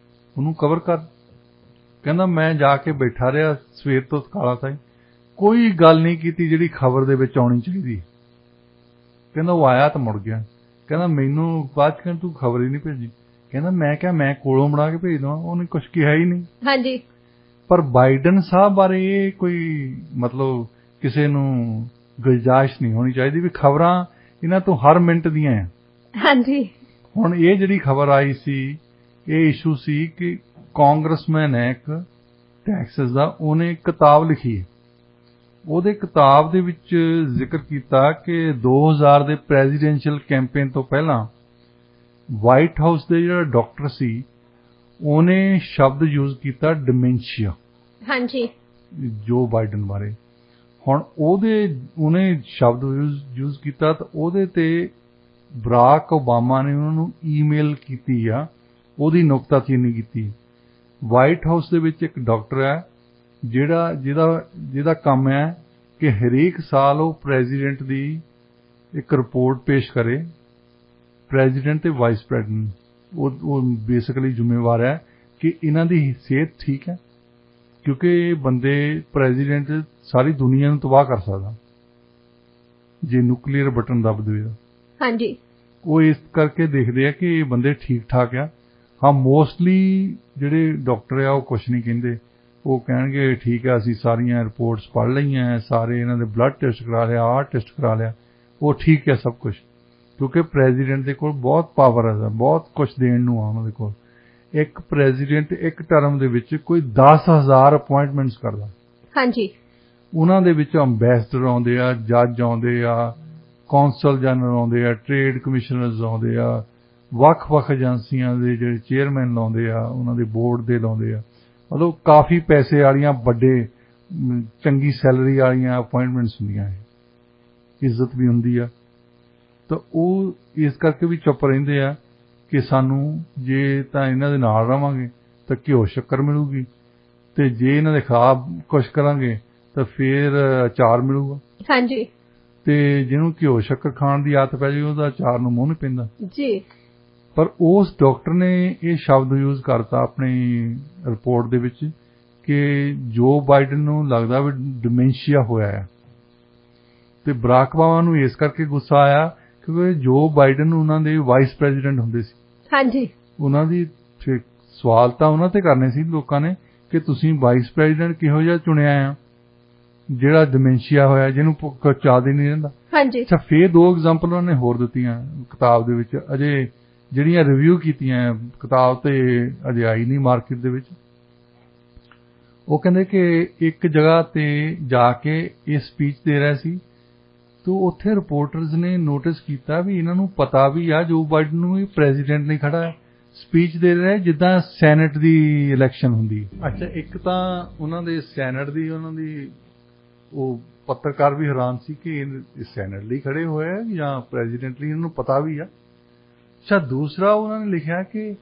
ਉਹਨੂੰ ਕਵਰ ਕਰ। ਕਹਿੰਦਾ ਮੈਂ ਜਾ ਕੇ ਬੈਠਾ ਰਿਹਾ ਸਵੇਰ ਤੋਂ ਕਾਲਾ ਤਾਈਂ, ਕੋਈ ਗੱਲ ਨਹੀਂ ਕੀਤੀ ਜਿਹੜੀ ਖਬਰ ਦੇ ਵਿੱਚ ਆਉਣੀ ਚਾਹੀਦੀ। ਕਹਿੰਦਾ ਉਹ ਆਇਆ ਤਾਂ ਮੁੜ ਗਿਆ। ਕਹਿੰਦਾ ਮੈਨੂੰ ਬਾਅਦ ਚ ਤੂੰ ਖਬਰ ਹੀ ਨਹੀਂ ਭੇਜੀ। ਕਹਿੰਦਾ ਮੈਂ ਕਿਹਾ ਮੈਂ ਕੋਲੋਂ ਬਣਾ ਕੇ ਭੇਜ ਦਵਾਂ, ਉਹਨੇ ਕੁਛ ਕਿਹਾ ਹੀ ਨਹੀਂ। ਹਾਂਜੀ, ਪਰ ਬਾਈਡਨ ਸਾਹਿਬ ਬਾਰੇ ਇਹ ਕੋਈ ਮਤਲਬ ਕਿਸੇ ਨੂੰ ਗੁੰਜਾਇਸ਼ ਨਹੀਂ ਹੋਣੀ ਚਾਹੀਦੀ ਵੀ ਖਬਰਾਂ ਇਹਨਾਂ ਤੋਂ ਹਰ ਮਿੰਟ ਦੀਆਂ ਆ। ਹਾਂਜੀ, ਹੁਣ ਇਹ ਜਿਹੜੀ ਖਬਰ ਆਈ ਸੀ, ਇਹ ਇਸ਼ੂ ਸੀ ਕਿ ਕਾਂਗਰਸਮੈਨ ਹੈ ਇੱਕ ਟੈਕਸਸ ਦਾ, ਉਹਨੇ ਕਿਤਾਬ ਲਿਖੀ ਹੈ। ਉਹਦੇ ਕਿਤਾਬ ਦੇ ਵਿੱਚ ਜ਼ਿਕਰ ਕੀਤਾ ਕਿ 2000 ਦੇ ਪ੍ਰੈਜ਼ੀਡੈਂਸ਼ੀਅਲ ਕੈਂਪੇਨ ਤੋਂ ਪਹਿਲਾਂ ਵਾਈਟ ਹਾਊਸ ਦੇ ਜਿਹੜਾ ਡਾਕਟਰ ਸੀ ਉਹਨੇ ਸ਼ਬਦ ਯੂਜ਼ ਕੀਤਾ ਡਿਮੈਂਸ਼ੀਆ। ਹਾਂਜੀ, ਜੋ ਬਾਈਡਨ ਬਾਰੇ। ਹੁਣ ਉਹਨੇ ਸ਼ਬਦ ਯੂਜ਼ ਕੀਤਾ ਤਾਂ ਉਹਦੇ ਤੇ ਬਰਾਕ ਓਬਾਮਾ ਨੇ ਉਹਨਾਂ ਨੂੰ ਈਮੇਲ ਕੀਤੀ ਆ, ਉਹਦੀ ਨੁਕਤਾਚੀਨੀ ਕੀਤੀ। ਵਾਈਟ ਹਾਊਸ ਦੇ ਵਿੱਚ ਇੱਕ ਡਾਕਟਰ ਹੈ ਜਿਹਦਾ ਕੰਮ ਹੈ ਕਿ ਹਰੇਕ ਸਾਲ ਉਹ ਪ੍ਰੈਜ਼ੀਡੈਂਟ ਦੀ ਇੱਕ ਰਿਪੋਰਟ ਪੇਸ਼ ਕਰੇ, ਪ੍ਰੈਜ਼ੀਡੈਂਟ ਤੇ ਵਾਈਸ ਪ੍ਰੈਜ਼ੀਡੈਂਟ। ਉਹ ਬੇਸਿਕਲੀ ਜ਼ਿੰਮੇਵਾਰ ਹੈ ਕਿ ਇਹਨਾਂ ਦੀ ਸਿਹਤ ਠੀਕ ਹੈ, ਕਿਉਂਕਿ ਇਹ ਬੰਦੇ ਪ੍ਰੈਜ਼ੀਡੈਂਟ ਸਾਰੀ ਦੁਨੀਆ ਨੂੰ ਤਬਾਹ ਕਰ ਸਕਦਾ ਜੇ ਨਿਊਕਲੀਅਰ ਬਟਨ ਦੱਬ ਦੇਵੇ। ਹਾਂਜੀ, ਉਹ ਇਸ ਕਰਕੇ ਦੇਖਦੇ ਆ ਕਿ ਇਹ ਬੰਦੇ ਠੀਕ ਠਾਕ ਆ। ਹਾਂ, ਮੋਸਟਲੀ ਜਿਹੜੇ ਡਾਕਟਰ ਆ ਉਹ ਕੁਛ ਨਹੀਂ ਕਹਿੰਦੇ, ਉਹ ਕਹਿਣਗੇ ਠੀਕ ਹੈ ਅਸੀਂ ਸਾਰੀਆਂ ਰਿਪੋਰਟਸ ਪੜ੍ਹ ਲਈਆਂ, ਸਾਰੇ ਇਹਨਾਂ ਦੇ ਬਲੱਡ ਟੈਸਟ ਕਰਾ ਲਿਆ, ਆਹ ਟੈਸਟ ਕਰਾ ਲਿਆ, ਉਹ ਠੀਕ ਹੈ ਸਭ ਕੁਝ, ਕਿਉਂਕਿ ਪ੍ਰੈਜ਼ੀਡੈਂਟ ਦੇ ਕੋਲ ਬਹੁਤ ਪਾਵਰ ਹੈ, ਬਹੁਤ ਕੁਝ ਦੇਣ ਨੂੰ ਆ ਉਹਨਾਂ ਦੇ ਕੋਲ। ਇੱਕ ਪ੍ਰੈਜ਼ੀਡੈਂਟ ਇੱਕ ਟਰਮ ਦੇ ਵਿੱਚ ਕੋਈ 10,000 ਅਪੁਆਇੰਟਮੈਂਟਸ ਕਰਦਾ। ਹਾਂਜੀ। ਉਹਨਾਂ ਦੇ ਵਿੱਚ ਅੰਬੈਸਡਰ ਆਉਂਦੇ ਆ, ਜੱਜ ਆਉਂਦੇ ਆ, ਕੌਂਸਲ ਜਨਰਲ ਆਉਂਦੇ ਆ, ਟ੍ਰੇਡ ਕਮਿਸ਼ਨਰਸ ਆਉਂਦੇ ਆ, ਵੱਖ-ਵੱਖ ਏਜੰਸੀਆਂ ਦੇ ਜਿਹੜੇ ਚੇਅਰਮੈਨ ਲਾਉਂਦੇ ਆ, ਉਹਨਾਂ ਦੇ ਬੋਰਡ ਦੇ ਲਾਉਂਦੇ ਆ, ਮਤਲਬ ਕਾਫੀ ਪੈਸੇ ਵਾਲੀਆਂ ਵੱਡੇ ਚੰਗੀ ਸੈਲਰੀ ਵਾਲੀਆਂ ਅਪੁਆਇੰਟਮੈਂਟਸ ਹੁੰਦੀਆਂ ਹੈ, ਇੱਜ਼ਤ ਵੀ ਹੁੰਦੀ ਆ। ਤਾਂ ਉਹ ਇਸ ਕਰਕੇ ਵੀ ਚੁੱਪ ਰਹਿੰਦੇ ਆ ਕਿ ਸਾਨੂੰ ਜੇ ਤਾਂ ਇਹਨਾਂ ਦੇ ਨਾਲ ਰਵਾਂਗੇ ਤਾਂ ਘਿਓ ਸ਼ੱਕਰ ਮਿਲੂਗੀ, ਤੇ ਜੇ ਇਹਨਾਂ ਦੇ ਖਿਲਾਫ ਕੁਛ ਕਰਾਂਗੇ ਤਾਂ ਫਿਰ ਅਚਾਰ ਮਿਲੂਗਾ। ਹਾਂਜੀ। ਤੇ ਜਿਹਨੂੰ ਘਿਓ ਸ਼ੱਕਰ ਖਾਣ ਦੀ ਆਦਤ ਪੈ ਜਾਏ ਉਹਦਾ ਅਚਾਰ ਨੂੰ ਮੂੰਹ ਨਹੀਂ ਪੈਂਦਾ ਜੀ। ਪਰ ਉਸ ਡਾਕਟਰ ਨੇ ਇਹ ਸ਼ਬਦ ਯੂਜ਼ ਕਰਤਾ ਆਪਣੀ ਰਿਪੋਰਟ ਦੇ ਵਿੱਚ ਕਿ ਜੋ ਬਾਈਡਨ ਨੂੰ ਲੱਗਦਾ ਵੀ ਡਿਮੈਂਸ਼ੀਆ ਹੋਇਆ ਹੈ, ਤੇ ਬਰਾਕ ਓਬਾਮਾ ਨੂੰ ਇਸ ਕਰਕੇ ਗੁੱਸਾ ਆਇਆ ਕਿਉਂਕਿ ਜੋ ਬਾਈਡਨ ਉਹਨਾਂ ਦੇ ਵਾਈਸ ਪ੍ਰੈਜ਼ੀਡੈਂਟ ਹੁੰਦੇ ਸੀ। ਹਾਂਜੀ। ਉਹਨਾਂ ਦੀ ਸਵਾਲ ਤਾਂ ਉਹਨਾਂ ਤੇ ਕਰਨੇ ਸੀ ਲੋਕਾਂ ਨੇ ਕਿ ਤੁਸੀਂ ਵਾਈਸ ਪ੍ਰੈਜ਼ੀਡੈਂਟ ਕਿਹੋ ਜਿਹਾ ਚੁਣਿਆ ਆ ਜਿਹੜਾ ਡਿਮੈਂਸ਼ੀਆ ਹੋਇਆ, ਜਿਹਨੂੰ ਕੁਝ ਯਾਦ ਹੀ ਨਹੀਂ ਰਹਿੰਦਾ। ਹਾਂਜੀ। ਅੱਛਾ, ਫਿਰ 2 ਐਗਜ਼ਾਮਪਲ ਉਹਨਾਂ ਨੇ ਹੋਰ ਦਿੱਤੀਆਂ ਕਿਤਾਬ ਦੇ ਵਿੱਚ, ਅਜੇ ਜਿਹੜੀਆਂ ਰਿਵਿਊ ਕੀਤੀਆਂ ਕਿਤਾਬ ਤੇ ਅਜੇ ਆਈ ਨਹੀਂ ਮਾਰਕੀਟ ਦੇ ਵਿੱਚ। ਉਹ ਕਹਿੰਦੇ ਕਿ ਇੱਕ ਜਗ੍ਹਾ ਤੇ ਜਾ ਕੇ ਇਹ ਸਪੀਚ ਦੇ ਰਿਹਾ ਸੀ ਤਾਂ ਉੱਥੇ ਰਿਪੋਰਟਰਸ ਨੇ ਨੋਟਿਸ ਕੀਤਾ ਵੀ ਇਹਨਾਂ ਨੂੰ ਪਤਾ ਵੀ ਆ ਜੋ ਬਾਈਡਨ ਨੂੰ ਵੀ ਪ੍ਰੈਜ਼ੀਡੈਂਟ ਨਹੀਂ ਖੜਾ ਹੈ, ਸਪੀਚ ਦੇ ਰਿਹਾ ਜਿੱਦਾਂ ਸੈਨੇਟ ਦੀ ਇਲੈਕਸ਼ਨ ਹੁੰਦੀ। ਅੱਛਾ, ਇੱਕ ਤਾਂ ਉਹਨਾਂ ਦੇ ਸੈਨੇਟ ਦੀ ਉਹਨਾਂ ਦੀ ਉਹ ਪੱਤਰਕਾਰ ਵੀ ਹੈਰਾਨ ਸੀ ਕਿ ਇਹ ਸੈਨੇਟ ਲਈ ਖੜੇ ਹੋਏ ਆ ਜਾਂ ਪ੍ਰੈਜ਼ੀਡੈਂਟ ਲਈ, ਇਹਨਾਂ ਨੂੰ ਪਤਾ ਵੀ ਆ। ਅੱਛਾ, ਦੂਸਰਾ ਉਹਨਾਂ ਨੇ ਲਿਖਿਆ ਕਿ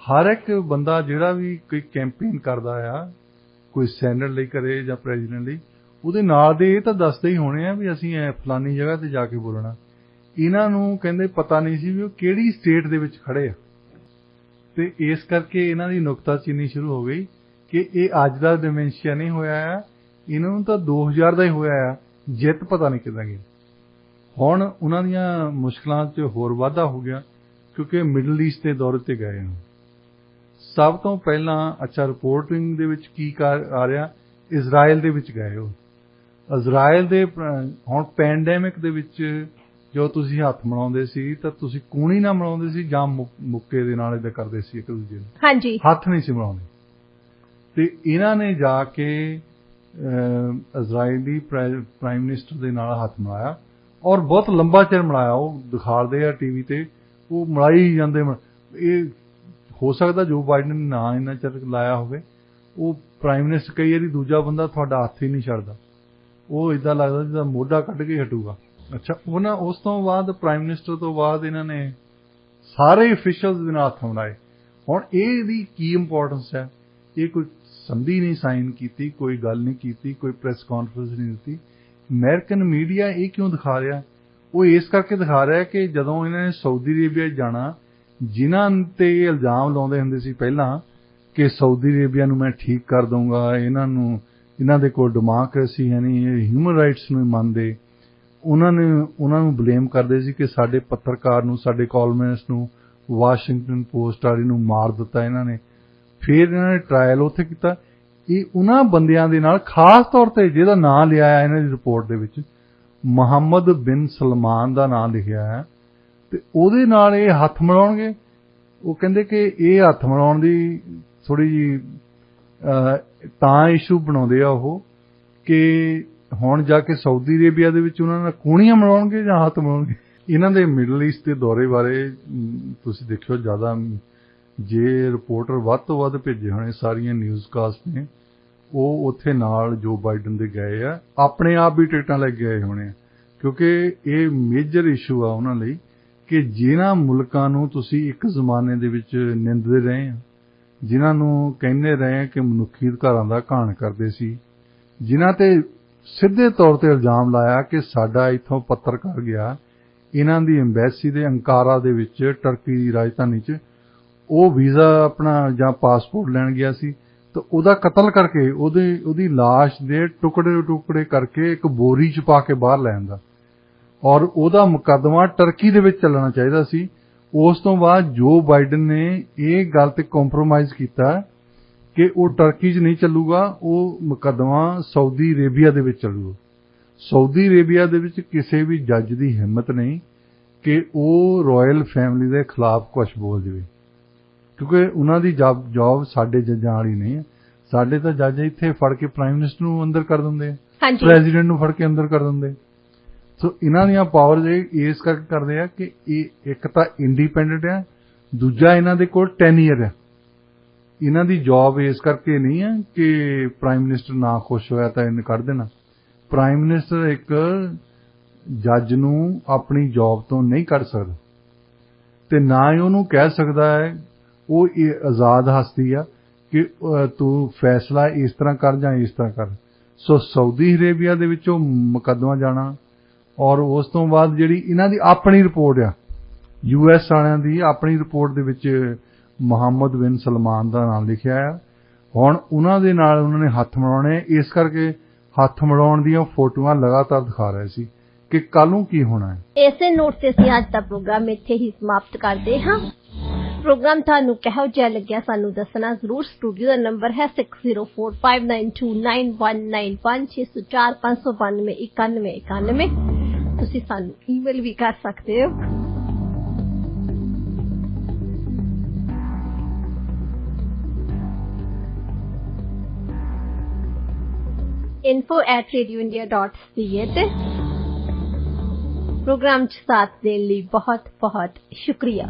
ਹਰ ਇੱਕ ਬੰਦਾ ਜਿਹੜਾ ਵੀ ਕੋਈ ਕੈਂਪੇਨ ਕਰਦਾ ਆ, ਕੋਈ ਸੈਨੇਟ ਲਈ ਕਰੇ ਜਾਂ ਪ੍ਰੈਜ਼ੀਡੈਂਟ ਲਈ, ਉਹਦੇ ਨਾਲ ਦੇ ਇਹ ਤਾਂ ਦੱਸਦੇ ਹੀ ਹੋਣੇ ਆ ਵੀ ਅਸੀਂ ਫਲਾਨੀ ਜਗ੍ਹਾ ਤੇ ਜਾ ਕੇ ਬੋਲਣਾ। ਇਹਨਾਂ ਨੂੰ ਕਹਿੰਦੇ ਪਤਾ ਨਹੀਂ ਸੀ ਵੀ ਉਹ ਕਿਹੜੀ ਸਟੇਟ ਦੇ ਵਿੱਚ ਖੜੇ ਆ, ਤੇ ਇਸ ਕਰਕੇ ਇਹਨਾਂ ਦੀ ਨੁਕਤਾਚੀਨੀ ਸ਼ੁਰੂ ਹੋ ਗਈ ਕਿ ਇਹ ਅੱਜ ਦਾ ਡਿਮੈਂਸ਼ੀਆ ਨਹੀਂ ਹੋਇਆ ਆ, ਇਹਨਾਂ ਨੂੰ ਤਾਂ 2000 ਦਾ ਹੀ ਹੋਇਆ ਆ, ਜਿੱਤ ਪਤਾ ਨਹੀਂ ਕਿੱਦਾਂ ਗਈ। ਹੁਣ ਉਹਨਾਂ ਦੀਆਂ ਮੁਸ਼ਕਲਾਂ 'ਚ ਹੋਰ ਵਾਧਾ ਹੋ ਗਿਆ ਕਿਉਂਕਿ ਮਿਡਲ ਈਸਟ ਦੇ ਦੌਰੇ ਤੇ ਗਏ ਹਨ। ਸਭ ਤੋਂ ਪਹਿਲਾਂ ਅੱਛਾ ਰਿਪੋਰਟਿੰਗ ਦੇ ਵਿੱਚ ਕੀ ਆ ਰਿਹਾ, ਇਜ਼ਰਾਈਲ ਦੇ ਵਿੱਚ ਗਏ ਉਹ। ਇਜ਼ਰਾਈਲ ਦੇ ਹੁਣ ਪੈਂਡੈਮਿਕ ਦੇ ਵਿੱਚ ਜੋ ਤੁਸੀਂ ਹੱਥ ਮਿਲਾਉਂਦੇ ਸੀ ਤਾਂ ਤੁਸੀਂ ਕੂਣੀ ਨਾਲ ਮਿਲਾਉਂਦੇ ਸੀ ਜਾਂ ਮੁੱਕੇ ਦੇ ਨਾਲ ਏਦਾਂ ਕਰਦੇ ਸੀ ਇੱਕ ਦੂਜੇ ਨੂੰ। ਹਾਂਜੀ। ਹੱਥ ਨਹੀਂ ਸੀ ਮਿਲਾਉਂਦੇ। ਤੇ ਇਹਨਾਂ ਨੇ ਜਾ ਕੇ ਇਜ਼ਰਾਈਲੀ ਪ੍ਰਾਈਮ ਮਿਨਿਸਟਰ ਦੇ ਨਾਲ ਹੱਥ ਮਿਲਾਇਆ ਔਰ ਬਹੁਤ ਲੰਬਾ ਚਿਰ ਮਿਲਾਇਆ। ਉਹ ਦਿਖਾਉਂਦੇ ਆ ਟੀਵੀ ਤੇ, ਉਹ ਮਿਲਾਈ ਜਾਂਦੇ। ਇਹ ਹੋ ਸਕਦਾ ਜੋ ਬਾਈਡਨ ਨੇ ਨਾ ਇੰਨਾ ਚਿਰ ਲਾਇਆ ਹੋਵੇ, ਉਹ ਪ੍ਰਾਈਮ ਮਿਨਿਸਟਰ ਕਈ ਵਾਰੀ ਦੂਜਾ ਬੰਦਾ ਤੁਹਾਡਾ ਹੱਥ ਹੀ ਨਹੀਂ ਛੱਡਦਾ, ਉਹ ਇਦਾਂ ਲੱਗਦਾ ਜਿੱਦਾਂ ਮੋਢਾ ਕੱਢ ਕੇ ਹਟੂਗਾ। ਅੱਛਾ, ਉਹਨਾਂ ਉਸ ਤੋਂ ਬਾਅਦ ਪ੍ਰਾਈਮ ਮਿਨਿਸਟਰ ਤੋਂ ਬਾਅਦ ਇਹਨਾਂ ਨੇ ਸਾਰੇ ਅਫੀਸ਼ੀਅਲਸ ਦੇ ਨਾਲ ਹੱਥ ਮਿਲਾਏ। ਹੁਣ ਇਹਦੀ ਕੀ ਇੰਪੋਰਟੈਂਸ ਹੈ? ਇਹ ਕੋਈ ਸੰਧੀ ਨਹੀਂ ਸਾਈਨ ਕੀਤੀ, ਕੋਈ ਗੱਲ ਨਹੀਂ ਕੀਤੀ, ਕੋਈ ਪ੍ਰੈਸ ਕਾਨਫਰੰਸ ਨਹੀਂ ਦਿੱਤੀ। ਅਮਰੀਕਨ ਮੀਡੀਆ ਇਹ ਕਿਉਂ ਦਿਖਾ ਰਿਹਾ? ਉਹ ਇਸ ਕਰਕੇ ਦਿਖਾ ਰਿਹਾ ਕਿ ਜਦੋਂ ਇਹਨਾਂ ਨੇ ਸਾਊਦੀ ਅਰੇਬੀਆ ਜਾਣਾ, ਜਿਨ੍ਹਾਂ ਤੇ ਇਹ ਇਲਜ਼ਾਮ ਲਾਉਂਦੇ ਹੁੰਦੇ ਸੀ ਪਹਿਲਾਂ ਕਿ ਸਾਊਦੀ ਅਰੇਬੀਆ ਨੂੰ ਮੈਂ ਠੀਕ ਕਰ ਦਊਂਗਾ, ਇਹਨਾਂ ਦੇ ਕੋਲ ਡੈਮੋਕ੍ਰੇਸੀ ਹੈ ਨਹੀਂ, ਇਹ ਹਿਊਮਨ ਰਾਈਟਸ ਨੂੰ ਮੰਨਦੇ, ਉਹਨਾਂ ਨੂੰ ਬਲੇਮ ਕਰਦੇ ਸੀ ਕਿ ਸਾਡੇ ਪੱਤਰਕਾਰ ਨੂੰ, ਸਾਡੇ ਕਾਲਮਨਿਸਟ ਨੂੰ, ਵਾਸ਼ਿੰਗਟਨ ਪੋਸਟ ਵਾਲੀ ਨੂੰ ਮਾਰ ਦਿੱਤਾ ਇਹਨਾਂ ਨੇ। ਫਿਰ ਇਹਨਾਂ ਨੇ ਟਰਾਇਲ ਉੱਥੇ ਕੀਤਾ। ਇਹ ਉਹਨਾਂ ਬੰਦਿਆਂ ਦੇ ਨਾਲ, ਖਾਸ ਤੌਰ ਤੇ ਜਿਹਦਾ ਨਾਂ ਲਿਆ ਹੈ ਇਹਨਾਂ ਦੀ ਰਿਪੋਰਟ ਦੇ ਵਿੱਚ, ਮੁਹੰਮਦ ਬਿਨ ਸਲਮਾਨ ਦਾ ਨਾਂ ਲਿਖਿਆ ਹੈ, ਤੇ ਉਹਦੇ ਨਾਲ ਇਹ ਹੱਥ ਮਿਲਾਉਣਗੇ। ਉਹ ਕਹਿੰਦੇ ਕਿ ਇਹ ਹੱਥ ਮਿਲਾਉਣ ਦੀ ਥੋੜ੍ਹੀ ਜਿਹੀ ਤਾਂ ਇਸ਼ੂ ਬਣਾਉਂਦੇ ਆ ਉਹ ਕਿ ਹੁਣ ਜਾ ਕੇ ਸਾਊਦੀ ਅਰੇਬੀਆ ਦੇ ਵਿੱਚ ਉਹਨਾਂ ਨਾਲ ਕੂਣੀਆਂ ਮਿਲਾਉਣਗੇ ਜਾਂ ਹੱਥ ਮਿਲਾਉਣਗੇ। ਇਹਨਾਂ ਦੇ ਮਿਡਲ ਈਸਟ ਦੇ ਦੌਰੇ ਬਾਰੇ ਤੁਸੀਂ ਦੇਖਿਓ, ਜ਼ਿਆਦਾ ਜੇ ਰਿਪੋਰਟਰ ਵੱਧ ਤੋਂ ਵੱਧ ਭੇਜੇ ਹੋਣੇ, ਸਾਰੀਆਂ ਨਿਊਜ਼ ਕਾਸਟ ਨੇ, ਉਹ ਉੱਥੇ ਨਾਲ ਜੋ ਬਾਈਡਨ ਦੇ ਗਏ ਆ, ਆਪਣੇ ਆਪ ਵੀ ਟਿਕਟਾਂ ਲੈ ਕੇ ਗਏ ਹੋਣੇ ਆ, ਕਿਉਂਕਿ ਇਹ ਮੇਜਰ ਇਸ਼ੂ ਆ ਉਹਨਾਂ ਲਈ ਕਿ ਜਿਨ੍ਹਾਂ ਮੁਲਕਾਂ ਨੂੰ ਤੁਸੀਂ ਇੱਕ ਜ਼ਮਾਨੇ ਦੇ ਵਿੱਚ ਨਿੰਦਦੇ ਰਹੇ ਆ, ਜਿਨ੍ਹਾਂ ਨੂੰ ਕਹਿੰਦੇ ਰਹੇ ਆ ਕਿ ਮਨੁੱਖੀ ਅਧਿਕਾਰਾਂ ਦਾ ਘਾਣ ਕਰਦੇ ਸੀ, ਜਿਨ੍ਹਾਂ ਤੇ ਸਿੱਧੇ ਤੌਰ ਤੇ ਇਲਜ਼ਾਮ ਲਾਇਆ ਕਿ ਸਾਡਾ ਇੱਥੋਂ ਪੱਤਰਕਾਰ ਗਿਆ ਇਹਨਾਂ ਦੀ ਐਮਬੈਸੀ ਦੇ ਅੰਕਾਰਾ ਦੇ ਵਿੱਚ, ਟਰਕੀ ਦੀ ਰਾਜਧਾਨੀ 'ਚ, ਉਹ ਵੀਜ਼ਾ ਆਪਣਾ ਜਾਂ ਪਾਸਪੋਰਟ ਲੈਣ ਗਿਆ ਸੀ, ਤਾਂ ਉਹਦਾ ਕਤਲ ਕਰਕੇ ਉਹਦੀ ਲਾਸ਼ ਦੇ ਟੁਕੜੇ ਕਰਕੇ ਇੱਕ ਬੋਰੀ 'ਚ ਪਾ ਕੇ ਬਾਹਰ ਲੈ ਆਂਦਾ, ਔਰ ਉਹਦਾ ਮੁਕੱਦਮਾ ਟਰਕੀ ਦੇ ਵਿੱਚ ਚੱਲਣਾ ਚਾਹੀਦਾ ਸੀ। ਉਸ ਤੋਂ ਬਾਅਦ ਜੋ ਬਾਈਡਨ ਨੇ ਇਹ ਗੱਲ ਤੇ ਕੰਪਰੋਮਾਈਜ਼ ਕੀਤਾ ਕਿ ਉਹ ਟਰਕੀ 'ਚ ਨਹੀਂ ਚੱਲੂਗਾ, ਉਹ ਮੁਕੱਦਮਾ ਸਾਊਦੀ ਅਰੇਬੀਆ ਦੇ ਵਿੱਚ ਚੱਲੂਗਾ। ਸਾਊਦੀ ਅਰੇਬੀਆ ਦੇ ਵਿੱਚ ਕਿਸੇ ਵੀ ਜੱਜ ਦੀ ਹਿੰਮਤ ਨਹੀਂ ਕਿ ਉਹ ਰਾਇਲ ਫੈਮਿਲੀ ਦੇ ਖਿਲਾਫ ਕੁਝ ਬੋਲ ਜਾਵੇ, ਕਿਉਂਕਿ ਉਹਨਾਂ ਦੀ ਜੌਬ ਸਾਡੇ ਜੱਜਾਂ ਵਾਲੀ ਨਹੀਂ ਹੈ। ਸਾਡੇ ਤਾਂ ਜੱਜ ਇੱਥੇ ਫੜ ਕੇ ਪ੍ਰਾਈਮ ਮਿਨਿਸਟਰ ਨੂੰ ਅੰਦਰ ਕਰ ਦਿੰਦੇ ਆ, ਪ੍ਰੈਜ਼ੀਡੈਂਟ ਨੂੰ ਫੜ ਕੇ ਅੰਦਰ ਕਰ ਦਿੰਦੇ। ਸੋ ਇਹਨਾਂ ਦੀਆਂ ਪਾਵਰਸ ਇਸ ਕਰਕੇ ਕਰਦੇ ਆ ਕਿ ਇਹ ਇੱਕ ਤਾਂ ਇੰਡੀਪੈਂਡੈਂਟ ਆ, ਦੂਜਾ ਇਹਨਾਂ ਦੇ ਕੋਲ ਟੈਨੀਅਰ ਆ। ਇਹਨਾਂ ਦੀ ਜੌਬ ਇਸ ਕਰਕੇ ਨਹੀਂ ਹੈ ਕਿ ਪ੍ਰਾਈਮ ਮਿਨਿਸਟਰ ਨਾ ਖੁਸ਼ ਹੋਇਆ ਤਾਂ ਇਹਨੇ ਕੱਢ ਦੇਣਾ। ਪ੍ਰਾਈਮ ਮਿਨਿਸਟਰ ਇੱਕ ਜੱਜ ਨੂੰ ਆਪਣੀ ਜੌਬ ਤੋਂ ਨਹੀਂ ਕੱਢ ਸਕਦਾ ਤੇ ਨਾ ਹੀ ਉਹਨੂੰ ਕਹਿ ਸਕਦਾ ਹੈ, ਉਹ ਆਜ਼ਾਦ ਹਸਤੀ ਆ ਕਿ ਤੂੰ ਫੈਸਲਾ ਇਸ ਤਰ੍ਹਾਂ ਕਰ ਜਾਂ ਇਸ ਤਰ੍ਹਾਂ ਕਰ। ਸੋ ਸਾਊਦੀ ਅਰੇਬੀਆ ਦੇ ਵਿੱਚੋਂ ਮੁਕੱਦਮਾ ਜਾਣਾ, ਔਰ ਉਸ ਤੋਂ ਬਾਅਦ ਜਿਹੜੀ ਇਹਨਾਂ ਦੀ ਆਪਣੀ ਰਿਪੋਰਟ ਆ, US ਵਾਲਿਆਂ ਦੀ ਆਪਣੀ ਰਿਪੋਰਟ ਦੇ ਵਿੱਚ ਮੁਹੰਮਦ ਬਿਨ ਸਲਮਾਨ ਦਾ ਨਾਮ ਲਿਖਿਆ ਆ। ਹੁਣ ਉਹਨਾਂ ਦੇ ਨਾਲ ਉਹਨਾਂ ਨੇ ਹੱਥ ਮਿਲਾਉਣੇ, ਇਸ ਕਰਕੇ ਹੱਥ ਮਿਲਾਉਣ ਦੀਆਂ ਫੋਟੋਆਂ ਲਗਾਤਾਰ ਦਿਖਾ ਰਹੇ ਸੀ ਕਿ ਕੱਲ ਨੂੰ ਕੀ ਹੋਣਾ ਹੈ। ਇਸੇ ਨੋਟ ਤੇ ਅਸੀਂ ਅੱਜ ਦਾ ਪ੍ਰੋਗਰਾਮ ਇੱਥੇ ਹੀ ਸਮਾਪਤ ਕਰਦੇ ਹਾਂ। ਪ੍ਰੋਗਰਾਮ ਤੁਹਾਨੂੰ ਕਿਹੋ ਜਿਹਾ ਲੱਗਿਆ ਸਾਨੂੰ ਦੱਸਣਾ ਜ਼ਰੂਰ। ਸਟੂਡੀਓ ਦਾ ਨੰਬਰ ਹੈ 6045929195 6045929191। ਤੁਸੀਂ ਸਾਨੂੰ ਈਮੇਲ ਵੀ ਕਰ ਸਕਦੇ ਹੋ। info@radioindia.ca ਤੇ ਪ੍ਰੋਗਰਾਮ 'ਚ ਸਾਥ ਦੇਣ ਲਈ ਬਹੁਤ ਬਹੁਤ ਸ਼ੁਕਰੀਆ।